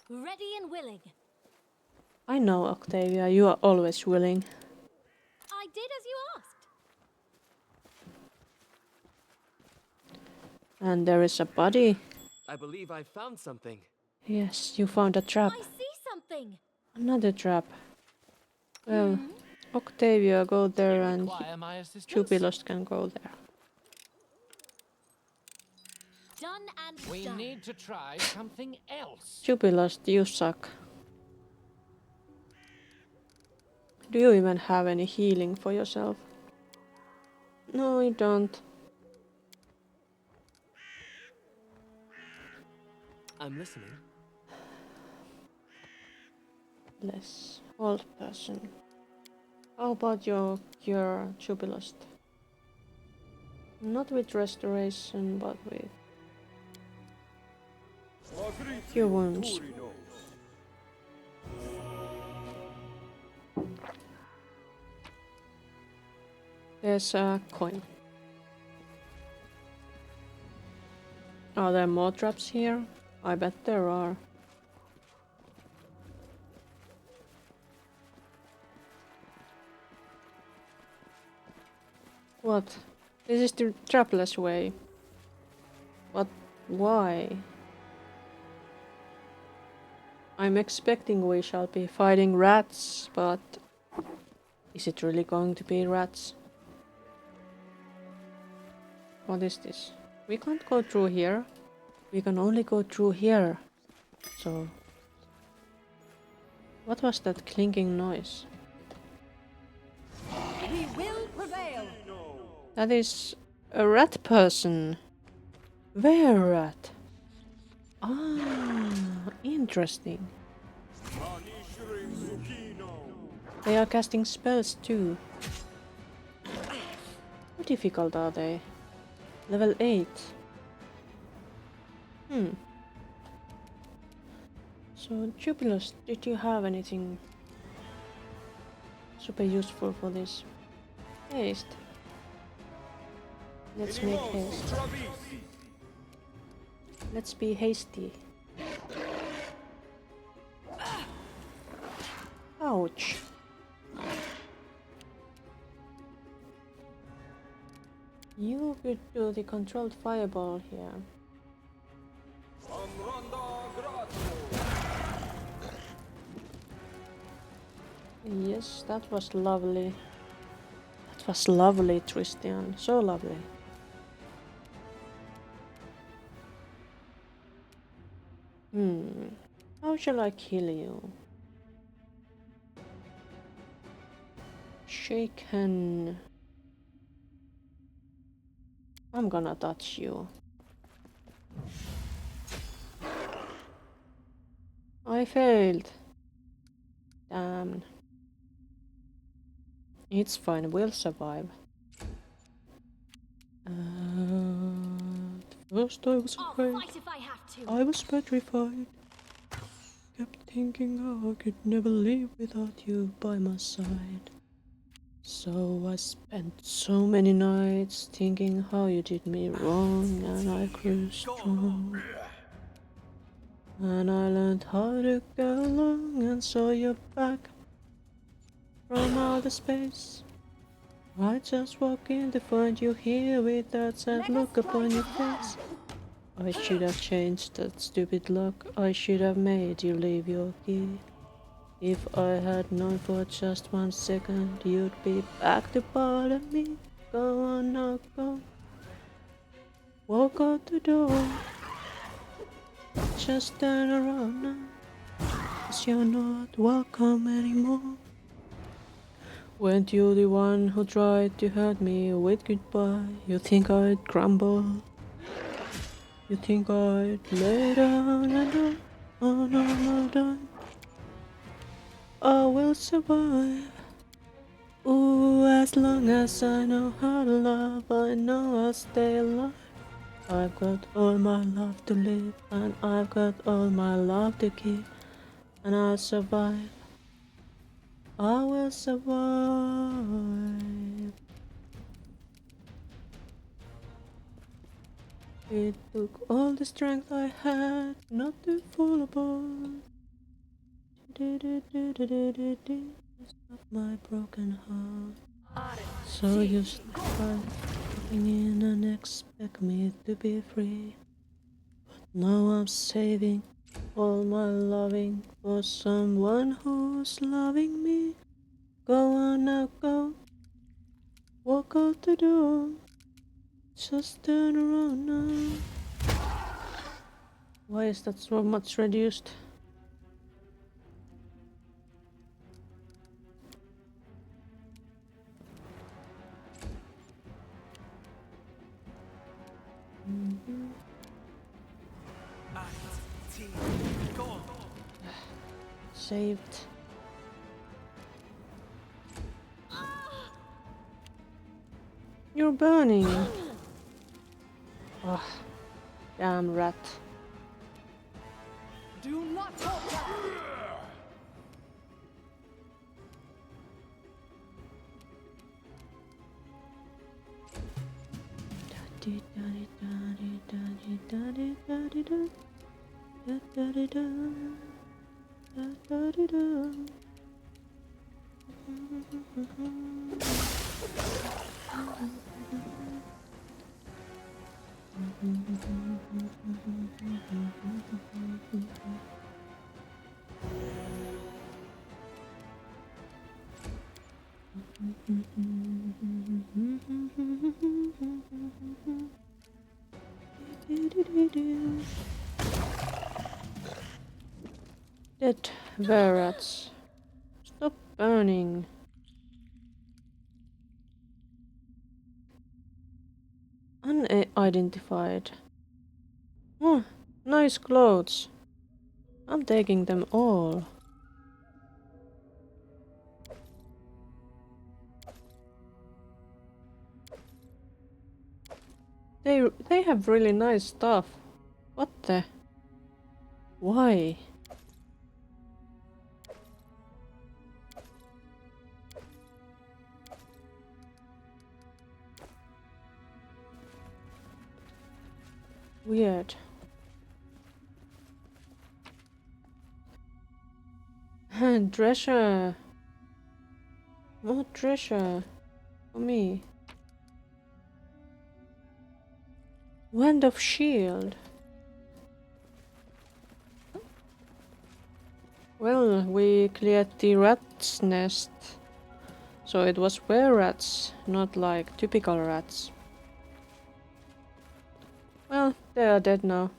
[SPEAKER 4] Ready and willing.
[SPEAKER 1] I know, Octavia, you are always willing.
[SPEAKER 4] I did as you asked.
[SPEAKER 1] And there is a body.
[SPEAKER 5] I believe I found something.
[SPEAKER 1] Yes, you found a trap.
[SPEAKER 4] I see something.
[SPEAKER 1] Another trap. Well, Octavia, go there
[SPEAKER 3] You
[SPEAKER 1] and
[SPEAKER 3] require my assistance?
[SPEAKER 1] Jubilost can go there.
[SPEAKER 4] Done and
[SPEAKER 3] We
[SPEAKER 4] done.
[SPEAKER 3] need to try something else.
[SPEAKER 1] Jubilost, you suck. Do you even have any healing for yourself? No, you don't.
[SPEAKER 5] I'm listening.
[SPEAKER 1] Less. Old person. How about your cure, Jubilust? Not with restoration, but with cure wounds. There's a coin. Are there more traps here? I bet there are. What? This is the trapless way. But why? I'm expecting we shall be fighting rats, but is it really going to be rats? What is this? We can't go through here. We can only go through here. So... what was that clinking noise?
[SPEAKER 6] We will prevail.
[SPEAKER 1] That is a rat person. Where rat? Ah, interesting. They are casting spells too. How difficult are they? Level 8. So, Jubilus, did you have anything super useful for this? Haste. Let's make haste. Let's be hasty. Ouch. You could do the controlled fireball here. Yes, that was lovely. That was lovely, Tristan. So lovely. How shall I kill you? Shaken. I'm gonna touch you. I failed. Damn. It's fine, we'll survive. First I was
[SPEAKER 4] I'll
[SPEAKER 1] afraid.
[SPEAKER 4] fight if I have to.
[SPEAKER 1] I was petrified. Kept thinking how I could never live without you by my side. So I spent so many nights thinking how you did me wrong, and I grew strong. And I learned how to go along and saw you back from outer space. I just walked in to find you here with that sad look upon your face. I should have changed that stupid lock. I should have made you leave your key. If I had known for just 1 second, you'd be back to bother me. Go on now, go. Walk out the door. Just turn around now. 'Cause you're not welcome anymore. Weren't you the one who tried to hurt me with goodbye? You think I'd crumble? You think I'd lay down and die? Oh no, no, die. I will survive. Ooh, as long as I know how to love, I know I'll stay alive. I've got all my love to live, and I've got all my love to give, and I'll survive. I will survive. It took all the strength I had not to fall apart. Stop my broken heart. So you start looking in and expect me to be free. But now I'm saving all my loving for someone who's loving me. Go on now, go. Walk out the door. Just turn around now. Why is that so much reduced? Saved. You're burning. Ugh. Damn rat.
[SPEAKER 6] Do not falter.
[SPEAKER 1] Dead verrats. Stop burning. Unidentified. Oh, nice clothes. I'm taking them all. They have really nice stuff. What the? Why? Weird. Treasure. More treasure. For me. Wand of Shield. Well, we cleared the rat's nest. So it was were rats, not like typical rats. Well, they are dead now.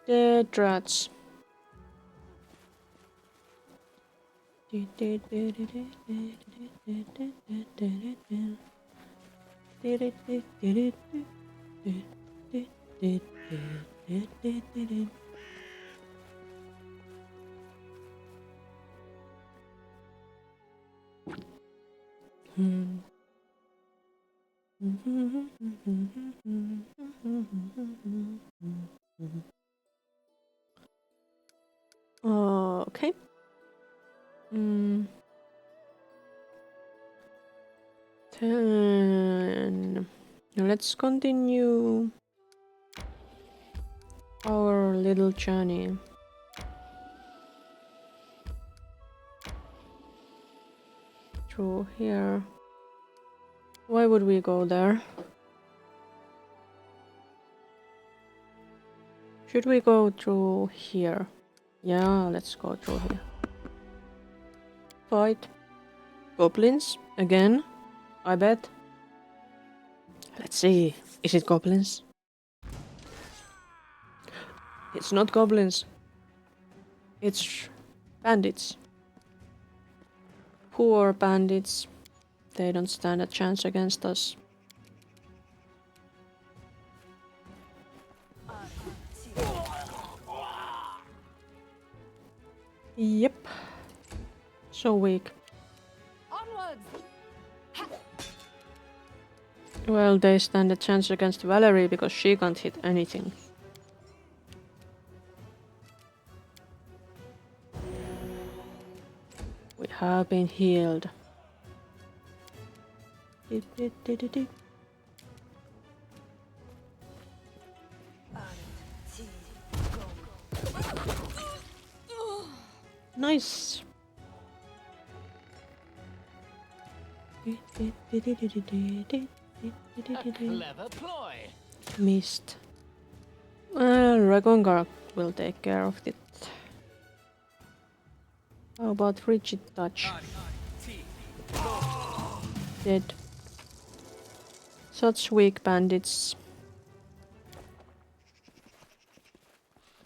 [SPEAKER 1] Dead rats. Okay. Then let's continue our little journey. Through here. Why would we go there? Should we go through here? Yeah, let's go through here. Fight. Goblins? Again? I bet. Let's see. Is it goblins? It's not goblins. It's bandits. Poor bandits. They don't stand a chance against us. Yep. So weak.
[SPEAKER 6] Onwards.
[SPEAKER 1] Well, they stand a chance against Valerie because she can't hit anything. We have been healed. Nice.
[SPEAKER 3] A clever ploy.
[SPEAKER 1] Missed. Well, Ragongar will take care of it. How about Frigid Touch? Dead. Such weak bandits.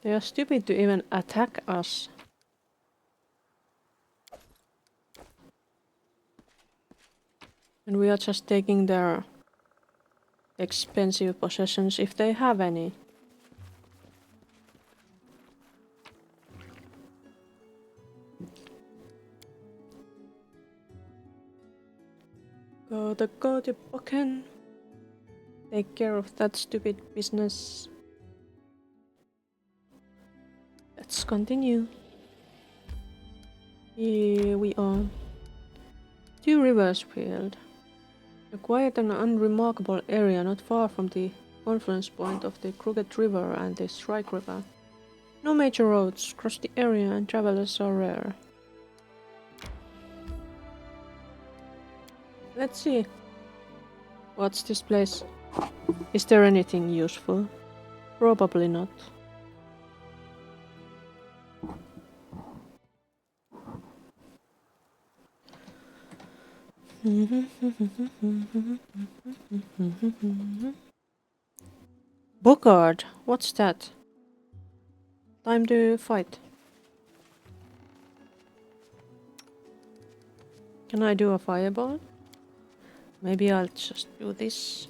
[SPEAKER 1] They are stupid to even attack us. And we are just taking their expensive possessions if they have any. Gotta go to Pokken. Take care of that stupid business. Let's continue. Here we are. Two Rivers Field. A quiet and unremarkable area not far from the confluence point of the Crooked River and the Strike River. No major roads cross the area and travelers are rare. Let's see. What's this place? Is there anything useful? Probably not. Bogard, what's that? Time to fight. Can I do a fireball? Maybe I'll just do this.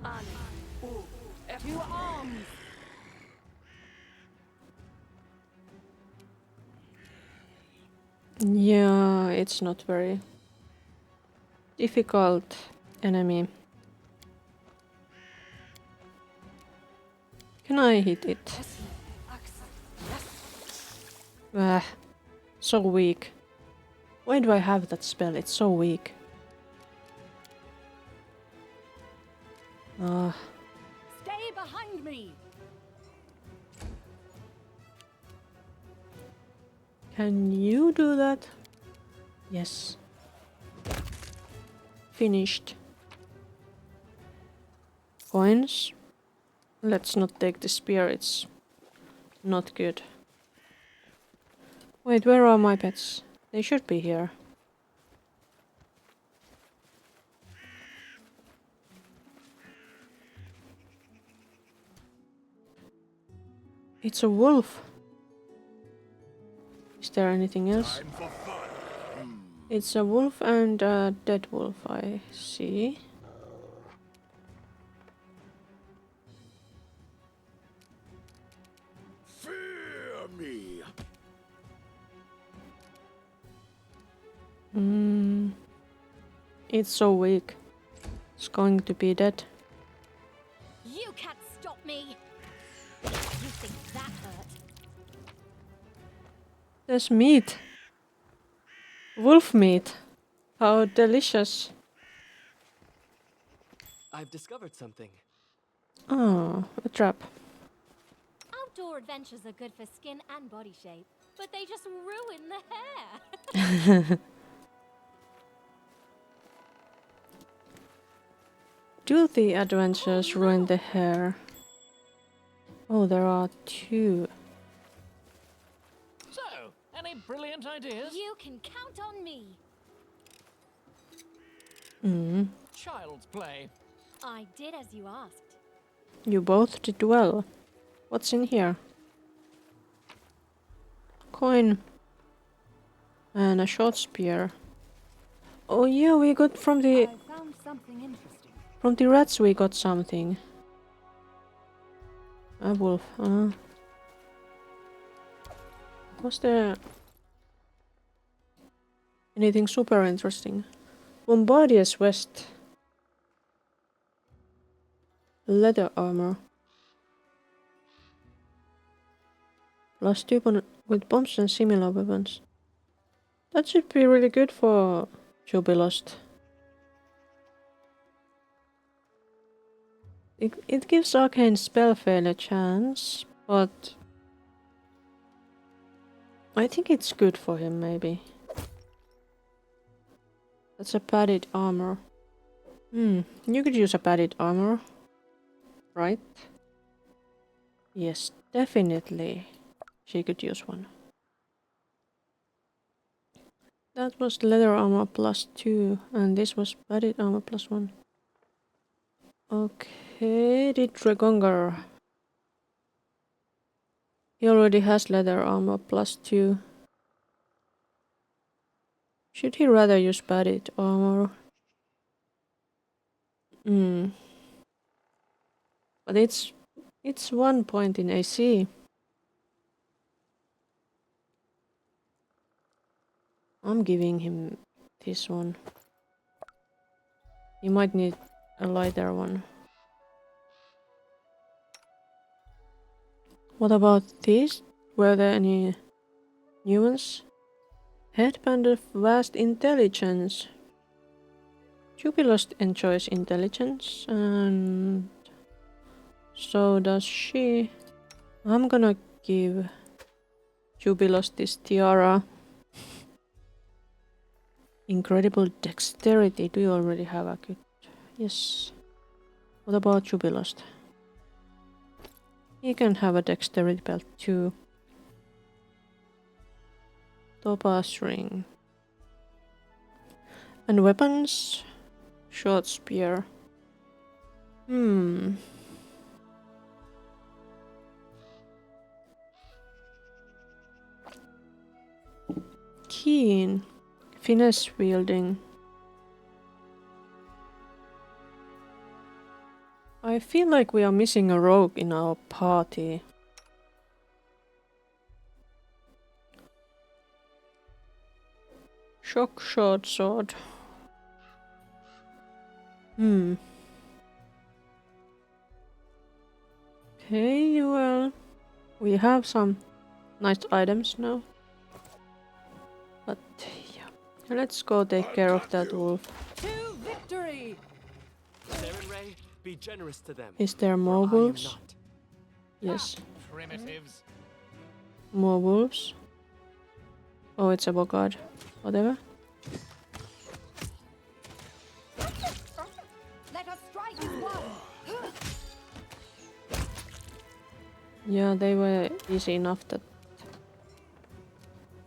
[SPEAKER 6] To arms!
[SPEAKER 1] Yeah, it's not very difficult enemy. Can I hit it? Ah, so weak. Why do I have that spell? It's so weak. Ah.
[SPEAKER 6] Stay behind me!
[SPEAKER 1] Can you do that? Yes. Finished. Coins. Let's not take the spear, it's not good. Wait, where are my pets? They should be here. It's a wolf. Is there anything else?
[SPEAKER 7] Time for fun.
[SPEAKER 1] It's a wolf and a dead wolf, I see.
[SPEAKER 7] Fear me.
[SPEAKER 1] It's so weak. It's going to be dead.
[SPEAKER 4] You can't stop me! You think that hurt?
[SPEAKER 1] There's meat. Wolf meat. How delicious.
[SPEAKER 5] I've discovered something.
[SPEAKER 1] Oh, a trap.
[SPEAKER 4] Outdoor adventures are good for skin and body shape, but they just ruin the hair.
[SPEAKER 1] Do the adventures ruin the hair? Oh, there are two.
[SPEAKER 3] So, any brilliant ideas?
[SPEAKER 4] You can count on me.
[SPEAKER 3] Child's play.
[SPEAKER 4] I did as you asked.
[SPEAKER 1] You both did well. What's in here? Coin. And a short spear. Oh yeah, we got from the
[SPEAKER 6] I found something interesting.
[SPEAKER 1] rats we got something. A wolf. Was there anything super interesting? Bombardier's vest. Leather armor. +2 with bombs and similar weapons. That should be really good for Jubilost. It gives Arcane Spellfade a chance, but I think it's good for him, maybe. That's a padded armor. You could use a padded armor, right? Yes, definitely. She could use one. That was leather armor +2, and this was padded armor +1. Okay, the Dragongar. He already has leather armor +2. Should he rather use padded armor? But it's 1 point in AC. I'm giving him this one. He might need a lighter one. What about these? Were there any new ones? Headband of vast intelligence. Jubilost enjoys intelligence, and so does she. I'm gonna give Jubilost this tiara. Incredible dexterity. Do you already have a good? Yes. What about Jubilost? He can have a dexterity belt too. Topaz ring. And weapons? Short spear. Keen. Finesse wielding. I feel like we are missing a rogue in our party. Shock short sword. Okay, well, we have some nice items now. But yeah, let's go take care of that wolf.
[SPEAKER 6] To victory!
[SPEAKER 5] Saren Ray, be generous to them.
[SPEAKER 1] Is there
[SPEAKER 5] for
[SPEAKER 1] more
[SPEAKER 5] I am
[SPEAKER 1] wolves?
[SPEAKER 5] not.
[SPEAKER 1] Yes,
[SPEAKER 3] Primitives.
[SPEAKER 1] more wolves. Oh, it's a bogard. Whatever.
[SPEAKER 6] Let us strike as one!
[SPEAKER 1] Yeah, they were easy enough that...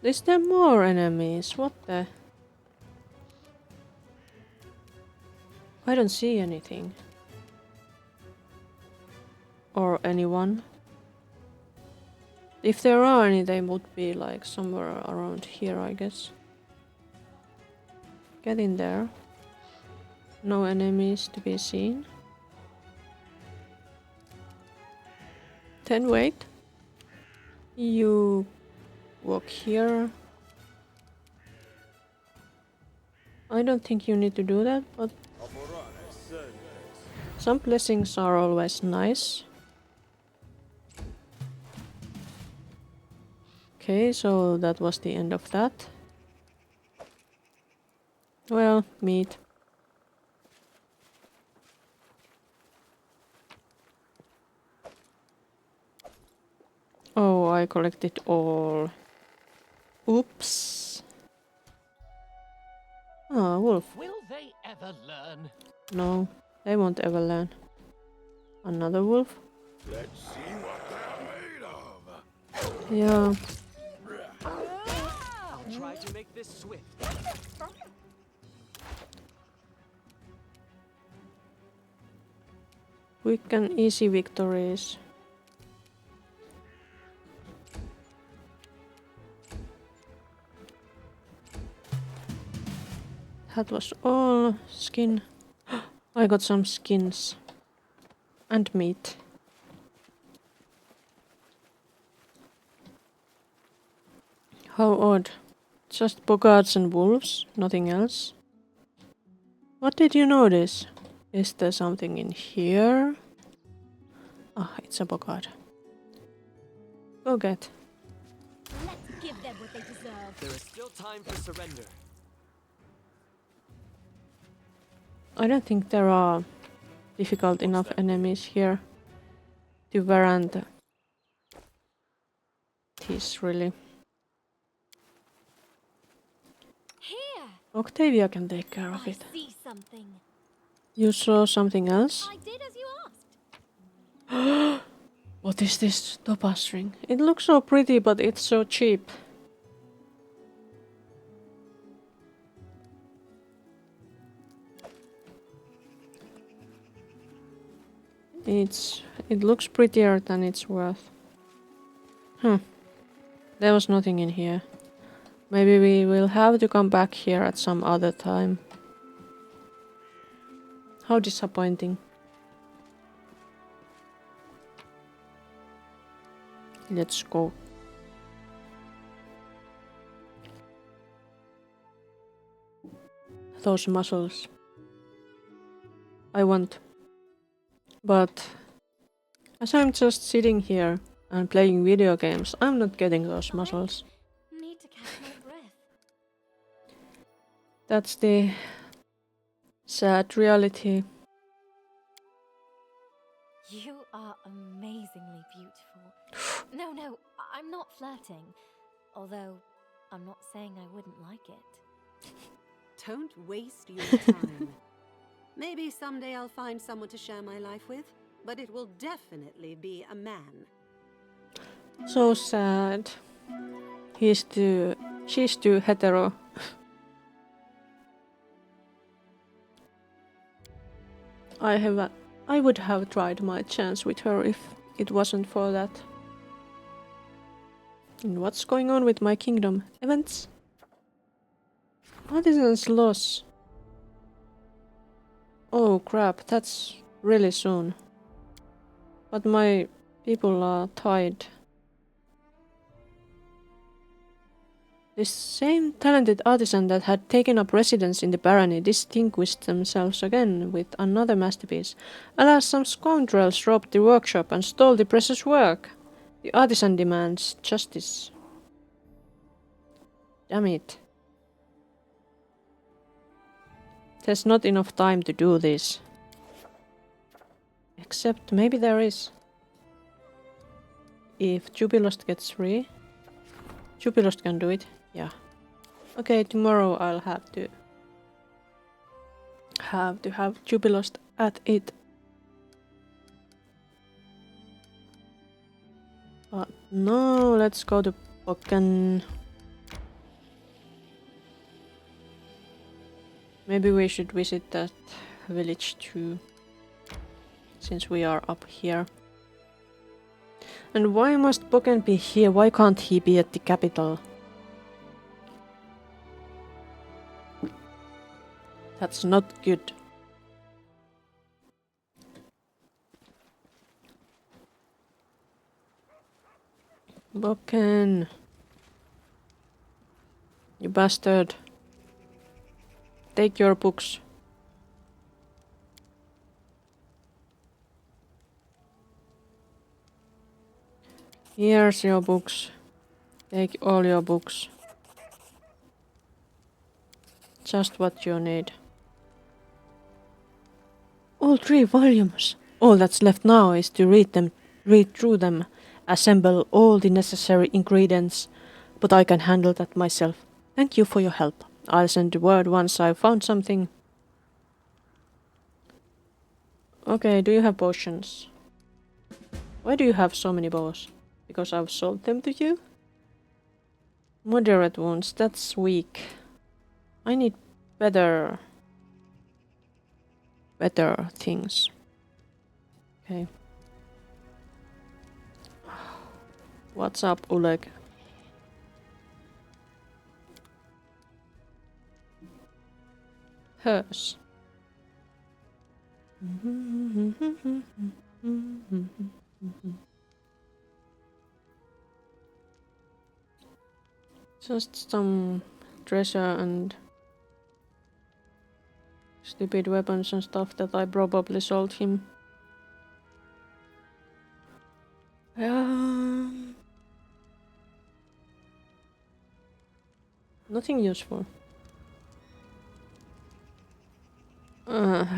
[SPEAKER 1] Is there more enemies? What the... I don't see anything. Or anyone. If there are any, they would be like somewhere around here, I guess. Get in there. No enemies to be seen. Then wait. You walk here. I don't think you need to do that, but some blessings are always nice. Okay, so that was the end of that. Well, meat. Oh, I collected all. Oops. Ah, wolf.
[SPEAKER 3] Will they ever learn?
[SPEAKER 1] No, they won't ever learn. Another wolf?
[SPEAKER 7] Let's see what they're made of.
[SPEAKER 1] Yeah.
[SPEAKER 5] I'll try to make this swift.
[SPEAKER 1] Quick and easy victories. That was all skin. I got some skins. And meat. How odd. Just bogarts and wolves, nothing else. What did you notice? Is there something in here? Ah, it's a bogart. Go get.
[SPEAKER 4] Let's give them what they deserve.
[SPEAKER 5] There is still time for surrender.
[SPEAKER 1] I don't think there are difficult enough enemies here to warrant this, really.
[SPEAKER 4] Here!
[SPEAKER 1] Octavia can take care of
[SPEAKER 4] I
[SPEAKER 1] it.
[SPEAKER 4] see something.
[SPEAKER 1] You saw something else?
[SPEAKER 4] I did as you asked.
[SPEAKER 1] What is this topaz ring? It looks so pretty, but it's so cheap. It looks prettier than it's worth. There was nothing in here. Maybe we will have to come back here at some other time. How disappointing. Let's go. those muscles. I want. But as I'm just sitting here and playing video games, I'm not getting those muscles.
[SPEAKER 4] Need to catch my breath.
[SPEAKER 1] That's the sad reality.
[SPEAKER 4] You are amazingly beautiful. No, I'm not flirting. Although, I'm not saying I wouldn't like it.
[SPEAKER 6] Don't waste your time. Maybe someday I'll find someone to share my life with, but it will definitely be a man.
[SPEAKER 1] So sad. She's too hetero. I would have tried my chance with her if it wasn't for that. And what's going on with my kingdom? Events? Artisan's loss. Oh crap, that's really soon. But my people are tied. The same talented artisan that had taken up residence in the barony distinguished themselves again with another masterpiece. Alas, some scoundrels robbed the workshop and stole the precious work. The artisan demands justice. Damn it. There's not enough time to do this. Except maybe there is. If Jubilost gets free. Jubilost can do it. Yeah. Okay, tomorrow I'll have to have Jubilost at it. But no, let's go to Pokken. Maybe we should visit that village too, since we are up here. And why must Pokken be here? Why can't he be at the capital? That's not good. Pokken. You bastard. Take your books. Here's your books. Take all your books. Just what you need. All 3 volumes. All that's left now is to read through them, assemble all the necessary ingredients, but I can handle that myself. Thank you for your help. I'll send the word once I've found something. Okay, do you have potions? Why do you have so many bows? Because I've sold them to you? Moderate wounds, that's weak. I need better things. Okay. What's up, Oleg? Hers. Just some treasure and stupid weapons and stuff that I probably sold him. Nothing useful.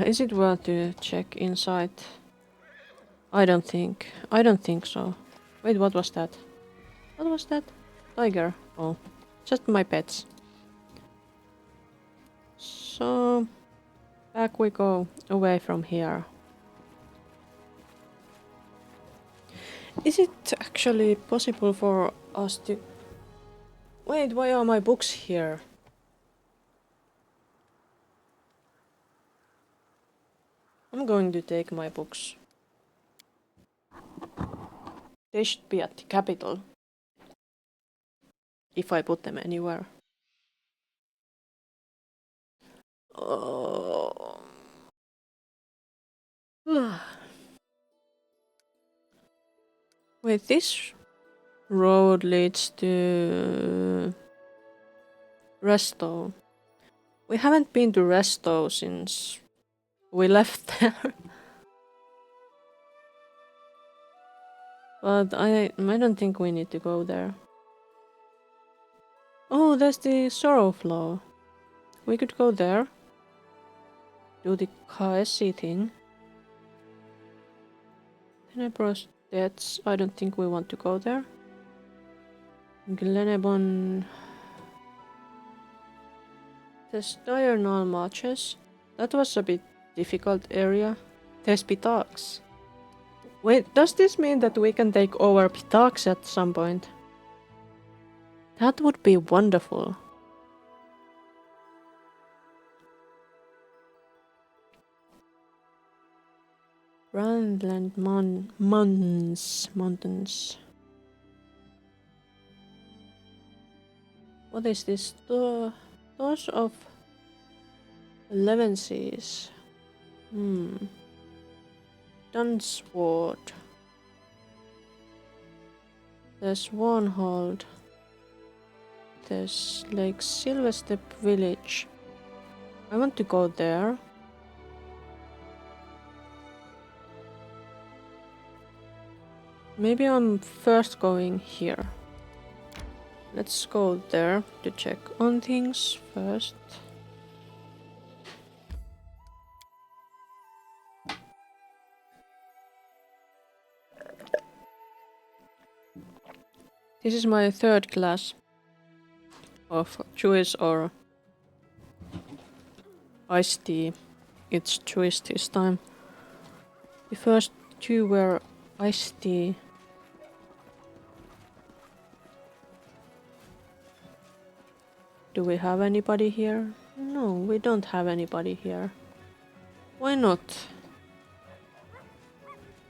[SPEAKER 1] Is it worth to check inside? I don't think so. Wait, what was that? What was that? Tiger. Oh, just my pets. So, back we go, away from here. Is it actually possible for us to... Wait, why are my books here? I'm going to take my books. They should be at the capital. If I put them anywhere. Oh. Wait, this road leads to Resto. We haven't been to Resto since we left there. But I don't think we need to go there. Oh, there's the Sorrow Flow. We could go there. Do the KSC thing. Tenebros Deaths. I don't think we want to go there. Glenebon. There's Diurnal Marches. That was a bit difficult area. There's Pitax. Wait, does this mean that we can take over Pitax at some point? That would be wonderful. Brandland Mountains. What is this? Doors of 11 Seas. Dunsward. There's Warnhold. There's Lake Silverstep Village. I want to go there. Maybe I'm first going here. Let's go there to check on things first. This is my third glass of juice or iced tea. It's juice this time. The first two were iced tea. Do we have anybody here? No, we don't have anybody here. Why not?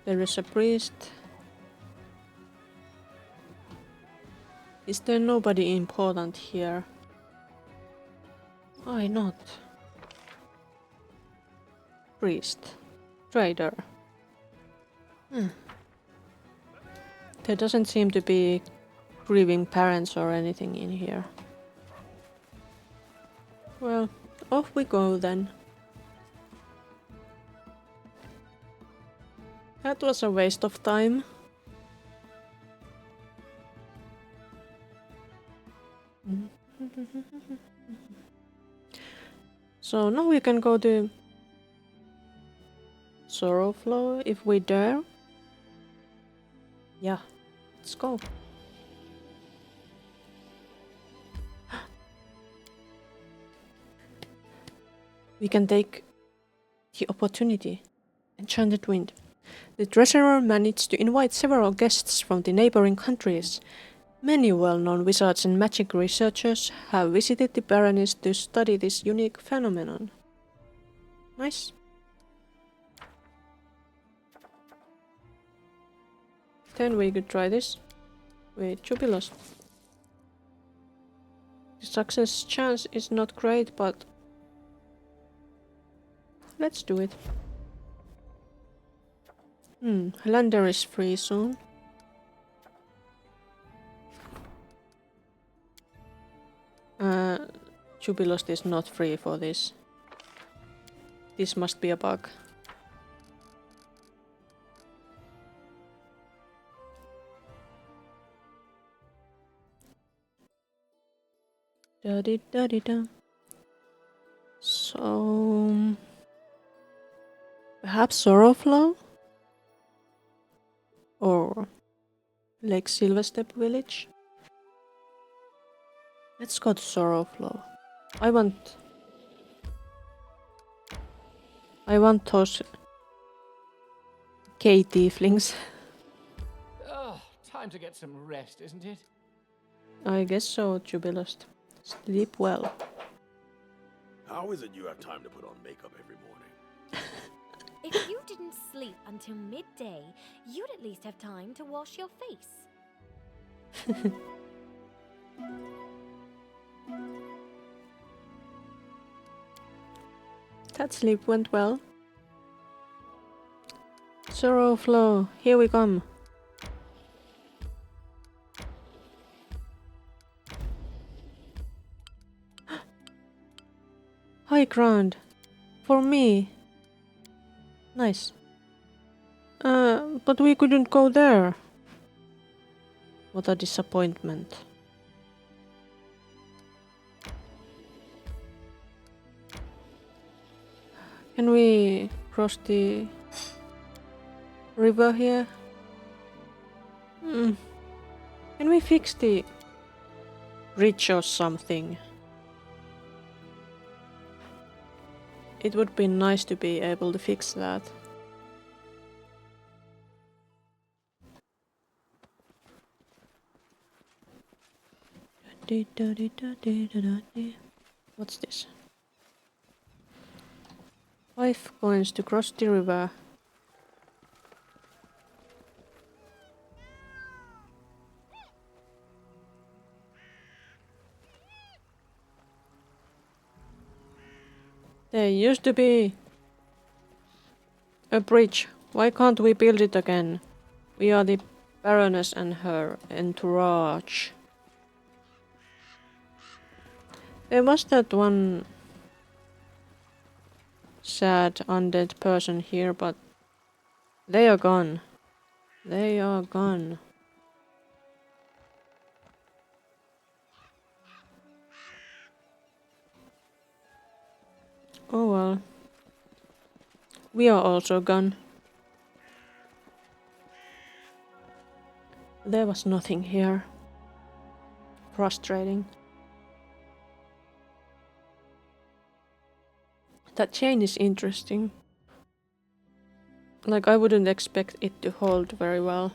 [SPEAKER 1] There is a priest. Is there nobody important here? Why not? Priest. Trader. There doesn't seem to be grieving parents or anything in here. Well, off we go then. That was a waste of time. So now we can go to Sorrow Flow if we dare. Yeah, let's go. We can take the opportunity. Enchanted Wind. The treasurer managed to invite several guests from the neighboring countries. Many well-known wizards and magic researchers have visited the Baroness to study this unique phenomenon. Nice. Then we could try this with Jubilos. The success chance is not great, but let's do it. Lander is free soon. Jubilost is not free for this. This must be a bug. Da-di-da-di-da. So perhaps Sorrowflow? Or Lake Silverstep Village? Let's go to Sorrowflow. I want those K-tieflings.
[SPEAKER 3] Oh, time to get some rest, isn't it?
[SPEAKER 1] I guess so, Jubilost. Sleep well.
[SPEAKER 7] How is it you have time to put on makeup every morning?
[SPEAKER 4] If you didn't sleep until midday, you'd at least have time to wash your face.
[SPEAKER 1] That sleep went well. Sorrowflow, here we come. high ground. For me. Nice. But we couldn't go there. What a disappointment. Can we cross the river here? Can we fix the bridge or something? It would be nice to be able to fix that. What's this? 5 coins to cross the river. There used to be a bridge. Why can't we build it again? We are the Baroness and her entourage. There was that one sad undead person here, but they are gone. They are gone. Oh well. We are also gone. There was nothing here. Frustrating. That chain is interesting. Like, I wouldn't expect it to hold very well.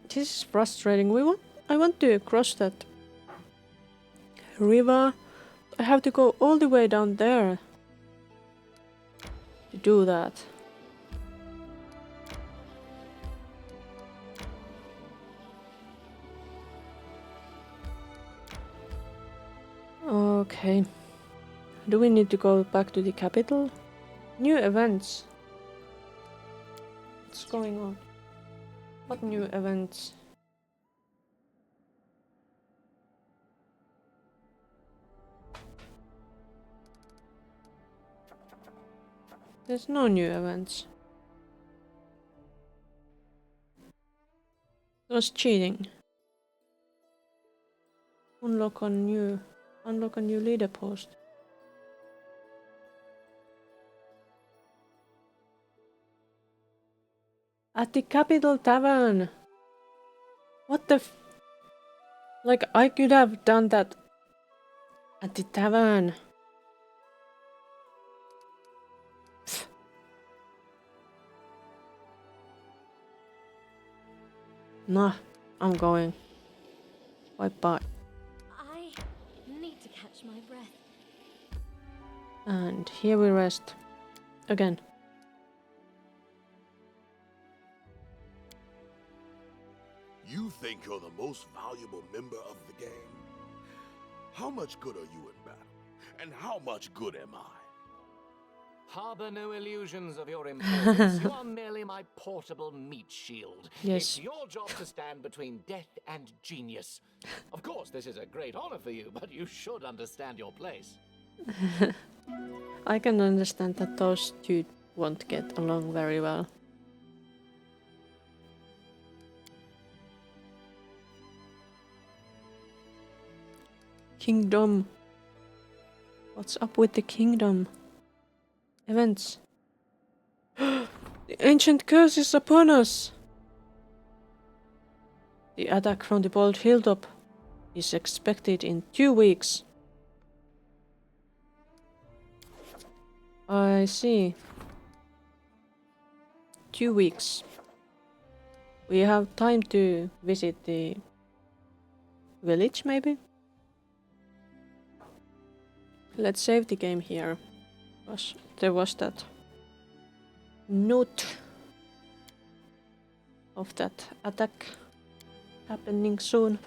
[SPEAKER 1] This is frustrating. I want to cross that river. I have to go all the way down there to do that. Okay. Do we need to go back to the capital? New events. What's going on? What new events? There's no new events. It was cheating. Unlock a new leader post. At the Capital Tavern. What the like, I could have done that at the tavern. Nah, I'm going. Bye-bye.
[SPEAKER 4] I need to catch my breath.
[SPEAKER 1] And here we rest. Again.
[SPEAKER 7] You think you're the most valuable member of the gang? How much good are you in battle? And how much good am I?
[SPEAKER 3] Harbor no illusions of your importance. You are merely my portable meat shield.
[SPEAKER 1] Yes.
[SPEAKER 3] It's your job to stand between death and genius. Of course, this is a great honor for you, but you should understand your place.
[SPEAKER 1] I can understand that those two won't get along very well. Kingdom. What's up with the kingdom? Events. The ancient curse is upon us! The attack from the bold hilltop is expected in 2 weeks. I see. 2 weeks. We have time to visit the village, maybe? Let's save the game here. Because there was that note of that attack happening soon.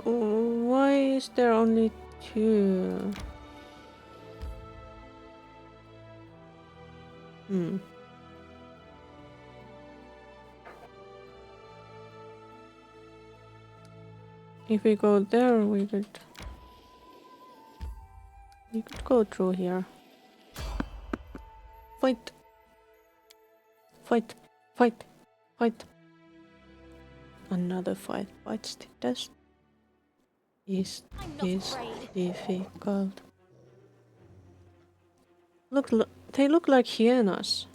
[SPEAKER 1] Why is there only 2? Hmm. If we go there, we could go through here. Fight! Fight! Fight! Fight! Another fight bites the dust. Is
[SPEAKER 4] I'm not
[SPEAKER 1] this
[SPEAKER 4] afraid.
[SPEAKER 1] difficult? Look, they look like hyenas.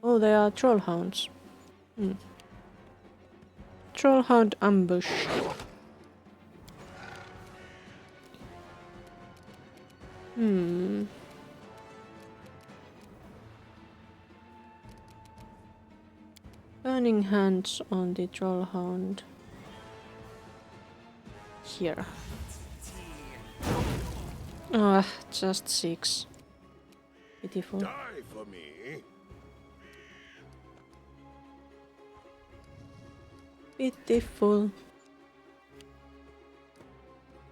[SPEAKER 1] Oh, they are trollhounds. Hmm. Trollhound ambush. Hmm. Burning hands on the trollhound. Here. Ah, just 6. Pitiful.
[SPEAKER 7] Die for me.
[SPEAKER 1] Pitiful.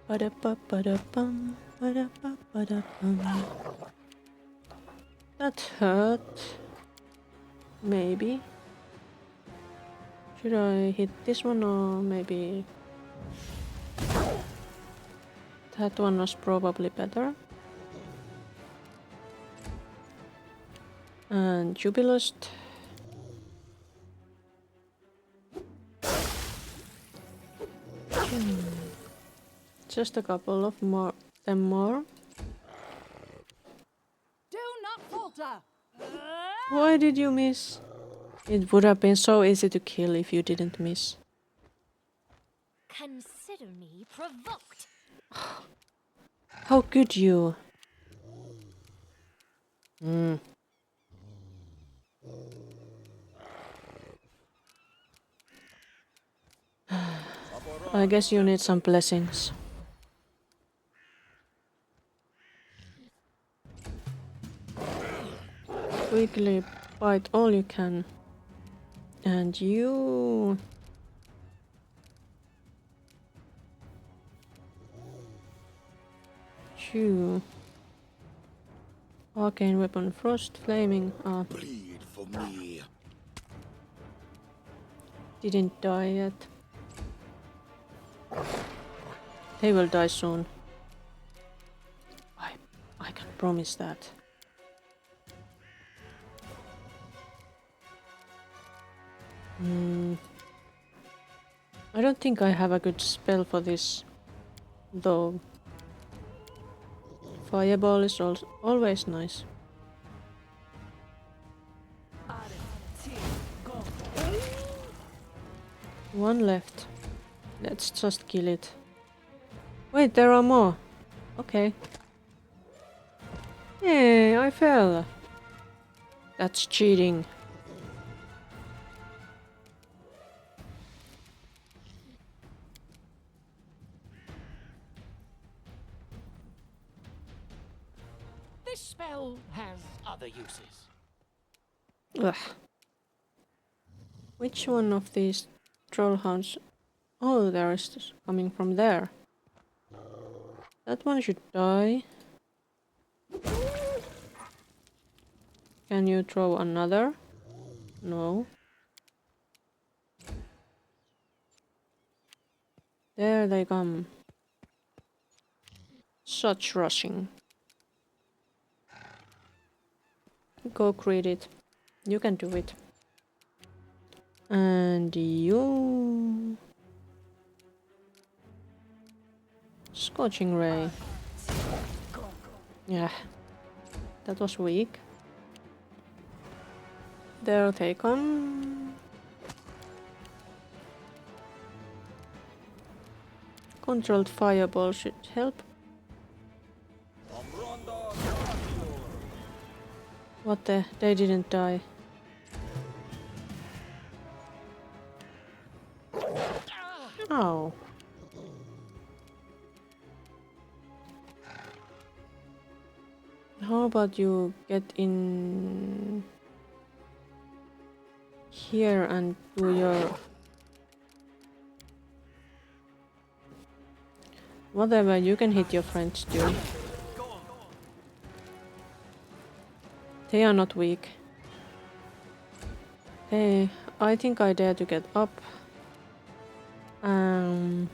[SPEAKER 1] Ba-da-ba-ba-da-bum, ba-da-ba-ba-da-bum. That hurt. Maybe. Should I hit this one or maybe... That one was probably better. And Jubilust. Just a couple of them more.
[SPEAKER 6] Do not falter!
[SPEAKER 1] Why did you miss? It would have been so easy to kill if you didn't miss.
[SPEAKER 4] Consider me provoked.
[SPEAKER 1] How could you? Hmm. I guess you need some blessings. Quickly bite all you can. And you... Chew. Arcane weapon, frost, flaming.
[SPEAKER 7] Bleed for me.
[SPEAKER 1] Didn't die yet. They will die soon. I can promise that. I don't think I have a good spell for this, though. Fireball is always nice. One left. Let's just kill it. Wait, there are more. Okay. Hey, I fell. That's cheating.
[SPEAKER 3] This spell has other uses.
[SPEAKER 1] Ugh. Which one of these trollhounds? Oh, there is coming from there. That one should die. Can you throw another? No. There they come. Such rushing. Go create it. You can do it. And you... Scorching Ray. Yeah. That was weak. There they come. Controlled fireball should help. What the? They didn't die. Oh. How about you get in here and do your... Whatever, you can hit your friends too. They are not weak. Okay, I think I dare to get up. I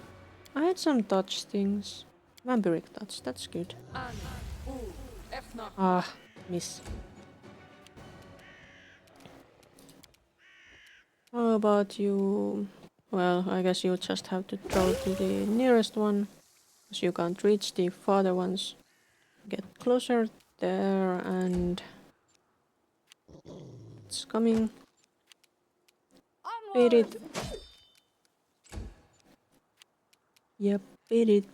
[SPEAKER 1] had some touch things. Vampiric touch, that's good. Ah, miss. How about you? Well, I guess you just have to throw to the nearest one, because you can't reach the farther ones. Get closer there, and it's coming. Beat it. Yep, beat it.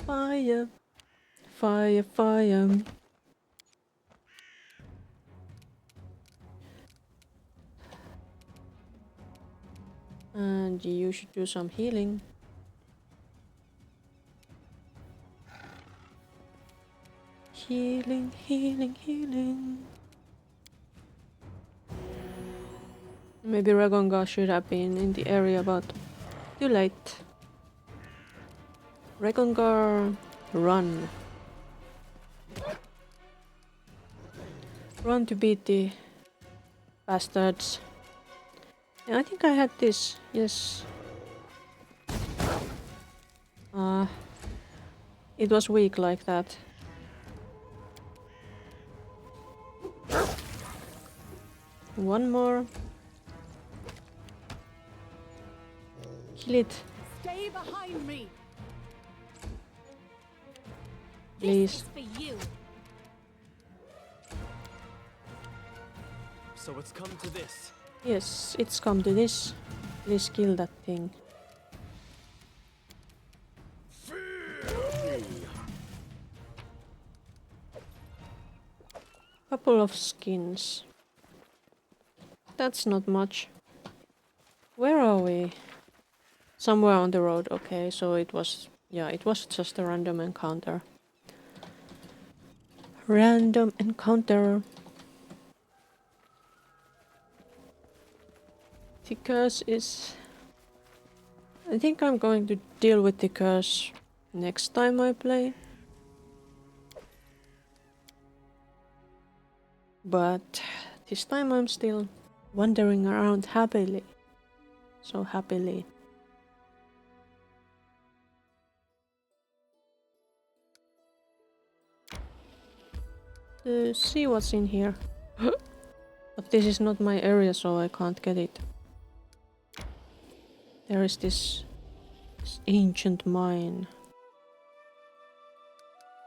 [SPEAKER 1] Fire, fire, fire. And you should do some healing. Healing, healing, healing. Maybe Ragonga should have been in the area, but too late. Ragonga, run. Run to beat the bastards. Yeah, I think I had this, yes. It was weak like that. One more. Kill it.
[SPEAKER 6] Stay behind me.
[SPEAKER 1] Please.
[SPEAKER 6] For you.
[SPEAKER 5] So it's come to this.
[SPEAKER 1] Yes, it's come to this. Please kill that thing. Couple of skins. That's not much. Where are we? Somewhere on the road, okay, so it was... Yeah, it was just a random encounter. Random encounter. The curse is... I think I'm going to deal with the curse next time I play. But this time I'm still wandering around happily. So happily. To see what's in here. But this is not my area, so I can't get it. There is this ancient mine.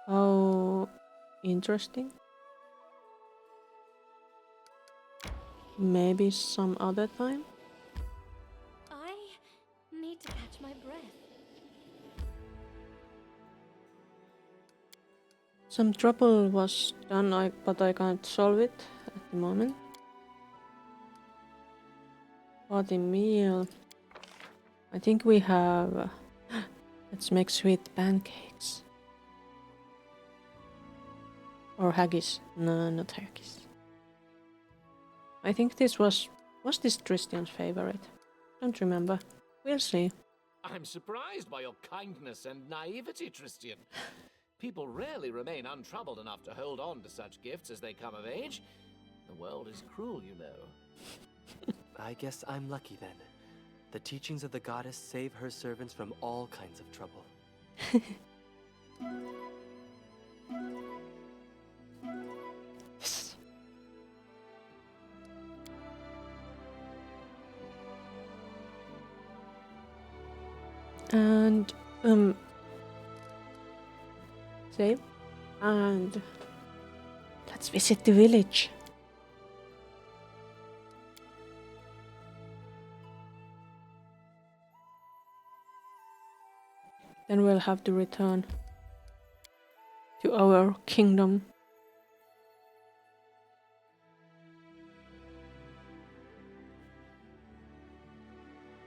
[SPEAKER 1] How interesting. Maybe some other time?
[SPEAKER 4] I need to catch my breath.
[SPEAKER 1] Some trouble was done, but I can't solve it at the moment. Party meal. I think we have... let's make sweet pancakes. Or haggis. No, not haggis. I think this was this Tristian's favorite? Don't remember. We'll see.
[SPEAKER 3] I'm surprised by your kindness and naivety, Tristian. People rarely remain untroubled enough to hold on to such gifts as they come of age. The world is cruel, you know.
[SPEAKER 5] I guess I'm lucky then. The teachings of the goddess save her servants from all kinds of trouble.
[SPEAKER 1] And save. And let's visit the village. Then we'll have to return to our kingdom.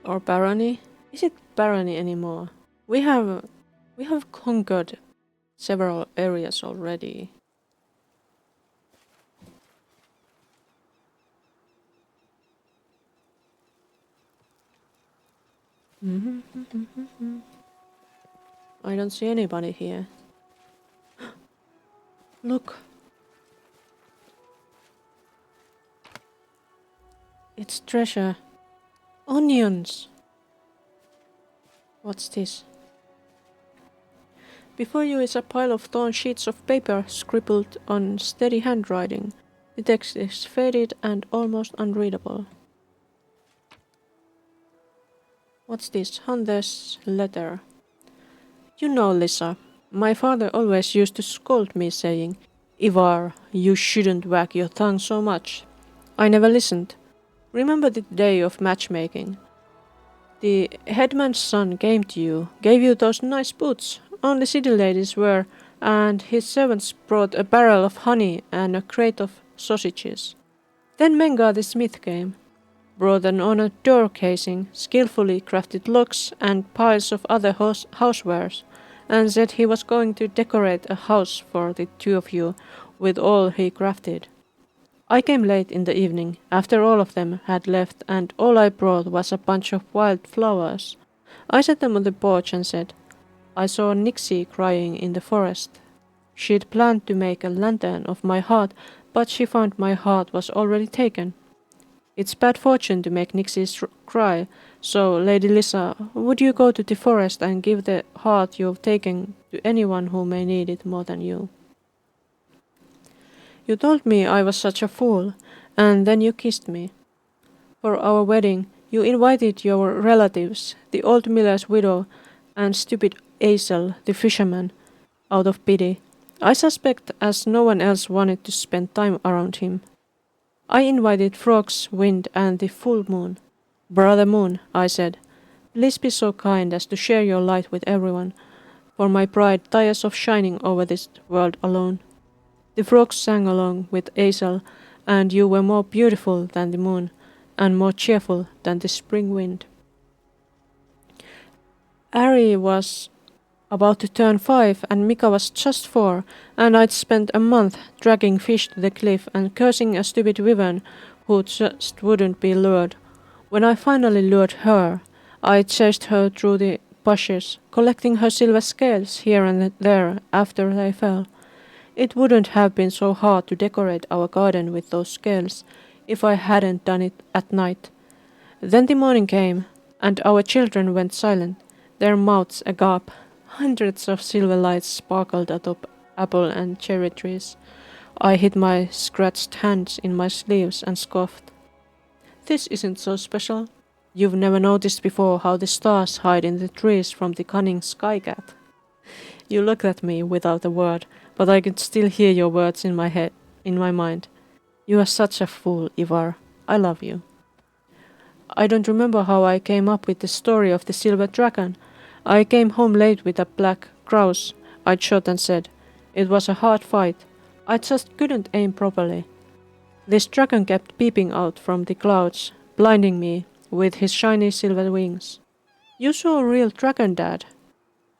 [SPEAKER 1] Or barony? Is it barony anymore? We have conquered several areas already. I don't see anybody here. Look. It's treasure. Onions. What's this? Before you is a pile of torn sheets of paper scribbled on steady handwriting. The text is faded and almost unreadable. What's this? Hunter's letter. You know, Lisa, my father always used to scold me saying, Ivar, you shouldn't wag your tongue so much. I never listened. Remember the day of matchmaking? The headman's son came to you, gave you those nice boots only city ladies wear, and his servants brought a barrel of honey and a crate of sausages. Then Menga the smith came, brought an ornate door casing, skillfully crafted locks, and piles of other housewares, and said he was going to decorate a house for the two of you with all he crafted. I came late in the evening, after all of them had left, and all I brought was a bunch of wild flowers. I set them on the porch and said, I saw Nixie crying in the forest. She'd planned to make a lantern of my heart, but she found my heart was already taken. It's bad fortune to make Nixie cry, so, Lady Lisa, would you go to the forest and give the heart you've taken to anyone who may need it more than you? You told me I was such a fool, and then you kissed me. For our wedding, you invited your relatives, the old miller's widow, and stupid Azel, the fisherman, out of pity. I suspect as no one else wanted to spend time around him. I invited frogs, wind, and the full moon. Brother Moon, I said, please be so kind as to share your light with everyone, for my pride tires of shining over this world alone. The frogs sang along with Azel, and you were more beautiful than the moon, and more cheerful than the spring wind. Ari was about to turn 5, and Mika was just 4, and I'd spent a month dragging fish to the cliff and cursing a stupid wyvern who just wouldn't be lured. When I finally lured her, I chased her through the bushes, collecting her silver scales here and there after they fell. It wouldn't have been so hard to decorate our garden with those scales if I hadn't done it at night. Then the morning came, and our children went silent, their mouths agape. Hundreds of silver lights sparkled atop apple and cherry trees. I hid my scratched hands in my sleeves and scoffed. This isn't so special. You've never noticed before how the stars hide in the trees from the cunning sky cat. You looked at me without a word, but I could still hear your words in my head, in my mind. You are such a fool, Ivar. I love you. I don't remember how I came up with the story of the silver dragon. I came home late with a black grouse I'd shot and said, it was a hard fight. I just couldn't aim properly. This dragon kept peeping out from the clouds, blinding me with his shiny silver wings. You saw a real dragon, Dad.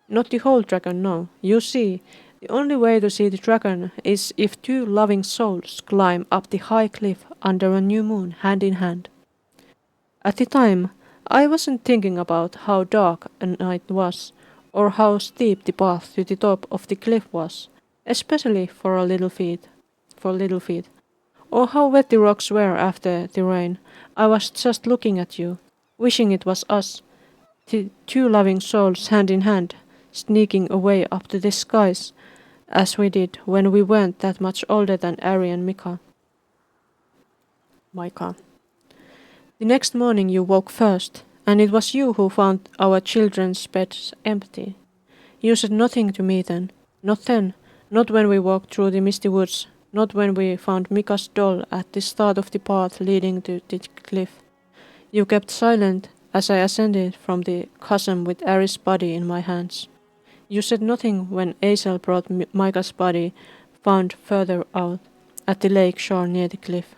[SPEAKER 1] Not the whole dragon, no. You see, the only way to see the dragon is if two loving souls climb up the high cliff under a new moon hand in hand. At the time, I wasn't thinking about how dark a night was, or how steep the path to the top of the cliff was, especially for little feet, or how wet the rocks were after the rain. I was just looking at you, wishing it was us, the two loving souls hand in hand, sneaking away up to the skies, as we did when we weren't that much older than Ari and Micah. The next morning you woke first, and it was you who found our children's beds empty. You said nothing to me then, not when we walked through the misty woods, not when we found Mika's doll at the start of the path leading to the cliff. You kept silent as I ascended from the chasm with Ari's body in my hands. You said nothing when Azel brought Micah's body found further out, at the lake shore near the cliff.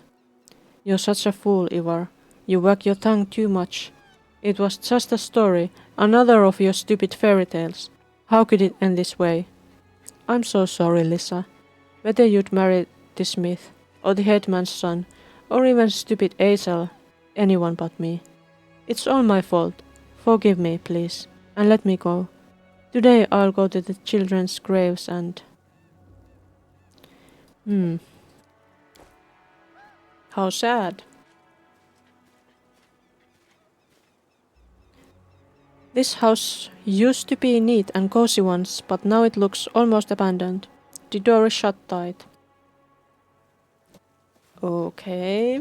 [SPEAKER 1] You're such a fool, Ivar. You wag your tongue too much. It was just a story, another of your stupid fairy tales. How could it end this way? I'm so sorry, Lisa. Better you'd marry the smith, or the headman's son, or even stupid Azel, anyone but me. It's all my fault. Forgive me, please, and let me go. Today I'll go to the children's graves and... Hmm. How sad. This house used to be neat and cozy once, but now it looks almost abandoned. The door is shut tight. Okay.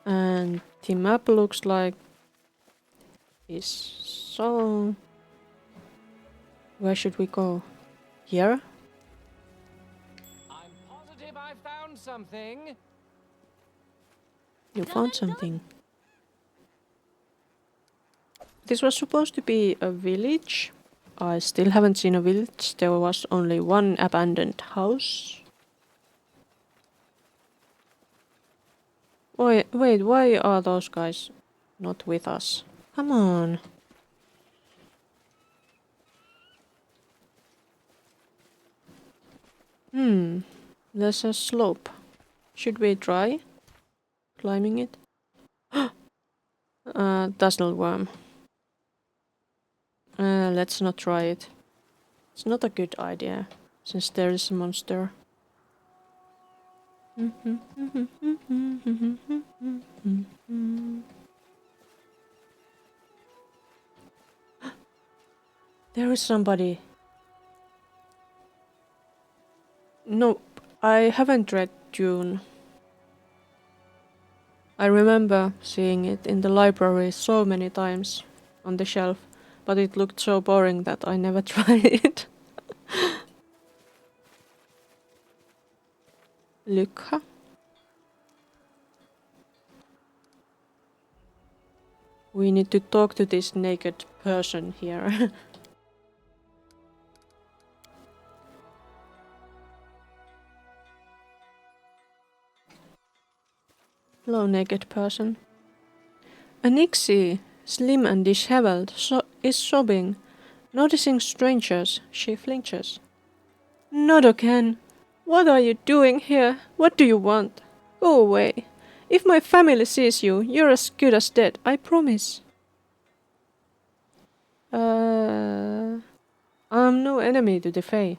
[SPEAKER 1] And the map looks like this. So where should we go? Here?
[SPEAKER 3] I'm positive I found something.
[SPEAKER 1] You found something. This was supposed to be a village. I still haven't seen a village. There was only one abandoned house. Wait, why are those guys not with us? Come on. There's a slope. Should we try climbing it? Dazzle worm. Let's not try it. It's not a good idea, since there is a monster. There is somebody. Nope, I haven't read Dune. I remember seeing it in the library so many times on the shelf, but it looked so boring that I never tried it. Lykha. We need to talk to this naked person here. Hello, naked person. A Nixie, slim and disheveled, is sobbing. Noticing strangers, she flinches. Not again. What are you doing here? What do you want? Go away. If my family sees you, you're as good as dead, I promise. I'm no enemy to the Fae.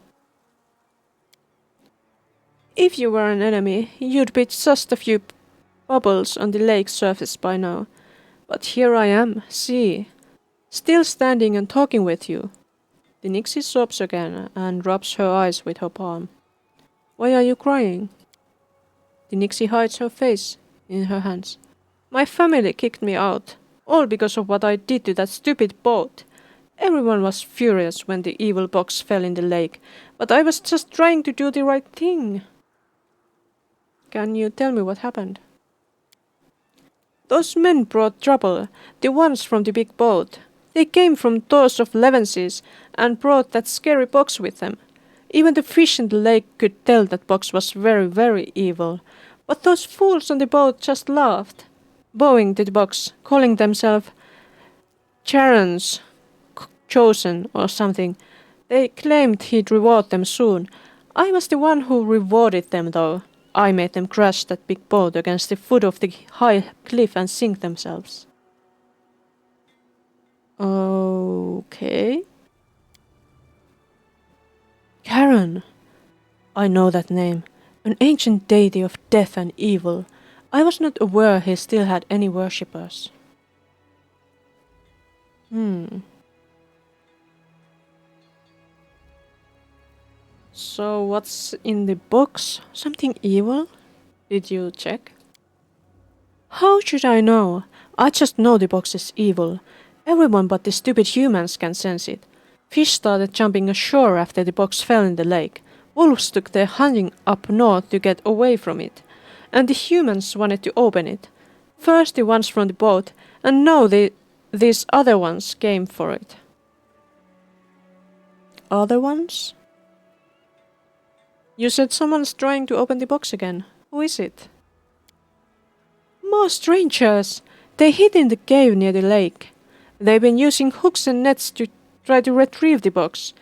[SPEAKER 1] If you were an enemy, you'd be just a few bubbles on the lake's surface by now. But here I am, see, still standing and talking with you. The Nixie sobs again and rubs her eyes with her palm. Why are you crying? The Nixie hides her face in her hands. My family kicked me out, all because of what I did to that stupid boat. Everyone was furious when the evil box fell in the lake, but I was just trying to do the right thing. Can you tell me what happened? Those men brought trouble, the ones from the big boat. They came from doors of Levenses and brought that scary box with them. Even the fish in the lake could tell that box was very, very evil. But those fools on the boat just laughed, bowing to the box, calling themselves Charon's chosen or something. They claimed he'd reward them soon. I was the one who rewarded them though. I made them crash that big boat against the foot of the high cliff and sink themselves. Okay. Charon. I know that name. An ancient deity of death and evil. I was not aware he still had any worshippers. So what's in the box? Something evil? Did you check? How should I know? I just know the box is evil. Everyone but the stupid humans can sense it. Fish started jumping ashore after the box fell in the lake. Wolves took their hunting up north to get away from it. And the humans wanted to open it. First the ones from the boat, and now these other ones came for it. Other ones? You said someone's trying to open the box again. Who is it? More strangers! They hid in the cave near the lake. They've been using hooks and nets to try to retrieve the box.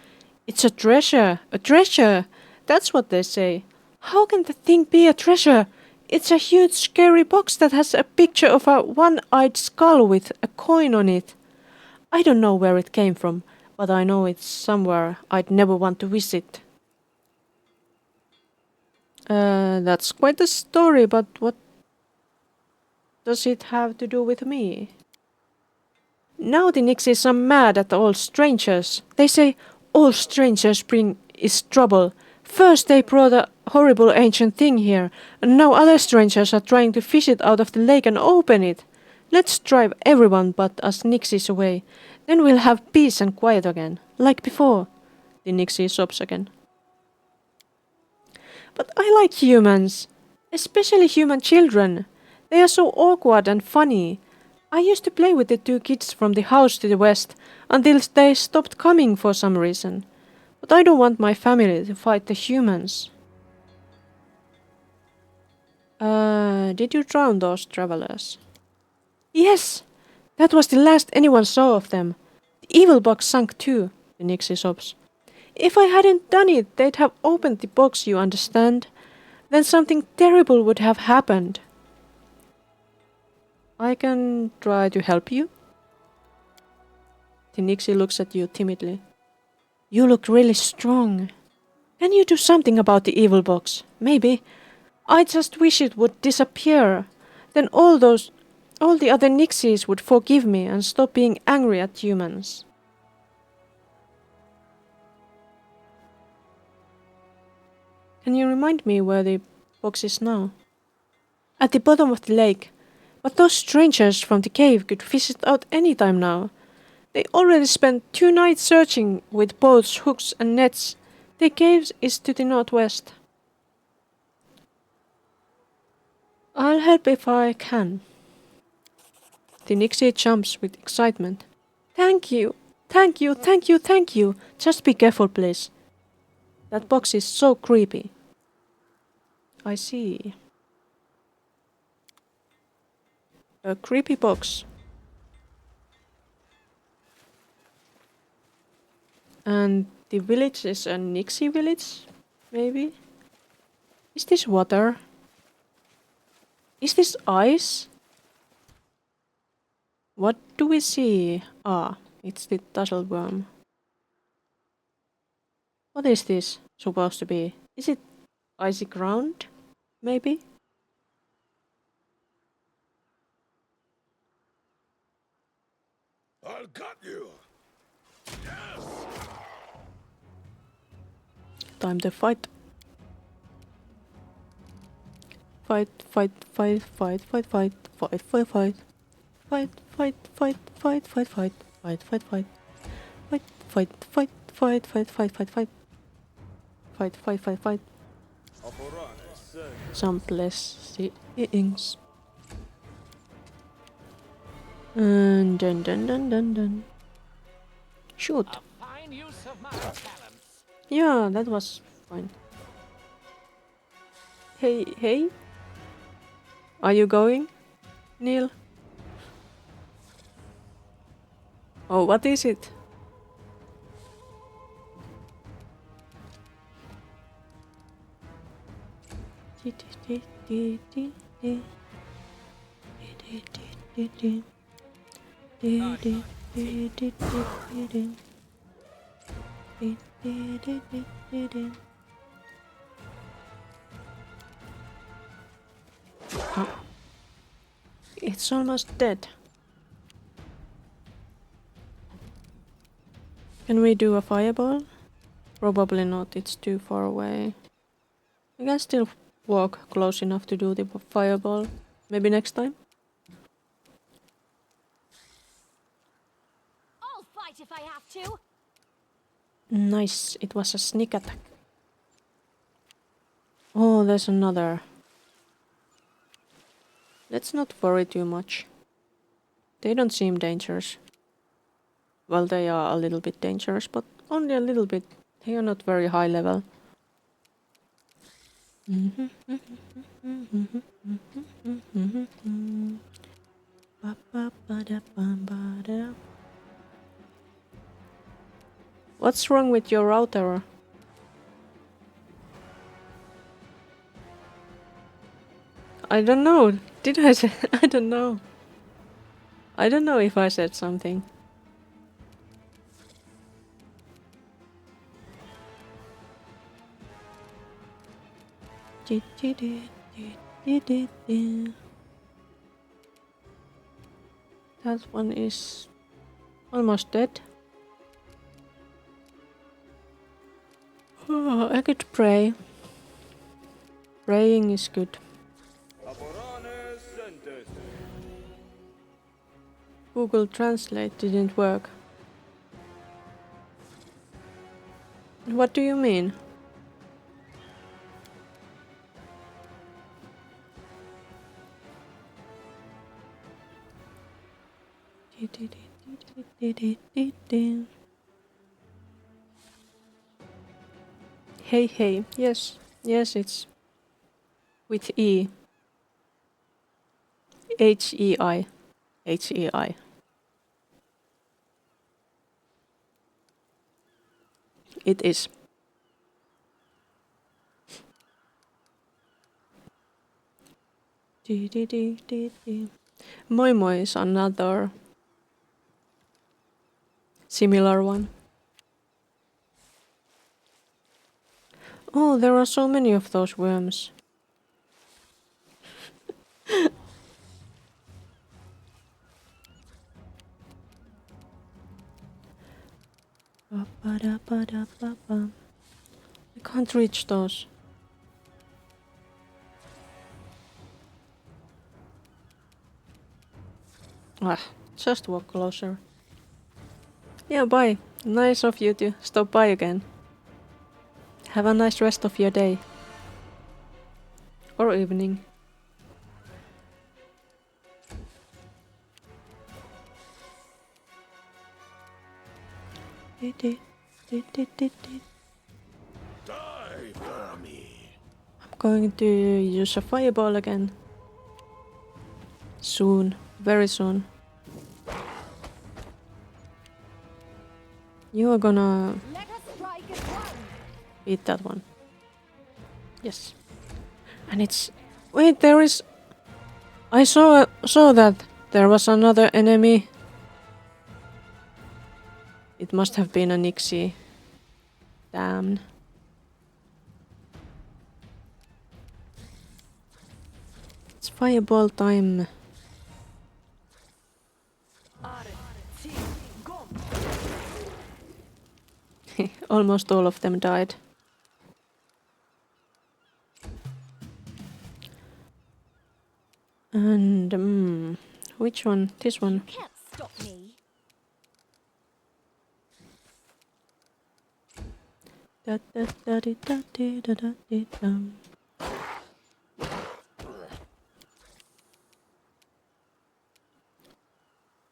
[SPEAKER 1] It's a treasure! A treasure! That's what they say. How can the thing be a treasure? It's a huge scary box that has a picture of a one-eyed skull with a coin on it. I don't know where it came from, but I know it's somewhere I'd never want to visit. That's quite a story, but what does it have to do with me? Now the Nixies are mad at all strangers. They say all strangers bring is trouble. First they brought a horrible ancient thing here, and now other strangers are trying to fish it out of the lake and open it. Let's drive everyone but us Nixies away. Then we'll have peace and quiet again, like before. The Nixie sobs again. But I like humans, especially human children. They are so awkward and funny. I used to play with the two kids from the house to the west until they stopped coming for some reason. But I don't want my family to fight the humans. Did you drown those travelers? Yes! That was the last anyone saw of them. The evil box sunk too, the Nixie sobs. If I hadn't done it, they'd have opened the box, you understand? Then something terrible would have happened. I can try to help you. The Nixie looks at you timidly. You look really strong. Can you do something about the evil box? Maybe. I just wish it would disappear. Then all the other Nixies would forgive me and stop being angry at humans. Can you remind me where the box is now? At the bottom of the lake. But those strangers from the cave could fish it out any time now. They already spent 2 nights searching with boats, hooks and nets. The cave is to the northwest. I'll help if I can. The Nixie jumps with excitement. Thank you! Thank you! Thank you! Thank you! Just be careful, please. That box is so creepy. I see. A creepy box. And the village is a Nixie village? Maybe? Is this water? Is this ice? What do we see? Ah, it's the tussle worm. What is this supposed to be? Is it icy ground? Maybe?
[SPEAKER 7] I'll cut you. Yes.
[SPEAKER 1] Time to fight. Fight, fight, fight, fight, fight, fight, fight, fight, fight. Fight, fight, fight, fight, fight, fight, fight, fight, fight. Fight, fight, fight, fight, fight, fight, fight, fight. Fight, fight, fight, fight. Some blessings. And dun dun dun dun dun. Shoot.
[SPEAKER 3] A fine use of my talents.
[SPEAKER 1] Yeah, that was fine. Hey, hey. Are you going, Neil? Oh, what is it? It's almost dead. Can we do a fireball? Probably not, it's too far away. I can still walk close enough to do the fireball. Maybe next time?
[SPEAKER 4] I'll fight if I have to.
[SPEAKER 1] Nice, it was a sneak attack. Oh, there's another. Let's not worry too much. They don't seem dangerous. Well, they are a little bit dangerous, but only a little bit. They are not very high level. What's wrong with your router? I don't know. Did I say? I don't know. I don't know if I said something. That one is almost dead. Oh, I could pray. Praying is good. Google Translate didn't work. What do you mean? Hey, hey. Yes. Yes, it's with E. H-E-I. H-E-I. It is. Moi Moi is another similar one. Oh, there are so many of those worms. I can't reach those. Ah, just walk closer. Yeah, bye. Nice of you to stop by again. Have a nice rest of your day. Or evening.
[SPEAKER 7] Die for me.
[SPEAKER 1] I'm going to use a fireball again. Soon. Very soon. You are gonna beat that one. Yes. And it's... Wait, there is... I saw that there was another enemy. It must have been a Nixie. Damn. It's fireball time. Almost all of them died. And which one? This one.
[SPEAKER 4] You can't stop me.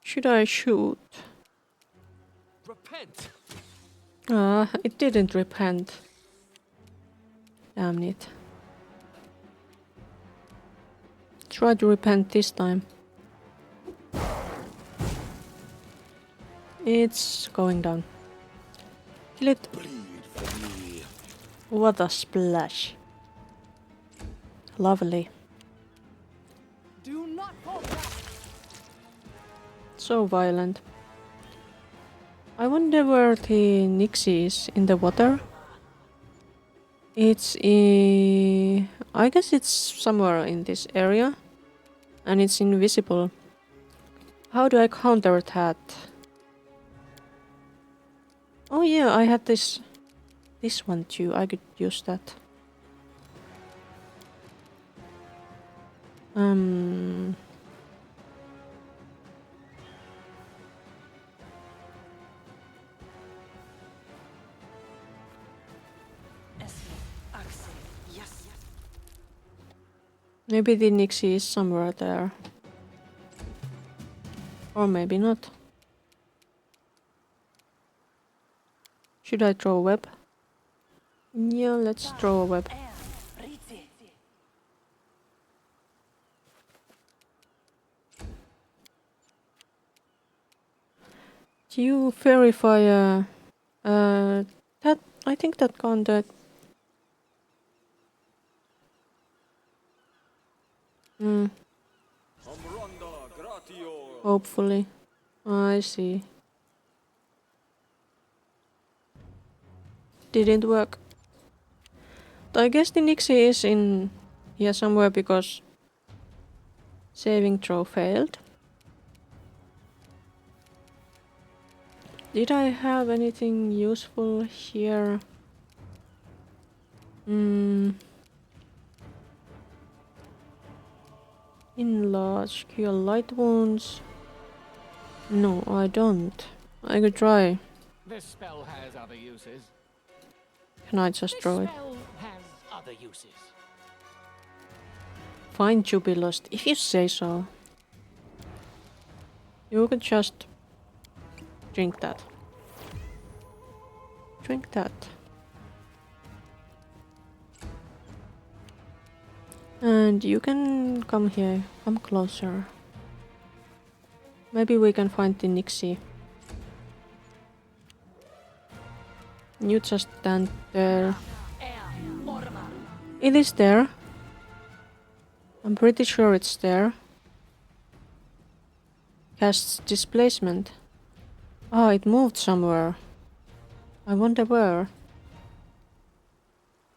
[SPEAKER 1] Should I shoot?
[SPEAKER 5] Repent!
[SPEAKER 1] Ah, it didn't repent. Damn it. Try to repent this time. It's going down. Kill it.
[SPEAKER 7] Bleed for me.
[SPEAKER 1] What a splash. Lovely.
[SPEAKER 6] Do not fall back.
[SPEAKER 1] So violent. I wonder where the Nixie is in the water. It's in... I guess it's somewhere in this area. And it's invisible. How do I counter that? Oh yeah, I had this one too. I could use that. Maybe the Nixie is somewhere there. Or maybe not. Should I throw a web? Yeah, let's throw a web. Do you verify that I think that counted. Hopefully. I see. Didn't work. I guess the Nixie is in here somewhere because saving throw failed. Did I have anything useful here? Enlarge, cure light wounds. No, I don't. I could try.
[SPEAKER 3] This spell has other uses.
[SPEAKER 1] Can I just
[SPEAKER 3] This
[SPEAKER 1] throw it?
[SPEAKER 3] spell has other uses.
[SPEAKER 1] Fine, Jubilost, if you say so. You could just drink that. Drink that. And you can come here. Come closer. Maybe we can find the Nixie. You just stand there. It is there. I'm pretty sure it's there. Casts displacement. Ah, it moved somewhere. I wonder where.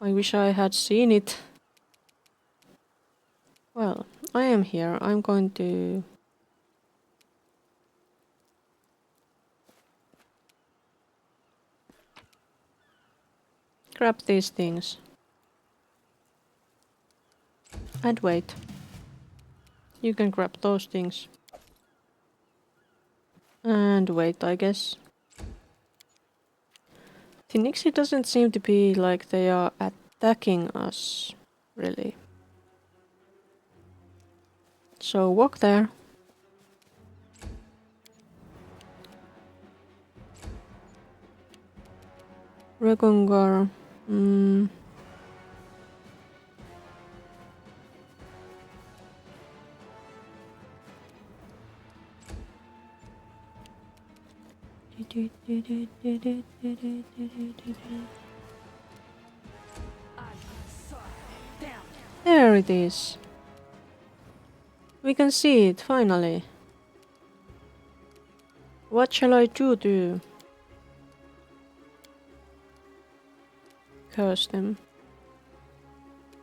[SPEAKER 1] I wish I had seen it. Well, I am here. I'm going to... grab these things. And wait. You can grab those things. And wait, I guess. The Nixie doesn't seem to be like they are attacking us, really. So walk there. Regongar. There it is. We can see it, finally. What shall I do? Curse them.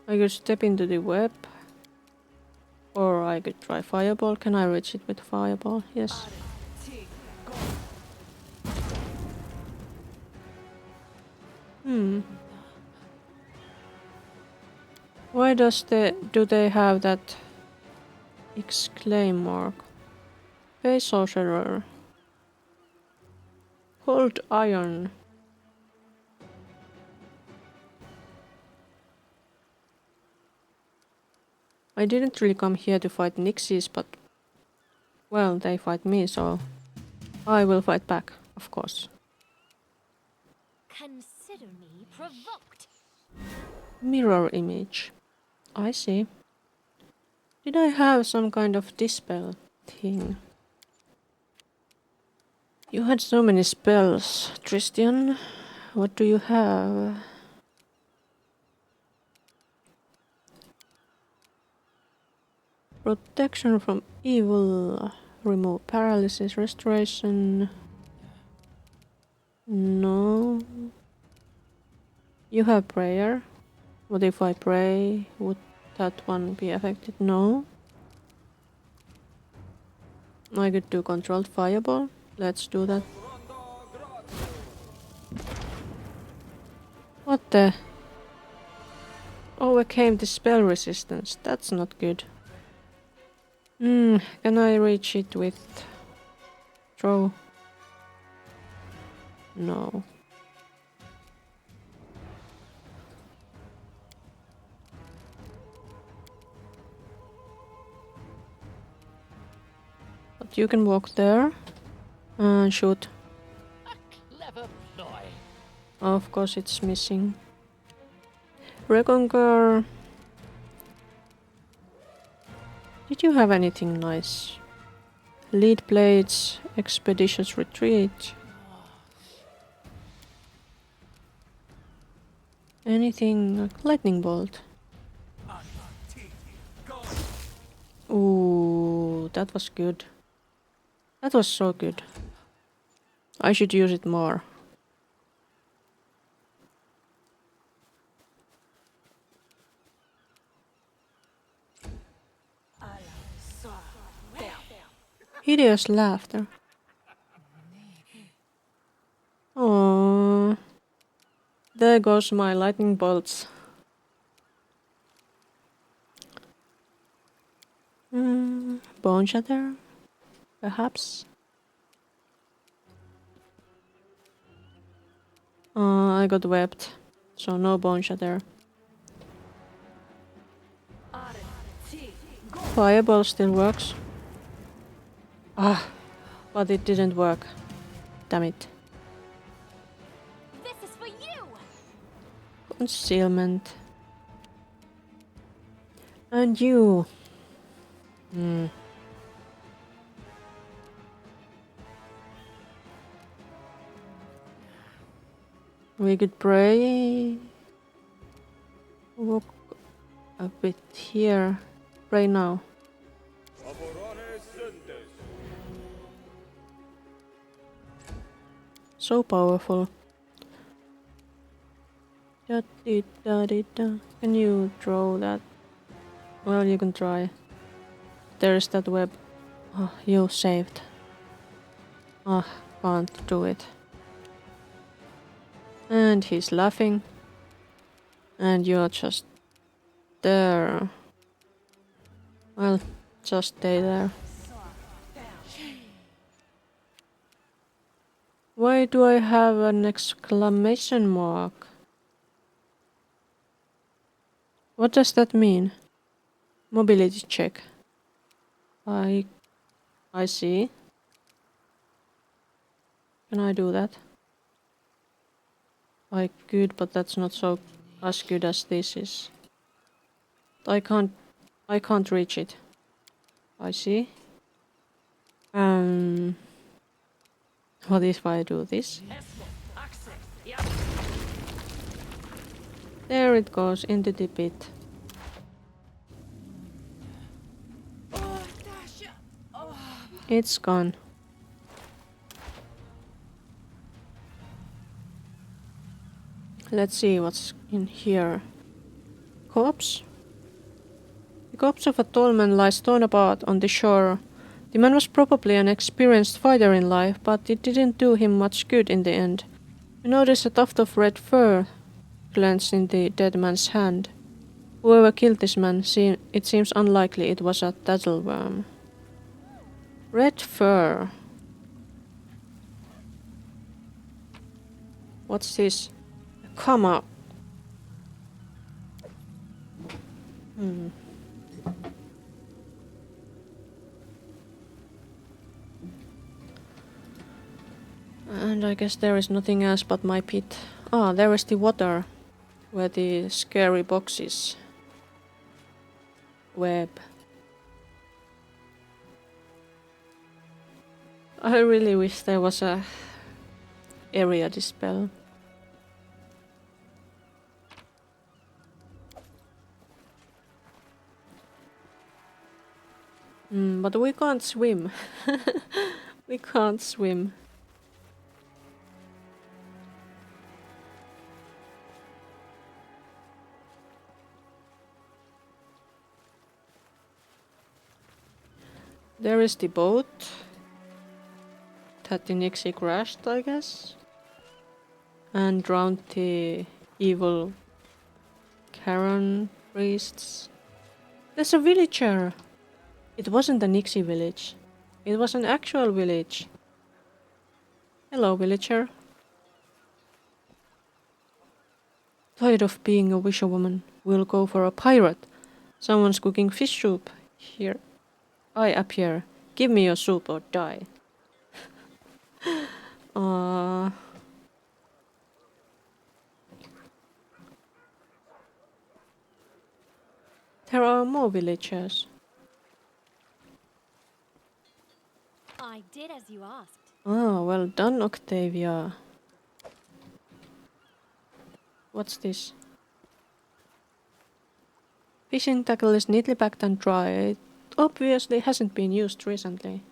[SPEAKER 1] I could step into the web. Or I could try fireball. Can I reach it with fireball? Yes. Why do they have that exclaim mark? Face sorcerer. Cold iron. I didn't really come here to fight Nixies, but... well, they fight me, so... I will fight back, of course.
[SPEAKER 4] Consider me provoked.
[SPEAKER 1] Mirror image. I see. Did I have some kind of dispel thing? You had so many spells, Tristian. What do you have? Protection from evil. Remove paralysis, restoration. No. You have prayer. What if I pray? Would that one be affected? No. I could do controlled fireball. Let's do that. What the? Overcame the spell resistance. That's not good. Can I reach it with throw? No. But you can walk there and shoot.
[SPEAKER 3] A clever ploy.
[SPEAKER 1] Of course it's missing. Reconquer. Did you have anything nice? Lead blades, expeditious retreat. Anything? Lightning bolt. Ooh, that was good. That was so good. I should use it more. Hideous laughter. Oh, there goes my lightning bolts. Bone shatter, perhaps. I got webbed, so no bone shatter. Fireball still works. Ah, but it didn't work. Damn it.
[SPEAKER 4] This is for you!
[SPEAKER 1] Concealment. And you. We could pray. Walk a bit here. Pray now. So powerful. Da-dee-da-dee-da. Can you throw that? Well, you can try. There's that web. Oh, you saved. Ah, can't do it. And he's laughing. And you're just there. Well, just stay there. Why do I have an exclamation mark? What does that mean? Mobility check. I see. Can I do that? I could, but that's not so as good as this is. I can't reach it. I see. What if I do this? There it goes into the pit. It's gone. Let's see what's in here. Corpse? The corpse of a tall man lies torn apart on the shore. The man was probably an experienced fighter in life, but it didn't do him much good in the end. You notice a tuft of red fur clenched in the dead man's hand. Whoever killed this man, it seems unlikely it was a tattleworm. Red fur. What's this? Come up. And I guess there is nothing else but my pit. Ah, there is the water. Where the scary box is. Web. I really wish there was a area dispel. But we can't swim. We can't swim. There is the boat that the Nixie crashed, I guess, and drowned the evil Karen priests. There's a villager! It wasn't a Nixie village. It was an actual village. Hello, villager. Tired of being a wisherwoman. We'll go for a pirate. Someone's cooking fish soup. Here I appear. Give me your soup or die. There are more villagers.
[SPEAKER 4] I did as you asked.
[SPEAKER 1] Ah, well done, Octavia. What's this? Fishing tackle is neatly packed and dry. It obviously hasn't been used recently.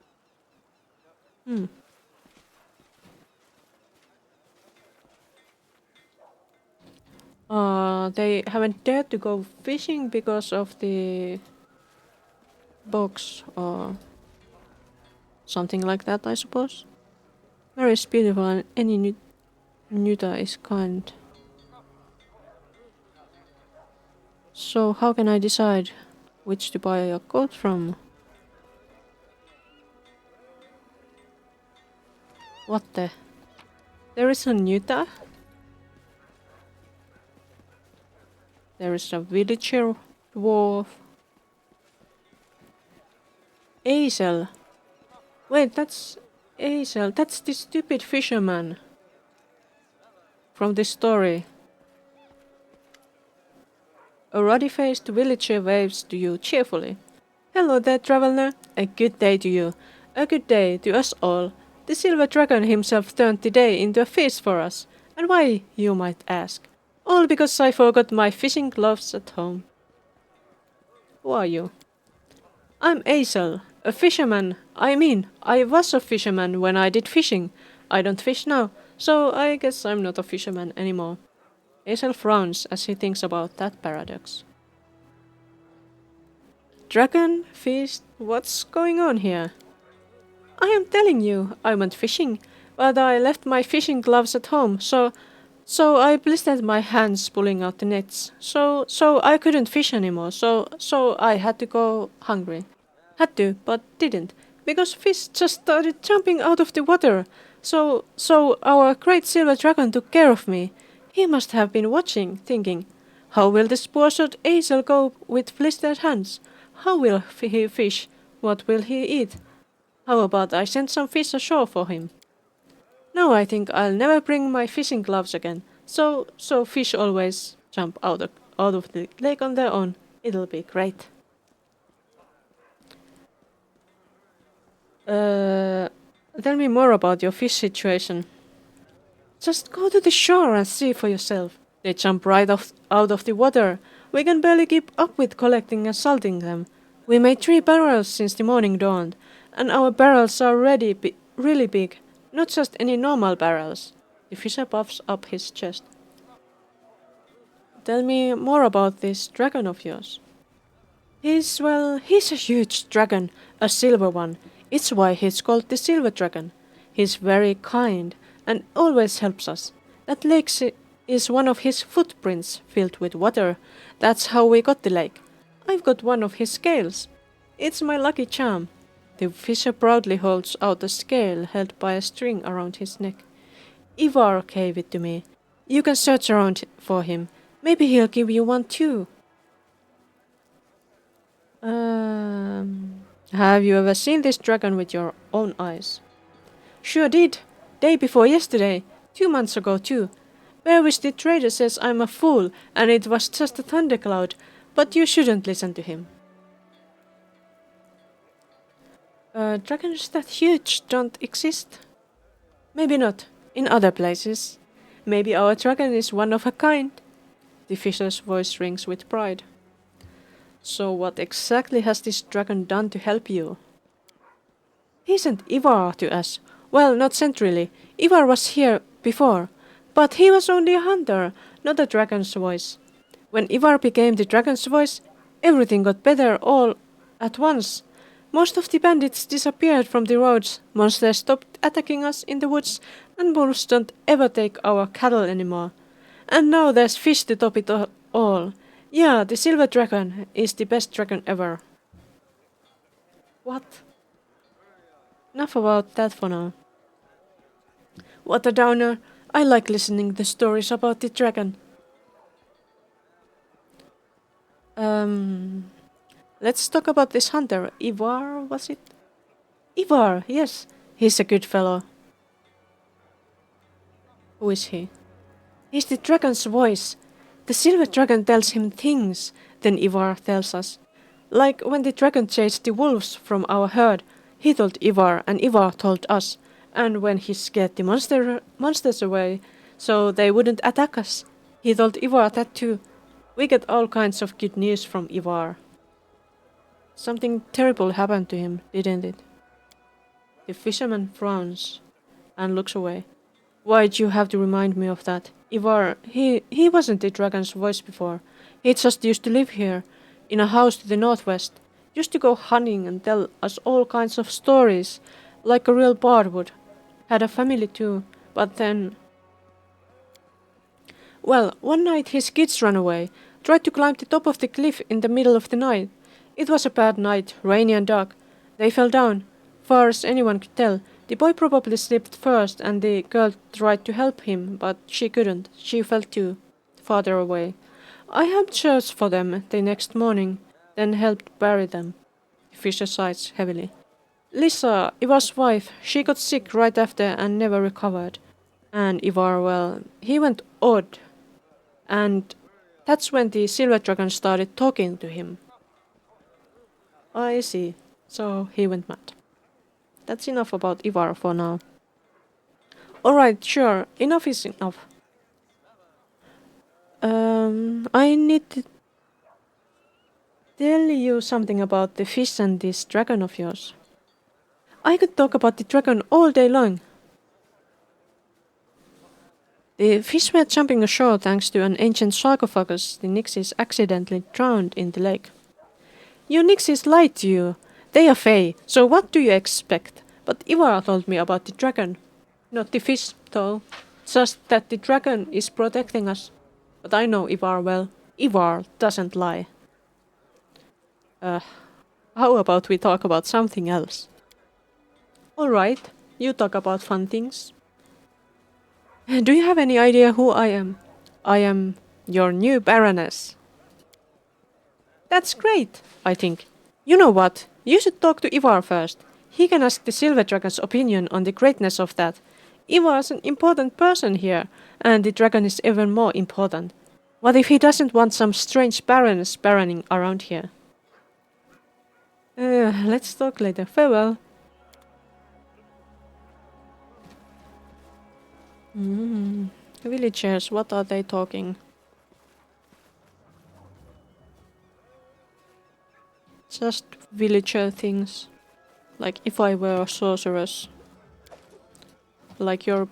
[SPEAKER 1] They haven't dared to go fishing because of the box. Something like that, I suppose. Mary is beautiful and any Nuta is kind. So how can I decide which to buy a coat from? What the? There is a Nuta? There is a villager dwarf. Azel. Wait, that's Azel. That's the stupid fisherman from the story. A ruddy-faced villager waves to you cheerfully. Hello there, traveler. A good day to you. A good day to us all. The silver dragon himself turned the day into a feast for us. And why, you might ask? All because I forgot my fishing gloves at home. Who are you? I'm Azel, a fisherman. I was a fisherman when I did fishing. I don't fish now, so I guess I'm not a fisherman anymore. Azel frowns as he thinks about that paradox. Dragon? Feast? What's going on here? I am telling you, I went fishing, but I left my fishing gloves at home, so I blistered my hands pulling out the nets. So I couldn't fish anymore, so I had to go hungry. Had to, but didn't, because fish just started jumping out of the water. So our great silver dragon took care of me. He must have been watching, thinking, how will this poor short Azel go with blistered hands? How will he fish? What will he eat? How about I send some fish ashore for him? Now I think I'll never bring my fishing gloves again. So fish always jump out of the lake on their own. It'll be great. Tell me more about your fish situation. Just go to the shore and see for yourself. They jump right out of the water. We can barely keep up with collecting and salting them. We made 3 barrels since the morning dawned, and our barrels are really big, not just any normal barrels. The fisher puffs up his chest. Tell me more about this dragon of yours. He's a huge dragon, a silver one. It's why he's called the silver dragon. He's very kind and always helps us. That lake is one of his footprints filled with water. That's how we got the lake. I've got one of his scales. It's my lucky charm. The fisher proudly holds out a scale held by a string around his neck. Ivar gave it to me. You can search around for him. Maybe he'll give you one too. Have you ever seen this dragon with your own eyes? Sure did. Day before yesterday. 2 months ago too. Berwish the trader says I'm a fool and it was just a thundercloud, but you shouldn't listen to him. Dragons that huge don't exist? Maybe not. In other places. Maybe our dragon is one of a kind. The fisher's voice rings with pride. So what exactly has this dragon done to help you? He sent Ivar to us. Well, not sent really. Ivar was here before. But he was only a hunter, not a dragon's voice. When Ivar became the dragon's voice, everything got better all at once. Most of the bandits disappeared from the roads, monsters stopped attacking us in the woods, and wolves don't ever take our cattle anymore. And now there's fish to top it all. Yeah, the silver dragon is the best dragon ever. What? Enough about that for now. What a downer. I like listening to stories about the dragon. Let's talk about this hunter. Ivar, was it? Ivar, yes. He's a good fellow. Who is he? He's the dragon's voice. The silver dragon tells him things, then Ivar tells us. Like when the dragon chased the wolves from our herd, he told Ivar and Ivar told us. And when he scared the monsters away, so they wouldn't attack us, he told Ivar that too. We get all kinds of good news from Ivar. Something terrible happened to him, didn't it? The fisherman frowns and looks away. Why'd you have to remind me of that? Ivar, he wasn't the dragon's voice before. He just used to live here, in a house to the northwest. Used to go hunting and tell us all kinds of stories. like a real bard would. Had a family too, but then... Well, one night his kids ran away, tried to climb the top of the cliff in the middle of the night. It was a bad night, rainy and dark. They fell down. Far as anyone could tell, the boy probably slipped first and the girl tried to help him, but she couldn't. She fell too, farther away. I helped search for them the next morning, then helped bury them. Fisher sighs heavily. Lisa, Ivar's wife, she got sick right after and never recovered. And Ivar, well, he went odd. And that's when the silver dragon started talking to him. I see. So he went mad. That's enough about Ivar for now. Alright, sure, enough is enough. I need to tell you something about the fish and this dragon of yours. I could talk about the dragon all day long. The fish were jumping ashore thanks to an ancient sarcophagus the Nixies accidentally drowned in the lake. You Nixies lied to you. They are fey, so what do you expect? But Ivar told me about the dragon. Not the fish, though. Just that the dragon is protecting us. But I know Ivar well. Ivar doesn't lie. How about we talk about something else? Alright, you talk about fun things. Do you have any idea who I am? I am your new Baroness. That's great, I think. You know what? You should talk to Ivar first. He can ask the Silver Dragon's opinion on the greatness of that. Ivar's an important person here, and the dragon is even more important. What if he doesn't want some strange Baroness baroning around here? Let's talk later. Farewell. Villagers, what are they talking? Just villager things. Like if I were a sorceress. Like your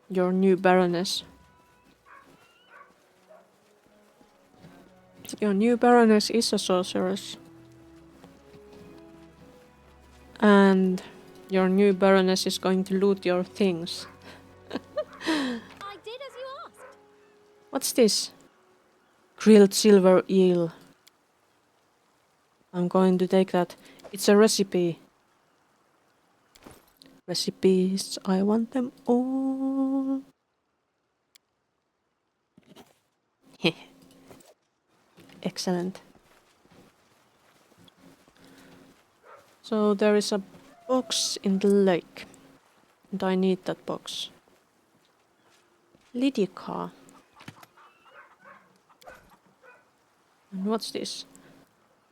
[SPEAKER 1] new Baroness. Your new Baroness is a sorceress. And your new Baroness is going to loot your things.
[SPEAKER 4] I did as you asked.
[SPEAKER 1] What's this? Grilled silver eel. I'm going to take that. It's a recipe. Recipes, I want them all. Excellent. So there is a box in the lake. And I need that box. Lydica. And what's this?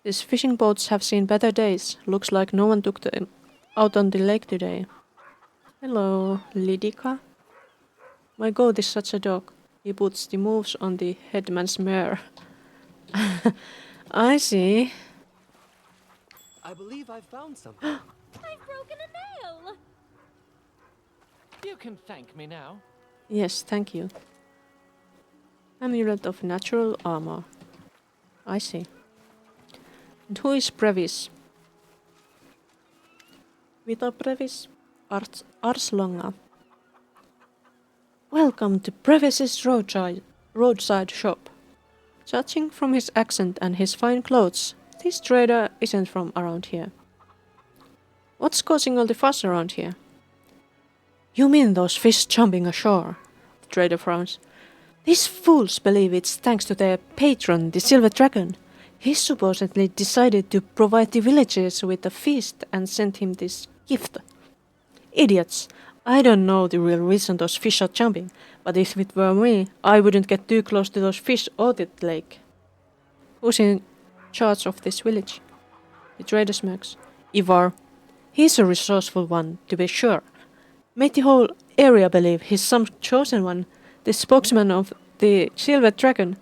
[SPEAKER 1] These fishing boats have seen better days. Looks like no one took them out on the lake today. Hello, Lydica. My goat is such a dog. He puts the moves on the headman's mare. I see.
[SPEAKER 5] I believe I've found something.
[SPEAKER 4] I've broken a nail.
[SPEAKER 3] You can thank me now.
[SPEAKER 1] Yes, thank you. Amulet of natural armor. I see. And who is Brevis? Vita Brevis? Arslonga. Welcome to Brevis's roadside shop. Judging from his accent and his fine clothes, this trader isn't from around here. What's causing all the fuss around here? You mean those fish jumping ashore? The trader frowns. These fools believe it's thanks to their patron, the Silver Dragon. He supposedly decided to provide the villagers with a feast and sent him this gift. Idiots! I don't know the real reason those fish are jumping, but if it were me, I wouldn't get too close to those fish or that lake. Who's in charge of this village? The trader smirks. Ivar. He's a resourceful one, to be sure. Made the whole area believe he's some chosen one, the spokesman of the Silver Dragon.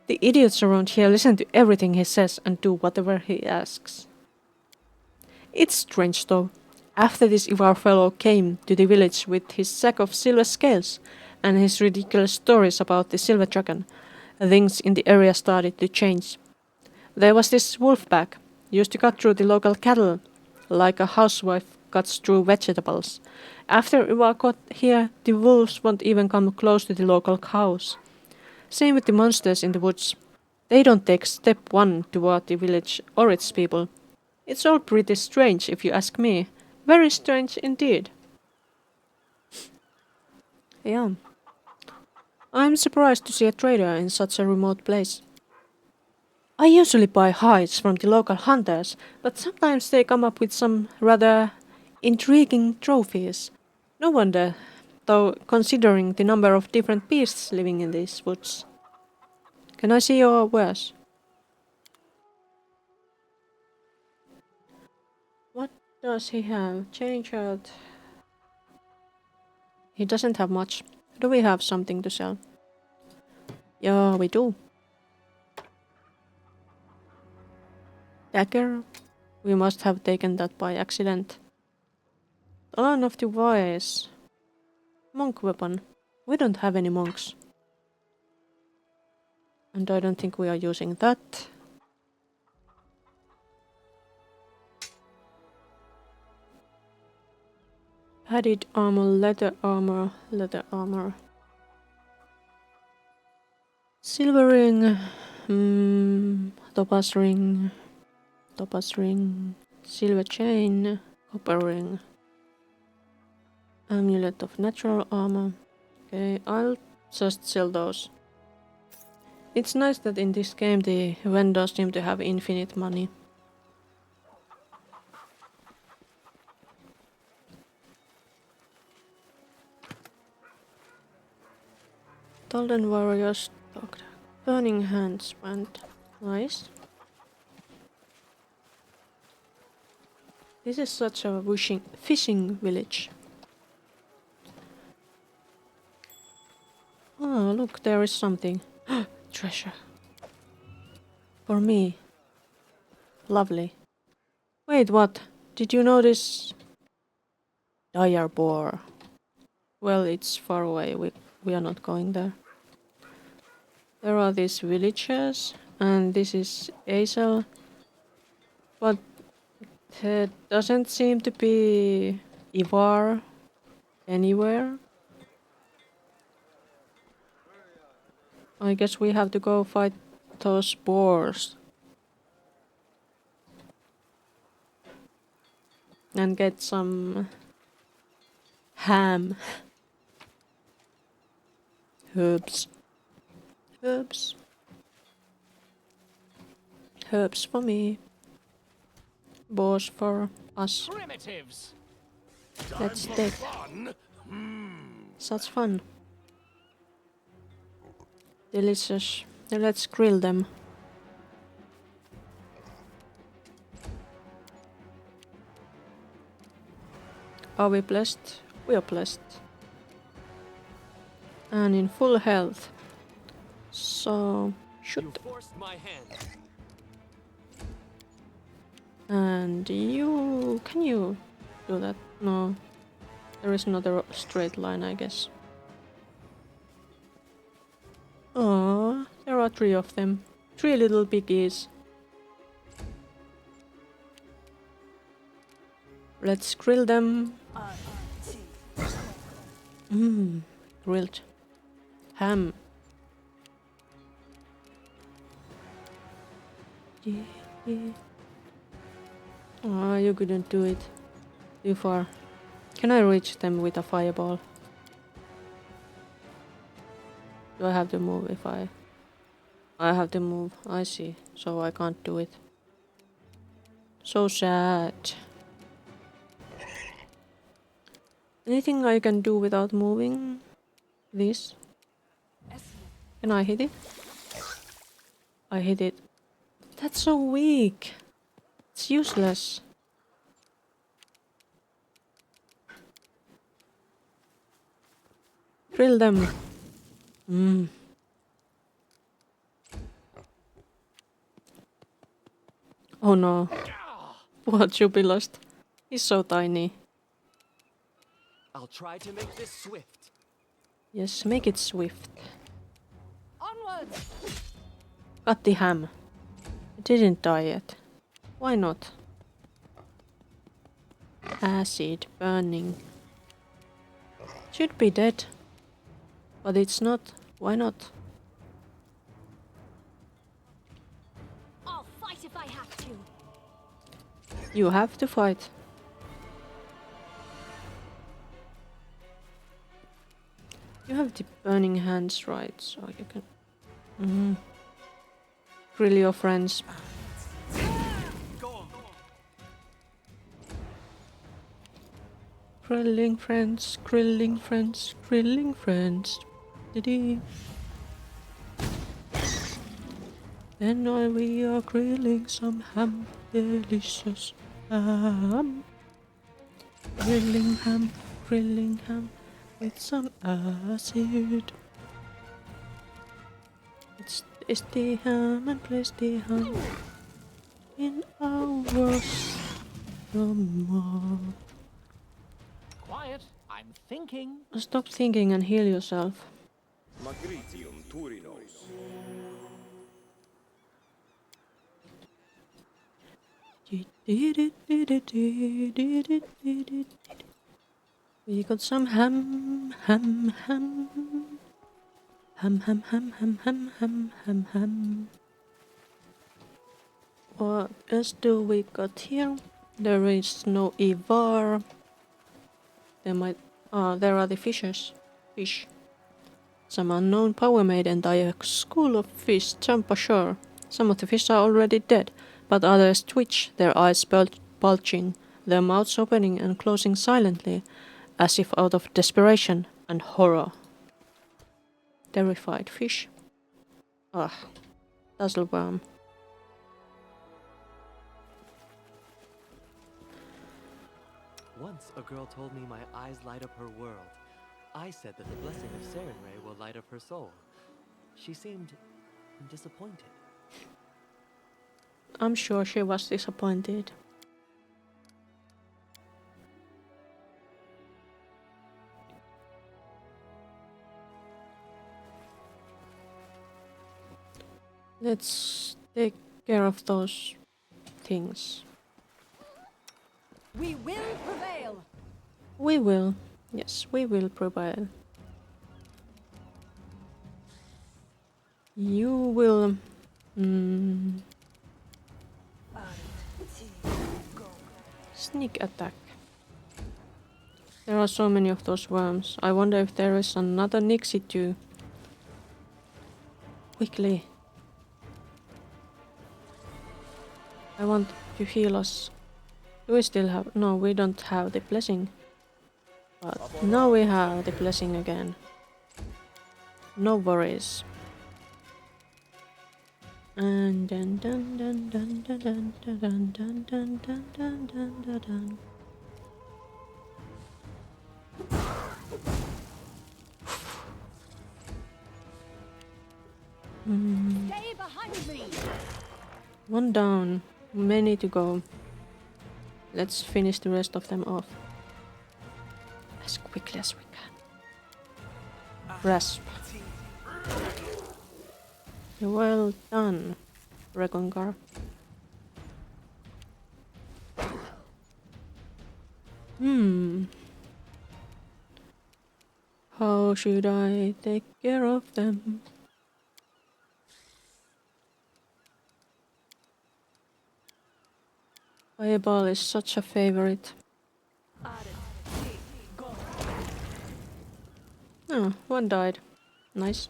[SPEAKER 1] The idiots around here listen to everything he says and do whatever he asks. It's strange though. After this Ivar fellow came to the village with his sack of silver scales and his ridiculous stories about the Silver Dragon, things in the area started to change. There was this wolf pack, used to cut through the local cattle like a housewife cuts through vegetables. After Iwa got here, the wolves won't even come close to the local cows. Same with the monsters in the woods. They don't take step one toward the village or its people. It's all pretty strange if you ask me. Very strange indeed. Yeah. I'm surprised to see a trader in such a remote place. I usually buy hides from the local hunters, but sometimes they come up with some rather intriguing trophies. No wonder, though, considering the number of different beasts living in these woods. Can I see your wares? What does he have? Change out. He doesn't have much. Do we have something to sell? Yeah, we do. Dagger? We must have taken that by accident. Dawn of the Wise. Monk weapon. We don't have any monks. And I don't think we are using that. Padded armor, leather armor, leather armor. Silver ring. Topaz ring. Topaz ring. Silver chain. Copper ring. Amulet of natural armor. Okay, I'll just sell those. It's nice that in this game the vendors seem to have infinite money. Golden Warriors, Doctor. Burning Hands band. Nice. This is such a fishing village. Oh, look, there is something. Treasure. For me. Lovely. Wait, what? Did you notice? Dire boar. Well, it's far away. We are not going there. There are these villagers, and this is Azel. But there doesn't seem to be Ivar anywhere. I guess we have to go fight those boars. And get some ham. Herbs. Herbs. Herbs for me. Boars for us.
[SPEAKER 3] Primitives.
[SPEAKER 1] Let's take. Such fun. Delicious. Let's grill them. Are we blessed? We are blessed. And in full health. So shoot.
[SPEAKER 3] You forced my hand.
[SPEAKER 1] And you... Can you do that? No. There is another straight line, I guess. Oh, there are 3 of them. 3 little piggies. Let's grill them. Grilled. Ham. Oh, you couldn't do it. Too far. Can I reach them with a fireball? Do I have to move if I have to move, I see. So I can't do it. So sad. Anything I can do without moving? This? Can I hit it? I hit it. That's so weak. It's useless. Drill them. Oh no. Poor Jubilust. He's so tiny.
[SPEAKER 5] I'll try to make this swift.
[SPEAKER 1] Yes, make it swift.
[SPEAKER 6] Onwards!
[SPEAKER 1] Got the ham. It didn't die yet. Why not? acid burning. Should be dead. But it's not. Why not?
[SPEAKER 4] I'll fight if I have to.
[SPEAKER 1] You have to fight. You have the burning hands, right? So you can. Grill your friends. Grilling friends, grilling friends, grilling friends. Diddy. Then we are grilling some ham, delicious ham. Grilling ham with some acid. It's tasty ham and tasty ham in our stomach.
[SPEAKER 3] Quiet, I'm thinking.
[SPEAKER 1] Stop thinking and heal yourself.
[SPEAKER 8] Magritium turinos.
[SPEAKER 1] We got some ham. What else do we got here? There is no Ivar. There are the fishers. Fish. Some unknown power made entire school of fish jump ashore. Some of the fish are already dead, but others twitch, their eyes bulging, their mouths opening and closing silently, as if out of desperation and horror. Terrified fish. Ah, Dazzleworm.
[SPEAKER 5] Once a girl told me my eyes light up her world. I said that the blessing of Sarenrae will light up her soul. She seemed disappointed.
[SPEAKER 1] I'm sure she was disappointed. Let's take care of those things.
[SPEAKER 6] We will prevail.
[SPEAKER 1] We will. Yes, we will prevail. You will... Sneak attack. There are so many of those worms. I wonder if there is another Nixie too. Quickly. I want to heal us. Do we still have... No, we don't have the blessing. But now we have the blessing again. No worries. And dun dun dun dun dun dun dun dun dun dun dun dun dun dun.
[SPEAKER 6] Stay behind me.
[SPEAKER 1] One down, many to go. Let's finish the rest of them off as quickly as we can. Grasp. Well done, Regongar. How should I take care of them? Fireball is such a favorite. Oh, one died. Nice.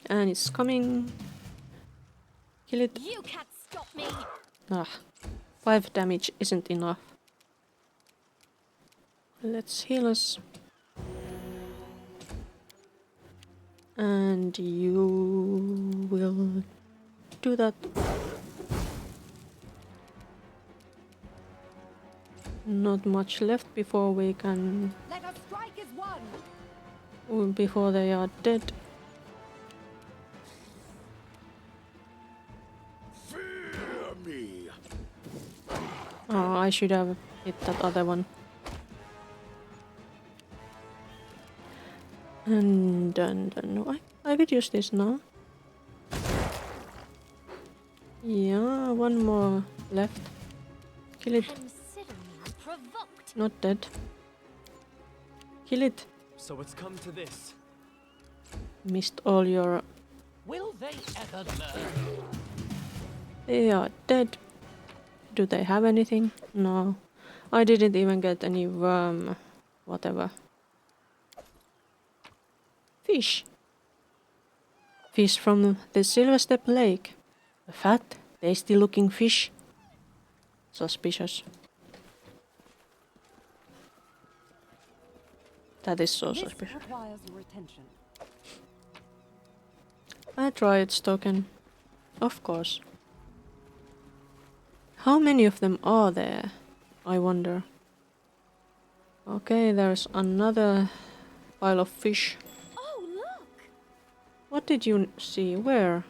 [SPEAKER 1] And it's coming. Kill it.
[SPEAKER 4] You can't stop me.
[SPEAKER 1] Ah, 5 damage isn't enough. Let's heal us. And you will do that. Not much left before we can...
[SPEAKER 6] Let us strike as one.
[SPEAKER 1] Before they are dead.
[SPEAKER 7] Fear me.
[SPEAKER 1] Oh, I should have hit that other one. And done. I could use this now. Yeah, one more left. Kill it.
[SPEAKER 4] Consider me provoked.
[SPEAKER 1] Not dead. Kill it.
[SPEAKER 5] So it's come to this.
[SPEAKER 1] Missed all your...
[SPEAKER 3] Will they ever learn?
[SPEAKER 1] They are dead. Do they have anything? No. I didn't even get any worm. Whatever. Fish. Fish from the Silver Step Lake. A fat, tasty looking fish. Suspicious. That is so
[SPEAKER 6] This
[SPEAKER 1] suspicious.
[SPEAKER 6] requires your attention.
[SPEAKER 1] I try its token. Of course. How many of them are there? I wonder. Okay, there's another pile of fish.
[SPEAKER 4] Oh, look!
[SPEAKER 1] What did you see? Where?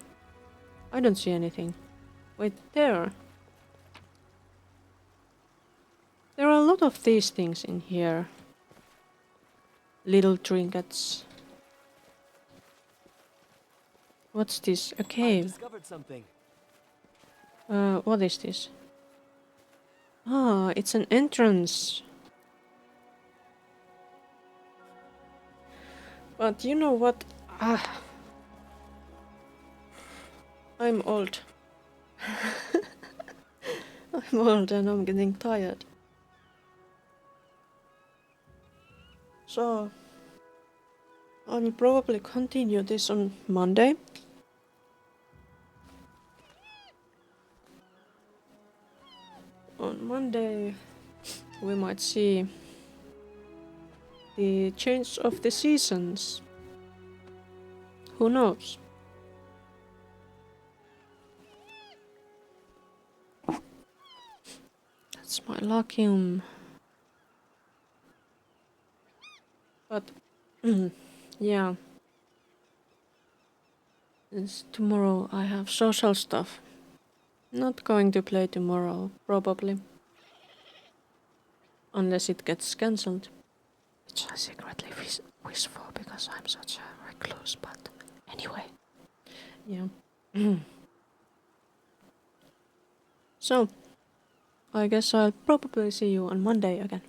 [SPEAKER 1] I don't see anything. Wait, there. There are a lot of these things in here. Little trinkets. What's this? A
[SPEAKER 5] I
[SPEAKER 1] cave.
[SPEAKER 5] discovered something.
[SPEAKER 1] What is this? Ah, it's an entrance. But you know what? Ah. I'm old. I'm old and I'm getting tired. So, I will probably continue this on Monday. On Monday, we might see the change of the seasons. Who knows? That's my Lacium. But, yeah. Since tomorrow I have social stuff. Not going to play tomorrow, probably. Unless it gets cancelled. Which I secretly wish for because I'm such a recluse, but anyway. Yeah. So, I guess I'll probably see you on Monday again.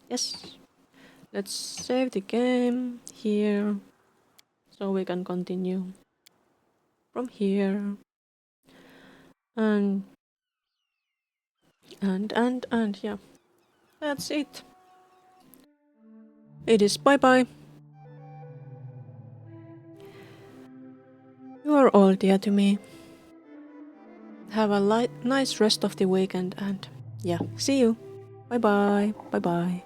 [SPEAKER 1] Yes. Let's save the game here. So we can continue from here. And yeah. That's it. It is bye-bye. You are all dear to me. Have a nice rest of the weekend and yeah, see you. Bye-bye. Bye-bye.